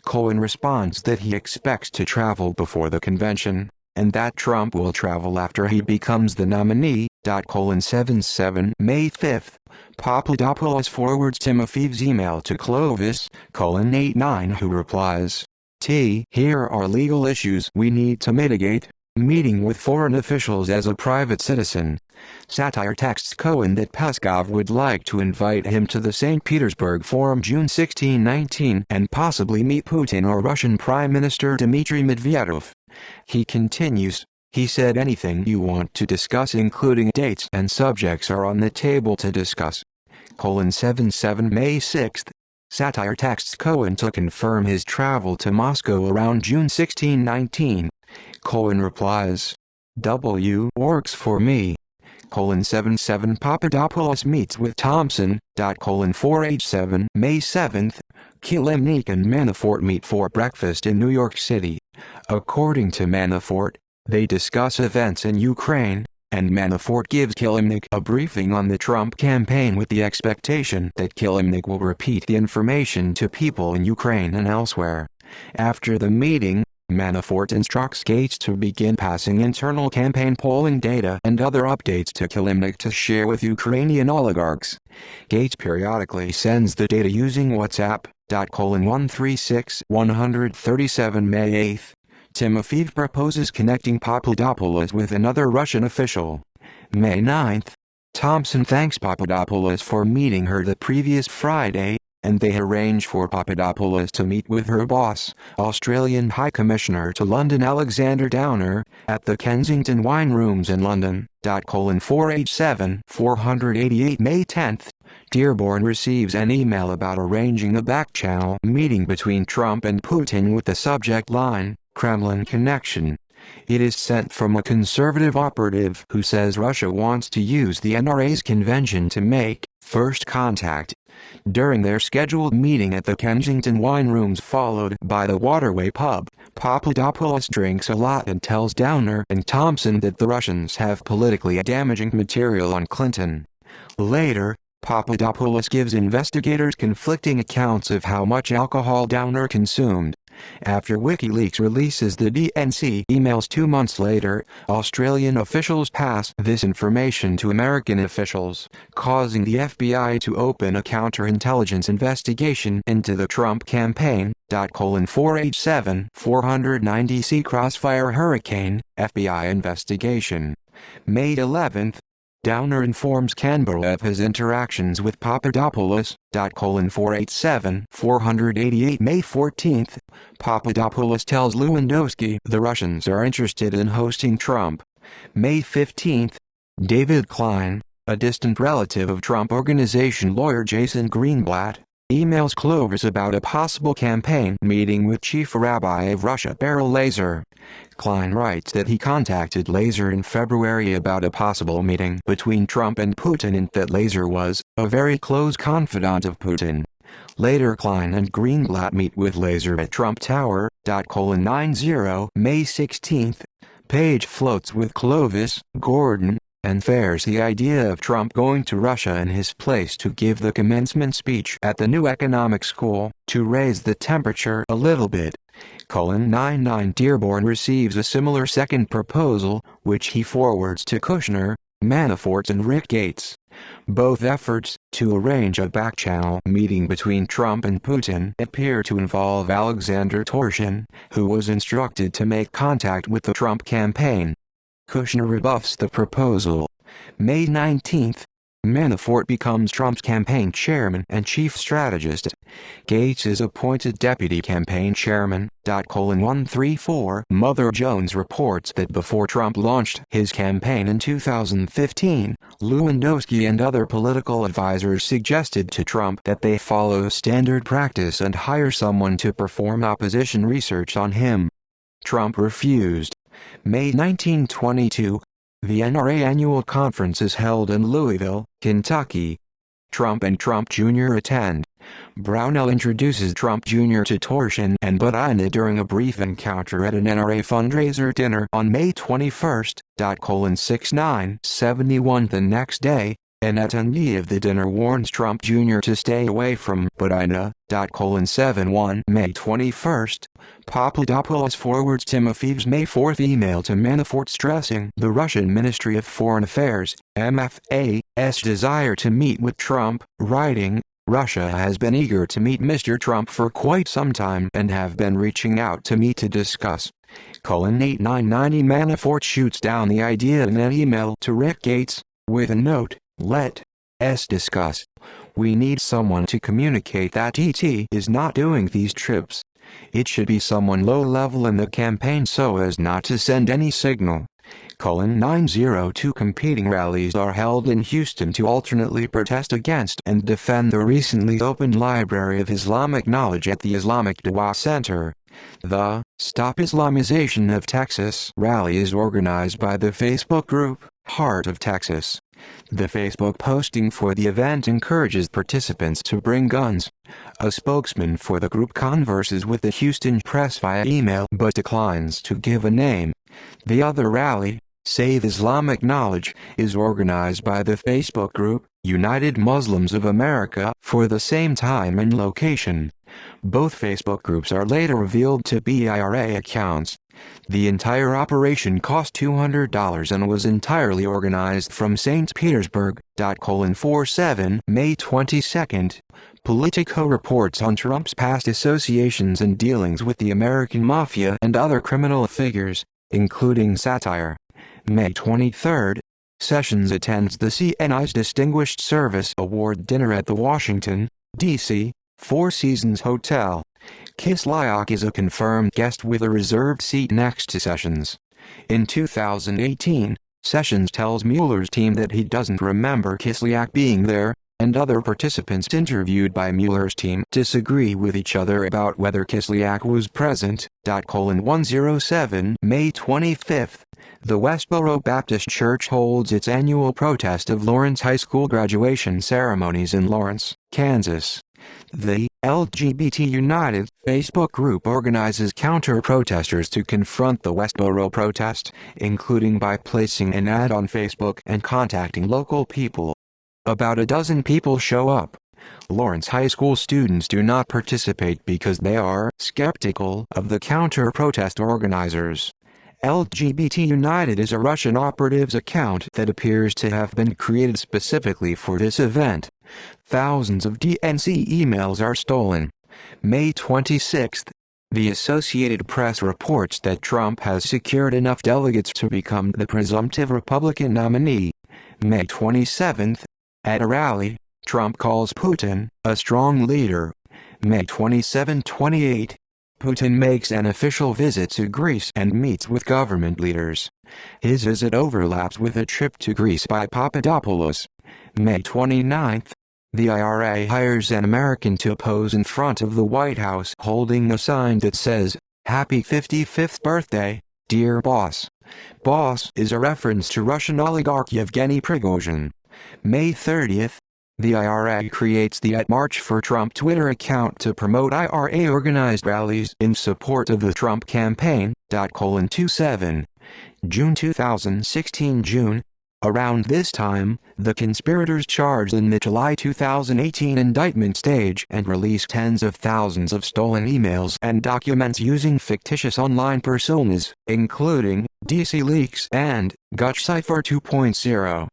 S1: Cohen responds that he expects to travel before the convention, and that Trump will travel after he becomes the nominee. 77 May 5th. Papadopoulos forwards Timofeyev's email to Clovis, :89 who replies, Here are legal issues we need to mitigate. Meeting with foreign officials as a private citizen. Satire texts Cohen that Peskov would like to invite him to the St. Petersburg Forum June 16, 19 and possibly meet Putin or Russian Prime Minister Dmitry Medvedev. He continues, he said anything you want to discuss including dates and subjects are on the table to discuss. 77 May 6. Satire texts Cohen to confirm his travel to Moscow around June 16, 19. Cohen replies, W works for me. 77 Papadopoulos meets with Thompson. 4H7 May 7th. Kilimnik and Manafort meet for breakfast in New York City. According to Manafort, they discuss events in Ukraine, and Manafort gives Kilimnik a briefing on the Trump campaign with the expectation that Kilimnik will repeat the information to people in Ukraine and elsewhere. After the meeting, Manafort instructs Gates to begin passing internal campaign polling data and other updates to Kilimnik to share with Ukrainian oligarchs. Gates periodically sends the data using WhatsApp. 137 May 8. Timofeyev proposes connecting Papadopoulos with another Russian official. May 9. Thompson thanks Papadopoulos for meeting her the previous Friday, and they arrange for Papadopoulos to meet with her boss, Australian High Commissioner to London Alexander Downer, at the Kensington Wine Rooms in London. 4H7 488 May 10. Dearborn receives an email about arranging a back-channel meeting between Trump and Putin with the subject line, Kremlin connection. It is sent from a conservative operative who says Russia wants to use the NRA's convention to make first contact. During their scheduled meeting at the Kensington Wine Rooms followed by the Waterway pub, Papadopoulos drinks a lot and tells Downer and Thompson that the Russians have politically damaging material on Clinton. Later, Papadopoulos gives investigators conflicting accounts of how much alcohol Downer consumed. After WikiLeaks releases the DNC emails 2 months later, Australian officials pass this information to American officials, causing the FBI to open a counterintelligence investigation into the Trump campaign. 4H7 490 Crossfire Hurricane, FBI investigation. May 11. Downer informs Canberra of his interactions with Papadopoulos. 487 488 May 14. Papadopoulos tells Lewandowski the Russians are interested in hosting Trump. May 15. David Klein, a distant relative of Trump Organization lawyer Jason Greenblatt, emails Clovis about a possible campaign meeting with Chief Rabbi of Russia Beryl Lazer. Klein writes that he contacted Lazer in February about a possible meeting between Trump and Putin and that Lazer was a very close confidant of Putin. Later Klein and Greenblatt meet with Lazer at Trump Tower. 90 May 16. Page floats with Clovis, Gordon, and Fares the idea of Trump going to Russia in his place to give the commencement speech at the new economic school, to raise the temperature a little bit. 99 Dearborn receives a similar second proposal, which he forwards to Kushner, Manafort and Rick Gates. Both efforts to arrange a back-channel meeting between Trump and Putin appear to involve Alexander Torshin, who was instructed to make contact with the Trump campaign. Kushner rebuffs the proposal. May 19. Manafort becomes Trump's campaign chairman and chief strategist. Gates is appointed deputy campaign chairman. 134 Mother Jones reports that before Trump launched his campaign in 2015, Lewandowski and other political advisors suggested to Trump that they follow standard practice and hire someone to perform opposition research on him. Trump refused. May 1922. The NRA annual conference is held in Louisville, Kentucky. Trump and Trump Jr. attend. Brownell introduces Trump Jr. to Torshin and Budina during a brief encounter at an NRA fundraiser dinner on May 21. 6971 The next day, an attendee of the dinner warns Trump Jr. to stay away from Budina. 71 May 21. Papadopoulos forwards Timofeev's May 4 email to Manafort stressing the Russian Ministry of Foreign Affairs, MFA's desire to meet with Trump, writing, Russia has been eager to meet Mr. Trump for quite some time and have been reaching out to me to discuss. 8990 Manafort shoots down the idea in an email to Rick Gates, with a note, let's discuss. We need someone to communicate that ET is not doing these trips. It should be someone low level in the campaign so as not to send any signal. 902 competing rallies are held in Houston to alternately protest against and defend the recently opened Library of Islamic Knowledge at the Islamic Dawah Center. The Stop Islamization of Texas rally is organized by the Facebook group, Heart of Texas. The Facebook posting for the event encourages participants to bring guns. A spokesman for the group converses with the Houston press via email but declines to give a name. The other rally, Save Islamic Knowledge, is organized by the Facebook group, United Muslims of America, for the same time and location. Both Facebook groups are later revealed to be IRA accounts. The entire operation cost $200 and was entirely organized from St. Petersburg. 47 May 22. Politico reports on Trump's past associations and dealings with the American mafia and other criminal figures, including satire. May 23. Sessions attends the CNI's Distinguished Service Award dinner at the Washington, D.C., Four Seasons Hotel. Kislyak is a confirmed guest with a reserved seat next to Sessions. In 2018, Sessions tells Mueller's team that he doesn't remember Kislyak being there, and other participants interviewed by Mueller's team disagree with each other about whether Kislyak was present. 107 May 25. The Westboro Baptist Church holds its annual protest of Lawrence High School graduation ceremonies in Lawrence, Kansas. The LGBT United Facebook group organizes counter-protesters to confront the Westboro protest, including by placing an ad on Facebook and contacting local people. About a dozen people show up. Lawrence High School students do not participate because they are skeptical of the counter-protest organizers. LGBT United is a Russian operatives account that appears to have been created specifically for this event. Thousands of DNC emails are stolen. May 26. The Associated Press reports that Trump has secured enough delegates to become the presumptive Republican nominee. May 27. At a rally, Trump calls Putin a strong leader. May 27-28. Putin makes an official visit to Greece and meets with government leaders. His visit overlaps with a trip to Greece by Papadopoulos. May 29. The IRA hires an American to pose in front of the White House holding a sign that says, "Happy 55th birthday, dear boss." Boss is a reference to Russian oligarch Yevgeny Prigozhin. May 30. The IRA creates the @March for Trump Twitter account to promote IRA-organized rallies in support of the Trump campaign. 27 June 2016 June. Around this time, the conspirators charged in the July 2018 indictment stage and released tens of thousands of stolen emails and documents using fictitious online personas, including DC Leaks and Gutcipher 2.0.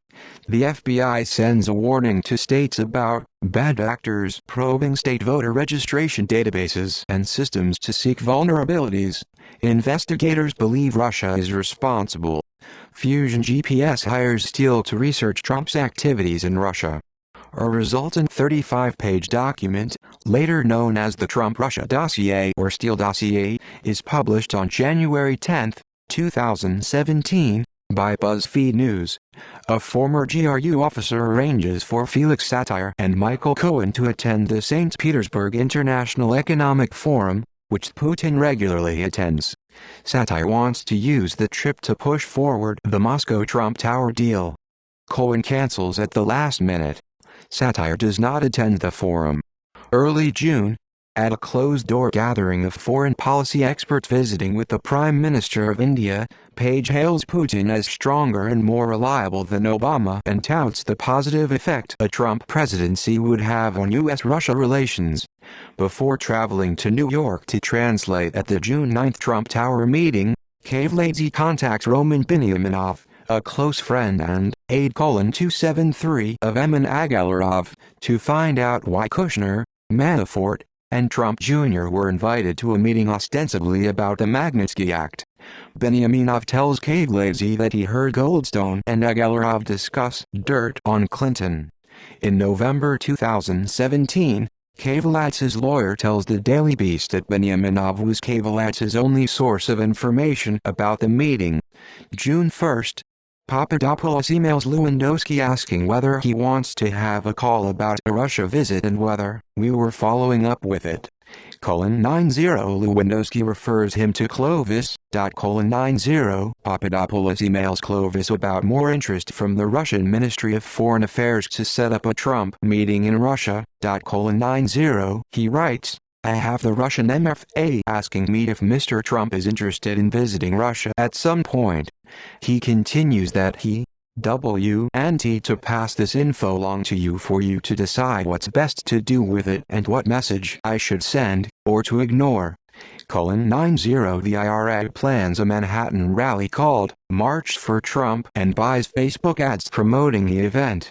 S1: The FBI sends a warning to states about bad actors probing state voter registration databases and systems to seek vulnerabilities. Investigators believe Russia is responsible. Fusion GPS hires Steele to research Trump's activities in Russia. A resultant 35-page document, later known as the Trump-Russia dossier or Steele dossier, is published on January 10, 2017, by BuzzFeed News. A former GRU officer arranges for Felix Satir and Michael Cohen to attend the St. Petersburg International Economic Forum, which Putin regularly attends. Satir wants to use the trip to push forward the Moscow Trump Tower deal. Cohen cancels at the last minute. Satir does not attend the forum. Early June, at a closed-door gathering of foreign policy experts visiting with the Prime Minister of India, Page hails Putin as stronger and more reliable than Obama and touts the positive effect a Trump presidency would have on U.S.-Russia relations. Before traveling to New York to translate at the June 9 Trump Tower meeting, Kavladze contacts Roman Binyaminov, a close friend and aide 273 of Emin Agalarov, to find out why Kushner, Manafort, and Trump Jr. were invited to a meeting ostensibly about the Magnitsky Act. Benyaminov tells Kavladze that he heard Goldstone and Agalarov discuss dirt on Clinton. In November 2017, Kavladze's lawyer tells the Daily Beast that Benyaminov was Kavladze's only source of information about the meeting. June 1, Papadopoulos emails Lewandowski asking whether he wants to have a call about a Russia visit and whether we were following up with it. 90 Lewandowski refers him to Clovis. 90 Papadopoulos emails Clovis about more interest from the Russian Ministry of Foreign Affairs to set up a Trump meeting in Russia. 90 he writes, I have the Russian MFA asking me if Mr. Trump is interested in visiting Russia at some point. He continues that he want to pass this info along to you for you to decide what's best to do with it and what message I should send, or to ignore. 90 The IRA plans a Manhattan rally called March for Trump and buys Facebook ads promoting the event.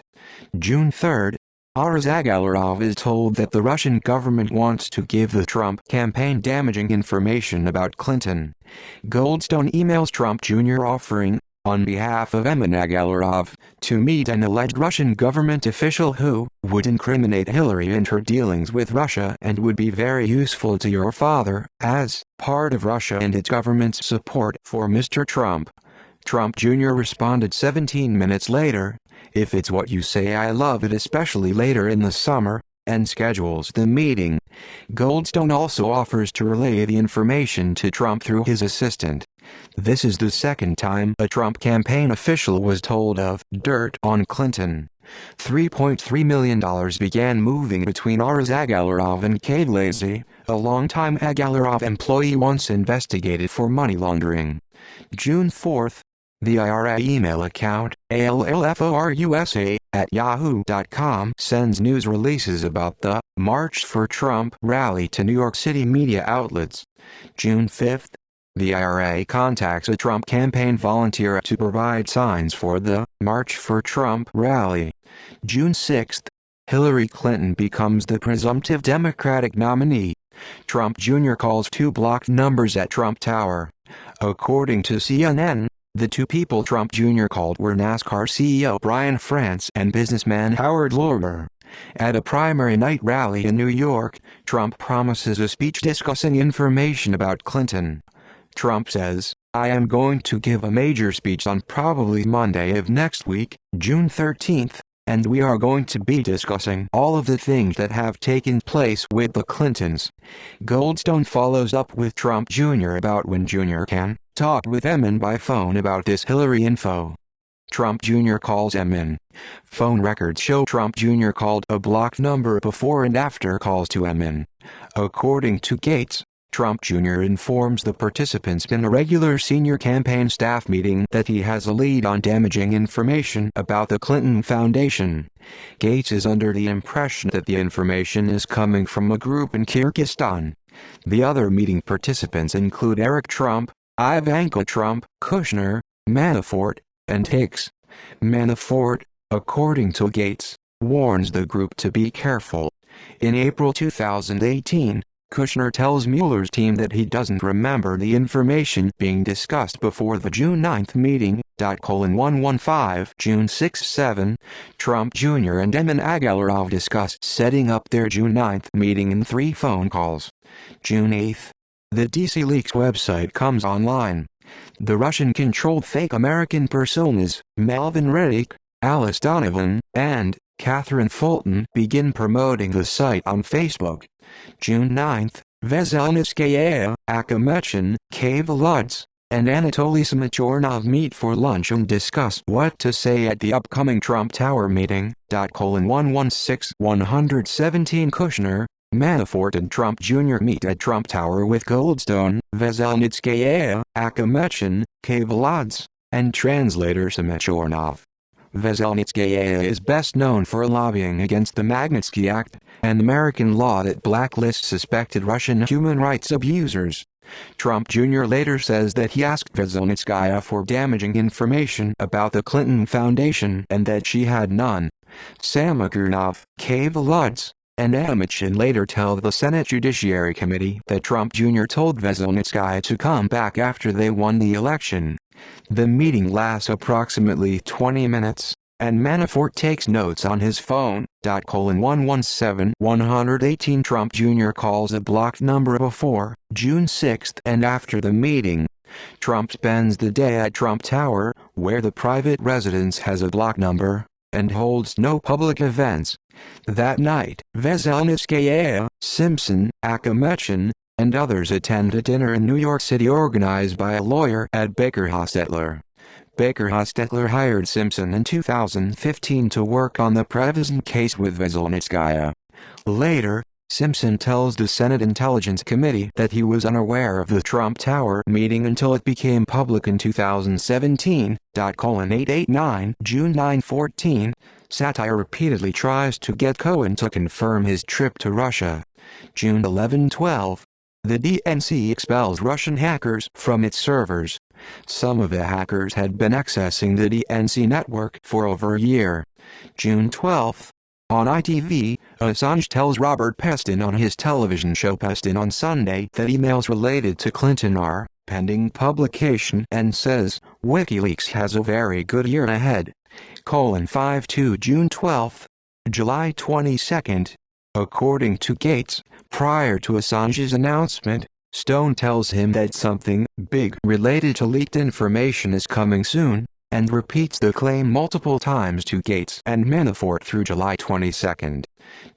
S1: June 3, Aras Agalarov is told that the Russian government wants to give the Trump campaign damaging information about Clinton. Goldstone emails Trump Jr. offering, on behalf of Emin Agalarov, to meet an alleged Russian government official who would incriminate Hillary and her dealings with Russia and would be very useful to your father, as part of Russia and its government's support for Mr. Trump. Trump Jr. responded 17 minutes later, if it's what you say I love it, especially later in the summer, and schedules the meeting. Goldstone also offers to relay the information to Trump through his assistant. This is the second time a Trump campaign official was told of dirt on Clinton. $3.3 million began moving between Aras Agalarov and Kavladze, a longtime Agalarov employee once investigated for money laundering. June 4, the IRA email account, allforusa@yahoo.com, sends news releases about the March for Trump rally to New York City media outlets. June 5, the IRA contacts a Trump campaign volunteer to provide signs for the March for Trump rally. June 6, Hillary Clinton becomes the presumptive Democratic nominee. Trump Jr. calls two blocked numbers at Trump Tower. According to CNN, the two people Trump Jr. called were NASCAR CEO Brian France and businessman Howard Lorber. At a primary night rally in New York, Trump promises a speech discussing information about Clinton. Trump says, I am going to give a major speech on probably Monday of next week, June 13, and we are going to be discussing all of the things that have taken place with the Clintons. Goldstone follows up with Trump Jr. about when Jr. can talk with Emin by phone about this Hillary info. Trump Jr. calls Emin. Phone records show Trump Jr. called a blocked number before and after calls to Emin. According to Gates, Trump Jr. informs the participants in a regular senior campaign staff meeting that he has a lead on damaging information about the Clinton Foundation. Gates is under the impression that the information is coming from a group in Kyrgyzstan. The other meeting participants include Eric Trump, Ivanka Trump, Kushner, Manafort, and Hicks. Manafort, according to Gates, warns the group to be careful. In April 2018, Kushner tells Mueller's team that he doesn't remember the information being discussed before the June 9 meeting. 115 June 6-7, Trump Jr. and Emin Agalarov discuss setting up their June 9 meeting in 3 phone calls. June 8, the DC Leaks website comes online. The Russian-controlled fake American personas, Melvin Riddick, Alice Donovan, and Catherine Fulton begin promoting the site on Facebook. June 9, Veselnitskaya, Akamechin, Kavladze, and Anatoly Samachornov meet for lunch and discuss what to say at the upcoming Trump Tower meeting. 116-117 Kushner, Manafort and Trump Jr. meet at Trump Tower with Goldstone, Veselnitskaya, Akamechin, Kavladze, and translator Samachornov. Veselnitskaya is best known for lobbying against the Magnitsky Act, an American law that blacklists suspected Russian human rights abusers. Trump Jr. later says that he asked Veselnitskaya for damaging information about the Clinton Foundation and that she had none. Samokurnov, K. Volodz, and Amachin later tell the Senate Judiciary Committee that Trump Jr. told Veselnitskaya to come back after they won the election. The meeting lasts approximately 20 minutes, and Manafort takes notes on his phone. 117-118 Trump Jr. calls a blocked number before June 6 and after the meeting. Trump spends the day at Trump Tower, where the private residence has a block number, and holds no public events. That night, Veselnitskaya, Simpson, Akamechin, and others attend a dinner in New York City organized by a lawyer at Baker Hostetler. Baker Hostetler hired Simpson in 2015 to work on the Previzin case with Veselnitskaya. Later, Simpson tells the Senate Intelligence Committee that he was unaware of the Trump Tower meeting until it became public in 2017. 889 June 914, Satire repeatedly tries to get Cohen to confirm his trip to Russia. June 11-12, the DNC expels Russian hackers from its servers. Some of the hackers had been accessing the DNC network for over a year. June 12, on ITV, Assange tells Robert Pestin on his television show Pestin on Sunday that emails related to Clinton are pending publication and says, WikiLeaks has a very good year ahead. 5-2 June 12, July 22. According to Gates, prior to Assange's announcement, Stone tells him that something big related to leaked information is coming soon, and repeats the claim multiple times to Gates and Manafort through July 22.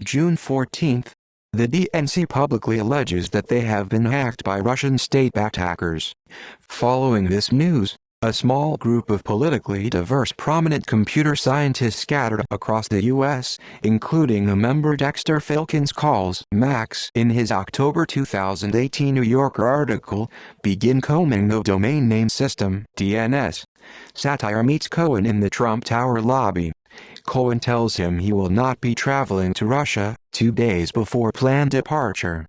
S1: June 14, the DNC publicly alleges that they have been hacked by Russian state-backed hackers. Following this news, a small group of politically diverse prominent computer scientists scattered across the U.S., including a member Dexter Filkins calls Max in his October 2018 New Yorker article, begin combing the domain name system (DNS). Satire meets Cohen in the Trump Tower lobby. Cohen tells him he will not be traveling to Russia 2 days before planned departure.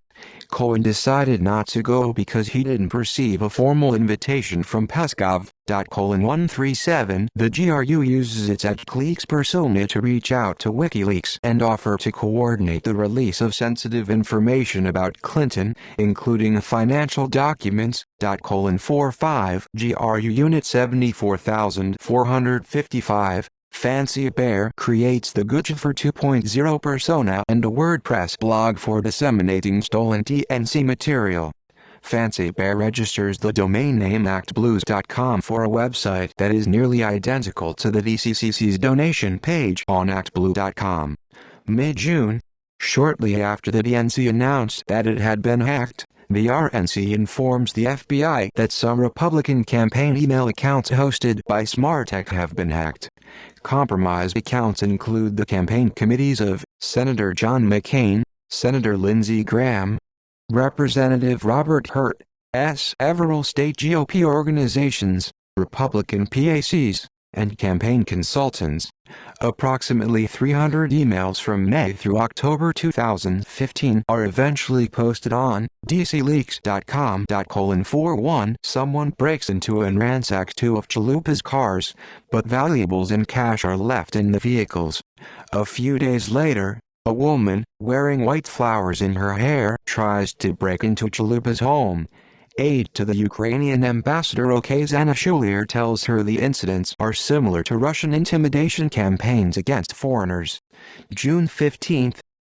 S1: Cohen decided not to go because he didn't receive a formal invitation from Peskov. 137 The GRU uses its @Cliques persona to reach out to WikiLeaks and offer to coordinate the release of sensitive information about Clinton, including financial documents. 45 GRU Unit 74455 Fancy Bear creates the Guccifer 2.0 persona and a WordPress blog for disseminating stolen DNC material. Fancy Bear registers the domain name actblues.com for a website that is nearly identical to the DCCC's donation page on actblue.com. Mid-June, shortly after the DNC announced that it had been hacked, the RNC informs the FBI that some Republican campaign email accounts hosted by Smartech have been hacked. Compromised accounts include the campaign committees of Senator John McCain, Senator Lindsey Graham, Representative Robert Hurt, several state GOP organizations, Republican PACs, and campaign consultants. Approximately 300 emails from May through October 2015 are eventually posted on dcleaks.com. 41 Someone breaks into and ransacks 2 of Chalupa's cars, but valuables and cash are left in the vehicles. A few days later, a woman, wearing white flowers in her hair, tries to break into Chalupa's home. Aide to the Ukrainian ambassador Okazana Shulier tells her the incidents are similar to Russian intimidation campaigns against foreigners. June 15,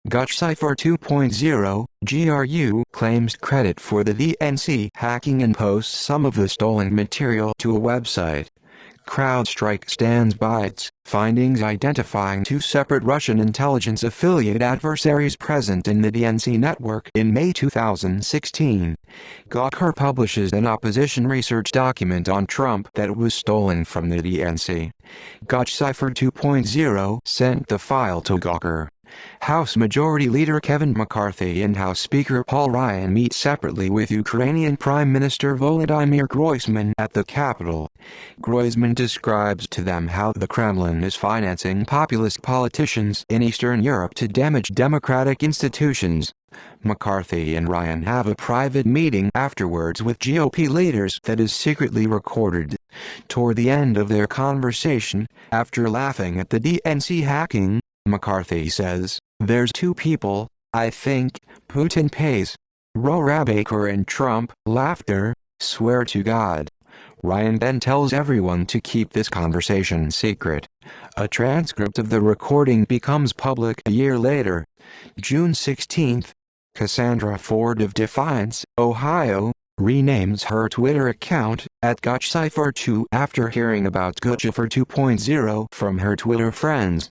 S1: Guccifer 2.0, GRU claims credit for the DNC hacking and posts some of the stolen material to a website. CrowdStrike stands by its findings identifying 2 separate Russian intelligence affiliate adversaries present in the DNC network in May 2016. Gawker publishes an opposition research document on Trump that was stolen from the DNC. Guccifer 2.0 sent the file to Gawker. House Majority Leader Kevin McCarthy and House Speaker Paul Ryan meet separately with Ukrainian Prime Minister Volodymyr Groysman at the Capitol. Groysman describes to them how the Kremlin is financing populist politicians in Eastern Europe to damage democratic institutions. McCarthy and Ryan have a private meeting afterwards with GOP leaders that is secretly recorded. Toward the end of their conversation, after laughing at the DNC hacking, McCarthy says, "There's two people, I think, Putin pays. Rohrabacher and Trump." Laughter, swear to God. Ryan then tells everyone to keep this conversation secret. A transcript of the recording becomes public a year later. June 16, Cassandra Ford of Defiance, Ohio, renames her Twitter account at GutCipher2 after hearing about GutCipher 2.0 from her Twitter friends.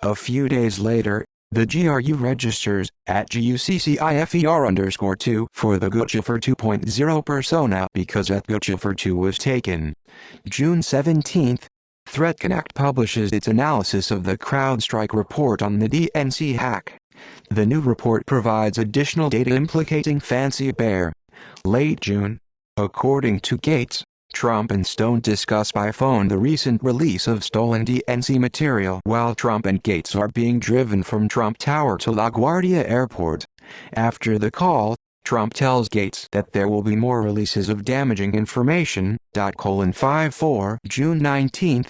S1: A few days later, the GRU registers at GUCCIFER_2 for the GutCipher 2.0 persona because at GutCipher 2 was taken. June 17, ThreatConnect publishes its analysis of the CrowdStrike report on the DNC hack. The new report provides additional data implicating Fancy Bear. Late June, according to Gates, Trump and Stone discuss by phone the recent release of stolen DNC material while Trump and Gates are being driven from Trump Tower to LaGuardia Airport. After the call, Trump tells Gates that there will be more releases of damaging information. 54 June 19,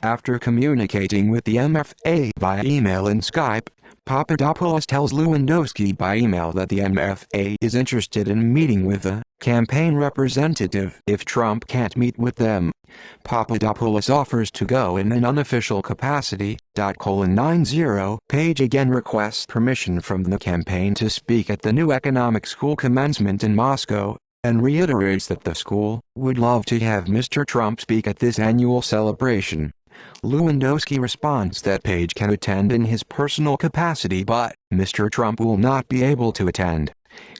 S1: after communicating with the MFA via email and Skype, Papadopoulos tells Lewandowski by email that the MFA is interested in meeting with a campaign representative if Trump can't meet with them. Papadopoulos offers to go in an unofficial capacity. 90 Page again requests permission from the campaign to speak at the new economic school commencement in Moscow, and reiterates that the school would love to have Mr. Trump speak at this annual celebration. Lewandowski responds that Page can attend in his personal capacity but Mr. Trump will not be able to attend.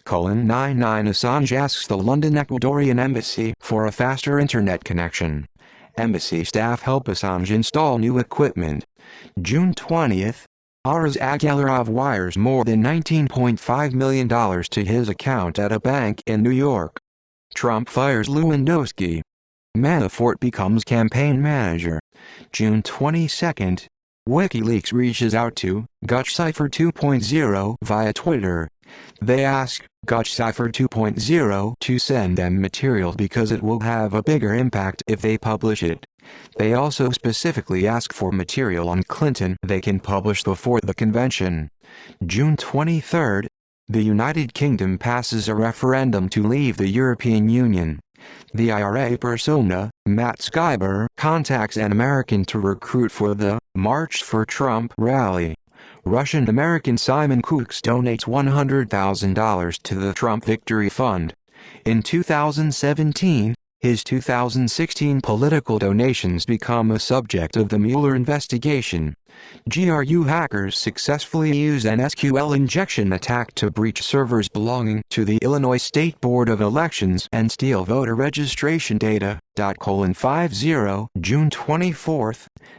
S1: 99 Assange asks the London Ecuadorian embassy for a faster internet connection. Embassy staff help Assange install new equipment. June 20, Aras Agalarov wires more than $19.5 million to his account at a bank in New York. Trump fires Lewandowski. Manafort becomes campaign manager. June 22, WikiLeaks reaches out to GutCipher 2.0 via Twitter. They ask GutCipher 2.0 to send them material because it will have a bigger impact if they publish it. They also specifically ask for material on Clinton they can publish before the convention. June 23, the United Kingdom passes a referendum to leave the European Union. The IRA persona, Matt Skiber, contacts an American to recruit for the March for Trump rally. Russian-American Simon Cooks donates $100,000 to the Trump Victory Fund. In 2017, his 2016 political donations become a subject of the Mueller investigation. GRU hackers successfully use an SQL injection attack to breach servers belonging to the Illinois State Board of Elections and steal voter registration data. 50 June 24,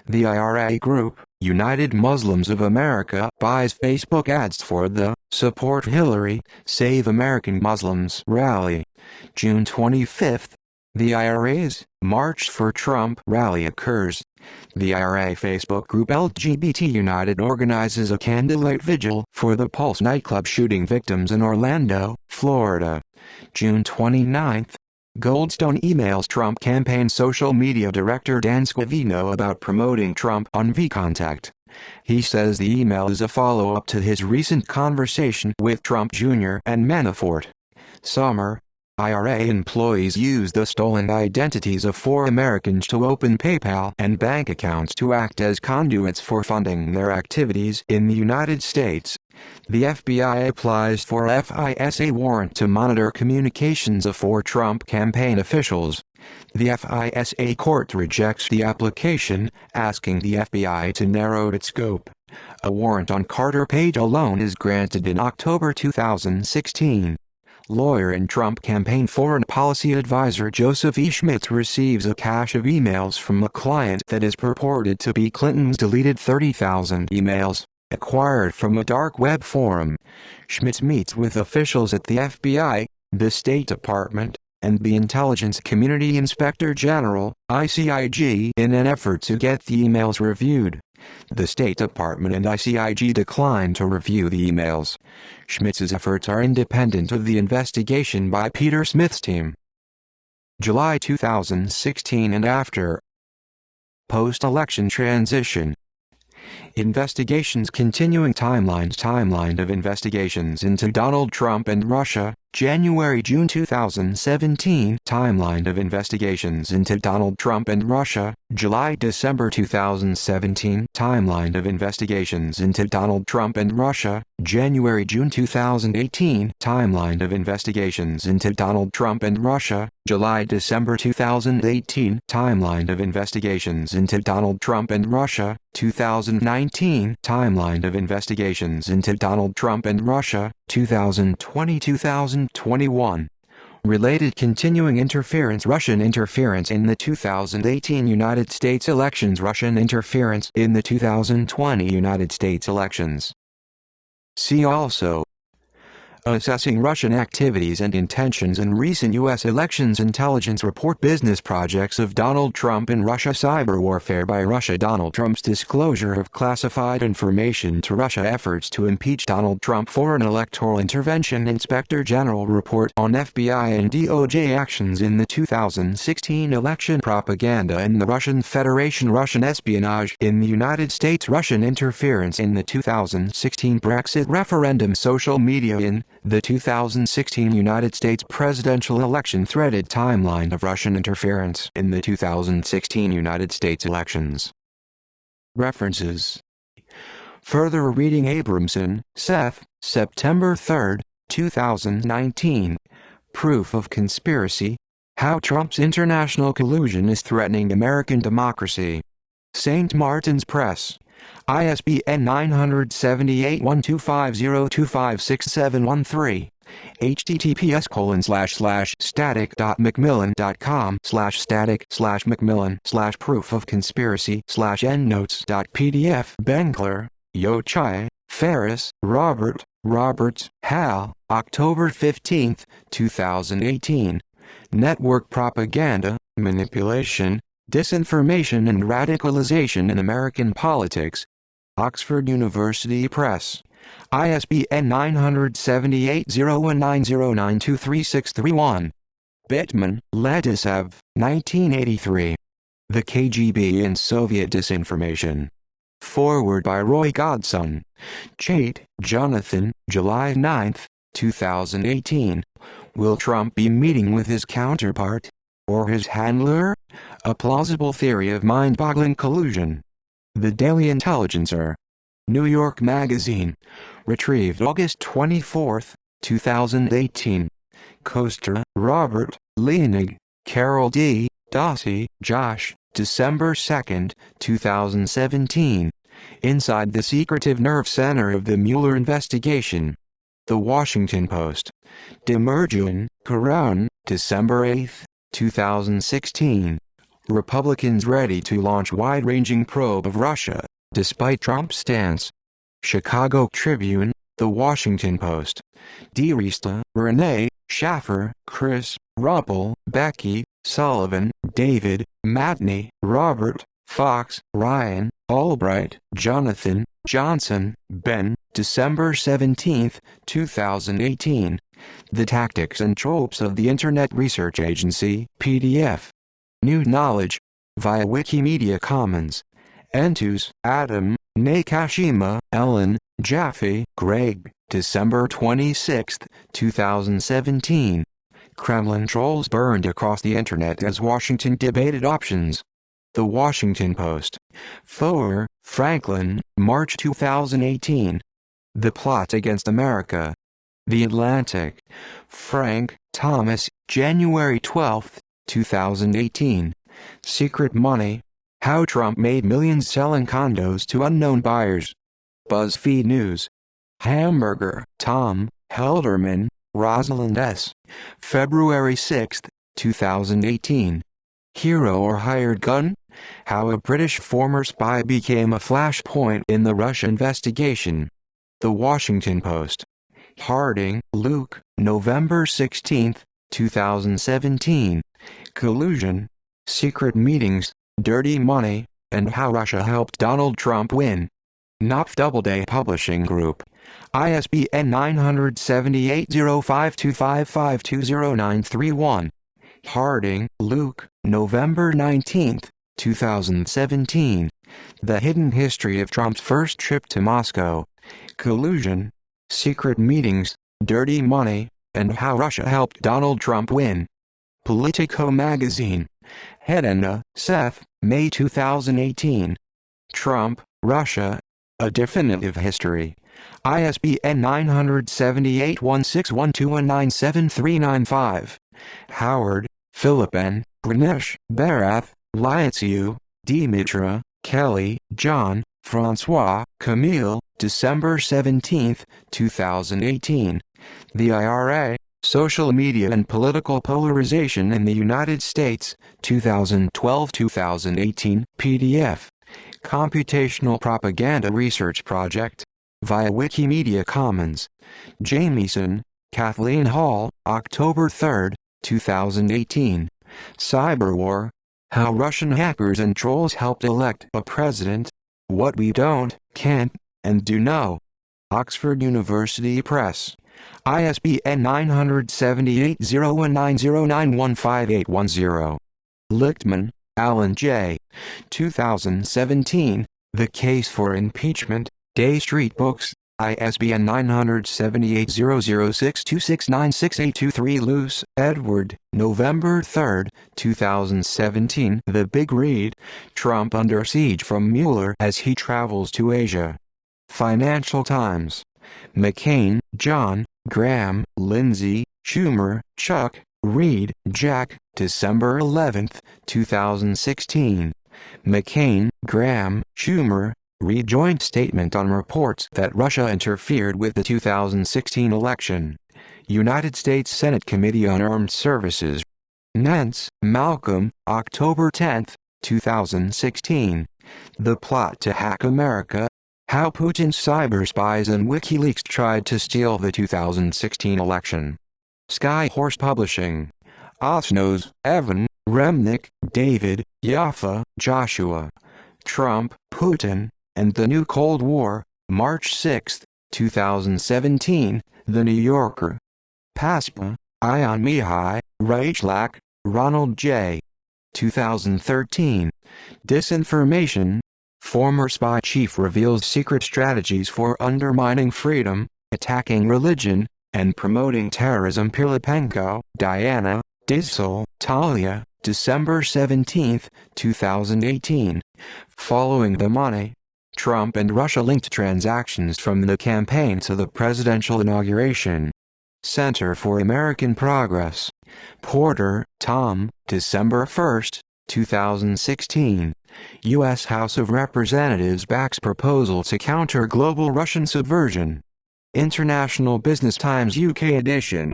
S1: the IRA group, United Muslims of America, buys Facebook ads for the Support Hillary, Save American Muslims rally. June 25, the IRA's March for Trump rally occurs. The IRA Facebook group LGBT United organizes a candlelight vigil for the Pulse nightclub shooting victims in Orlando, Florida. June 29, Goldstone emails Trump campaign social media director Dan Scavino about promoting Trump on VKontakte. He says the email is a follow-up to his recent conversation with Trump Jr. and Manafort. Summer, IRA employees use the stolen identities of 4 Americans to open PayPal and bank accounts to act as conduits for funding their activities in the United States. The FBI applies for a FISA warrant to monitor communications of 4 Trump campaign officials. The FISA court rejects the application, asking the FBI to narrow its scope. A warrant on Carter Page alone is granted in October 2016. Lawyer and Trump campaign foreign policy advisor Joseph E. Schmitz receives a cache of emails from a client that is purported to be Clinton's deleted 30,000 emails. Acquired from a dark web forum. Schmitz meets with officials at the FBI, the State Department, and the Intelligence Community Inspector General, ICIG, in an effort to get the emails reviewed. The State Department and ICIG declined to review the emails. Schmitz's efforts are independent of the investigation by Peter Smith's team. July 2016 and after. Post-election transition. Investigations continuing. Timeline of investigations into Donald Trump and Russia, January-June 2017. Timeline of investigations into Donald Trump and Russia, July-December 2017. Timeline of investigations into Donald Trump and Russia, January-June 2018. Timeline of investigations into Donald Trump and Russia, July-December 2018. Timeline of investigations into Donald Trump and Russia, 2019. Timeline of investigations into Donald Trump and Russia, 2020-2021. Related continuing interference. Russian interference in the 2018 United States elections. Russian interference in the 2020 United States elections. See also: assessing Russian activities and intentions in recent U.S. elections. Intelligence report. Business projects of Donald Trump in Russia. Cyber warfare by Russia. Donald Trump's disclosure of classified information to Russia. Efforts to impeach Donald Trump. Foreign electoral intervention. Inspector General report on FBI and DOJ actions in the 2016 election. Propaganda in the Russian Federation. Russian espionage in the United States. Russian interference in the 2016 Brexit referendum. Social media in the 2016 United States presidential election. Threaded timeline of Russian interference in the 2016 United States elections. References. Further reading. Abramson, Seth, September 3, 2019. Proof of Conspiracy: How Trump's International Collusion is Threatening American Democracy. St. Martin's Press. ISBN 978-1250-256713. https://static.macmillan.com/static/macmillan/proof of conspiracy/endnotes.pdf. Benkler, Yochai, Ferris, Robert, Roberts, Hal, October 15, 2018. Network Propaganda, Manipulation, Disinformation and Radicalization in American Politics. Oxford University Press. ISBN 978-0190923631. Bittman, Ladislav, 1983. The KGB and Soviet Disinformation. Forward by Roy Godson. Chait, Jonathan, July 9, 2018. Will Trump be meeting with his counterpart? Or his handler? A plausible theory of mind-boggling collusion. The Daily Intelligencer. New York Magazine. Retrieved August 24, 2018. Koster, Robert, Leonig, Carol D., Dossie, Josh, December 2, 2017. Inside the Secretive Nerve Center of the Mueller Investigation. The Washington Post. Demirjian, Karan, December 8, 2016. Republicans ready to launch wide-ranging probe of Russia, despite Trump's stance. Chicago Tribune, The Washington Post. DeRista, Renee, Schaffer, Chris, Ruppel, Becky, Sullivan, David, Matney, Robert, Fox, Ryan, Albright, Jonathan, Johnson, Ben, December 17, 2018. The Tactics and Tropes of the Internet Research Agency, PDF. New Knowledge. Via Wikimedia Commons. Entus, Adam, Nakashima, Ellen, Jaffe, Greg, December 26, 2017. Kremlin trolls burned across the Internet as Washington debated options. The Washington Post. Foer, Franklin, March 2018. The Plot Against America. The Atlantic. Frank, Thomas, January 12, 2018. Secret Money. How Trump Made Millions Selling Condos to Unknown Buyers. BuzzFeed News. Hamburger, Tom, Helderman, Rosalind S. February 6, 2018. Hero or hired gun? How a British former spy became a flashpoint in the Russia investigation. The Washington Post. Harding, Luke, November 16, 2017. Collusion, secret meetings, dirty money, and how Russia helped Donald Trump win. Knopf Doubleday Publishing Group. ISBN 978-0525520931. Harding, Luke, November 19, 2017. The Hidden History of Trump's First Trip to Moscow. Collusion, secret meetings, dirty money, and how Russia helped Donald Trump win. Politico Magazine. Hedena, Seth, May 2018. Trump, Russia, A Definitive History. ISBN 978-1612-197395. Howard, Philip N., Ganesh, Bharath, Liatsiu, Dimitra, Kelly, John, Francois, Camille, December 17, 2018. The IRA, Social Media and Political Polarization in the United States, 2012-2018, PDF. Computational Propaganda Research Project. Via Wikimedia Commons. Jamieson, Kathleen Hall, October 3, 2018. Cyberwar. How Russian hackers and trolls helped elect a president. What we don't, can't, and do know. Oxford University Press. ISBN 978-0190915810. Lichtman, Alan J. 2017, The Case for Impeachment, Day Street Books, ISBN 978-0062696823. Luce, Edward, November 3, 2017. The Big Read, Trump Under Siege from Mueller as he travels to Asia. Financial Times. McCain, John, Graham, Lindsay, Schumer, Chuck, Reed, Jack, December 11, 2016. McCain, Graham, Schumer, Reed. Joint statement on reports that Russia interfered with the 2016 election. United States Senate Committee on Armed Services. Nance, Malcolm, October 10, 2016. The Plot to Hack America. How Putin's cyber spies and WikiLeaks tried to steal the 2016 election. Skyhorse Publishing. Osnos, Evan, Remnick, David, Yaffa, Joshua. Trump, Putin, and the New Cold War, March 6, 2017, The New Yorker. Paspa, Ion Mihai, Reichlak, Ronald J. 2013. Disinformation. Former spy chief reveals secret strategies for undermining freedom, attacking religion, and promoting terrorism. Pilipenko, Diana, Dizzel, Talia, December 17, 2018. Following the money. Trump and Russia-linked transactions from the campaign to the presidential inauguration. Center for American Progress. Porter, Tom, December 1, 2016. U.S. House of Representatives backs proposal to counter global Russian subversion. International Business Times UK edition.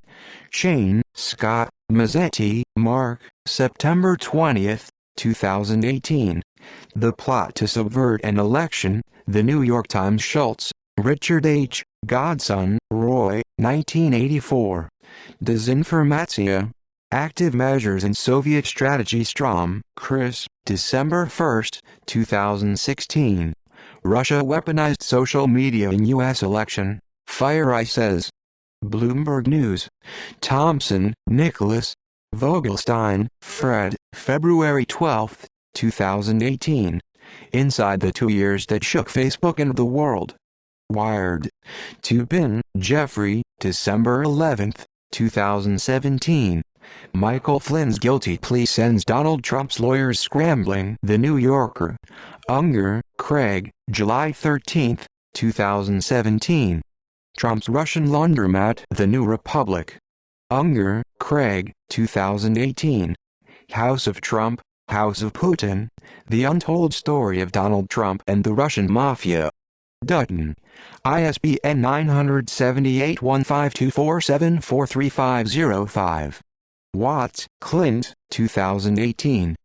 S1: Shane, Scott, Mazzetti, Mark, September 20, 2018. The Plot to Subvert an Election, The New York Times. Schultz, Richard H., Godson, Roy, 1984. Desinformatia. Active Measures in Soviet Strategy. Strom, Chris, December 1, 2016. Russia weaponized social media in U.S. election, FireEye says. Bloomberg News. Thompson, Nicholas. Vogelstein, Fred, February 12, 2018. Inside the 2 years that shook Facebook and the world. Wired. Tubin, Jeffrey, December 11, 2017. Michael Flynn's guilty plea sends Donald Trump's lawyers scrambling. The New Yorker. Unger, Craig, July 13, 2017. Trump's Russian laundromat. The New Republic. Unger, Craig, 2018. House of Trump, House of Putin, The Untold Story of Donald Trump and the Russian Mafia. Dutton. ISBN 978-1524743505. Watts, Clint, 2018.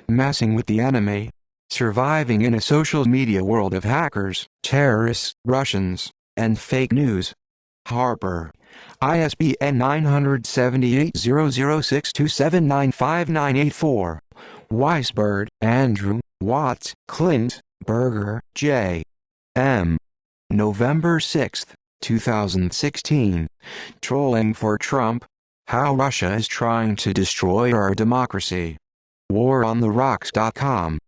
S1: Messing with the enemy. Surviving in a social media world of hackers, terrorists, Russians, and fake news. Harper. ISBN 978-00627959984. Weisberg, Andrew, Watts, Clint, Berger, J. M. November 6, 2016. Trolling for Trump. How Russia is trying to destroy our democracy. WarOnTheRocks.com.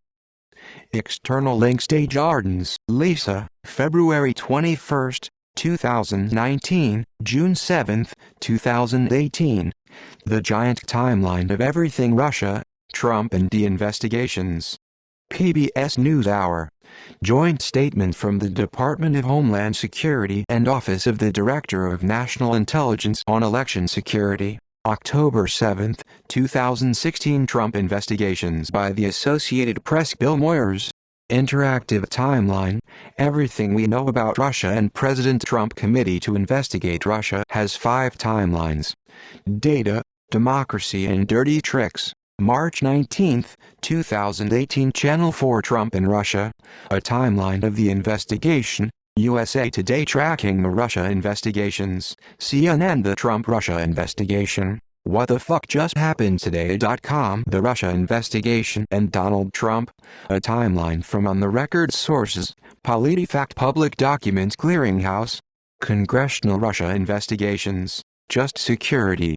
S1: External links. Desjardins, Lisa, February 21, 2019, June 7, 2018. The Giant Timeline of Everything Russia, Trump and the Investigations. PBS NewsHour. Joint statement from the Department of Homeland Security and Office of the Director of National Intelligence on Election Security. October 7, 2016. Trump investigations by the Associated Press. Bill Moyers. Interactive Timeline. Everything we know about Russia and President Trump. Committee to Investigate Russia has 5 timelines. Data, Democracy and Dirty Tricks. March 19, 2018. Channel 4. Trump and Russia. A timeline of the investigation. USA Today. Tracking the Russia investigations. CNN. The Trump-Russia investigation. What the fuck just happened today.com. The Russia investigation and Donald Trump. A timeline from on-the-record sources. PolitiFact. Public Documents Clearinghouse. Congressional Russia investigations. Just Security.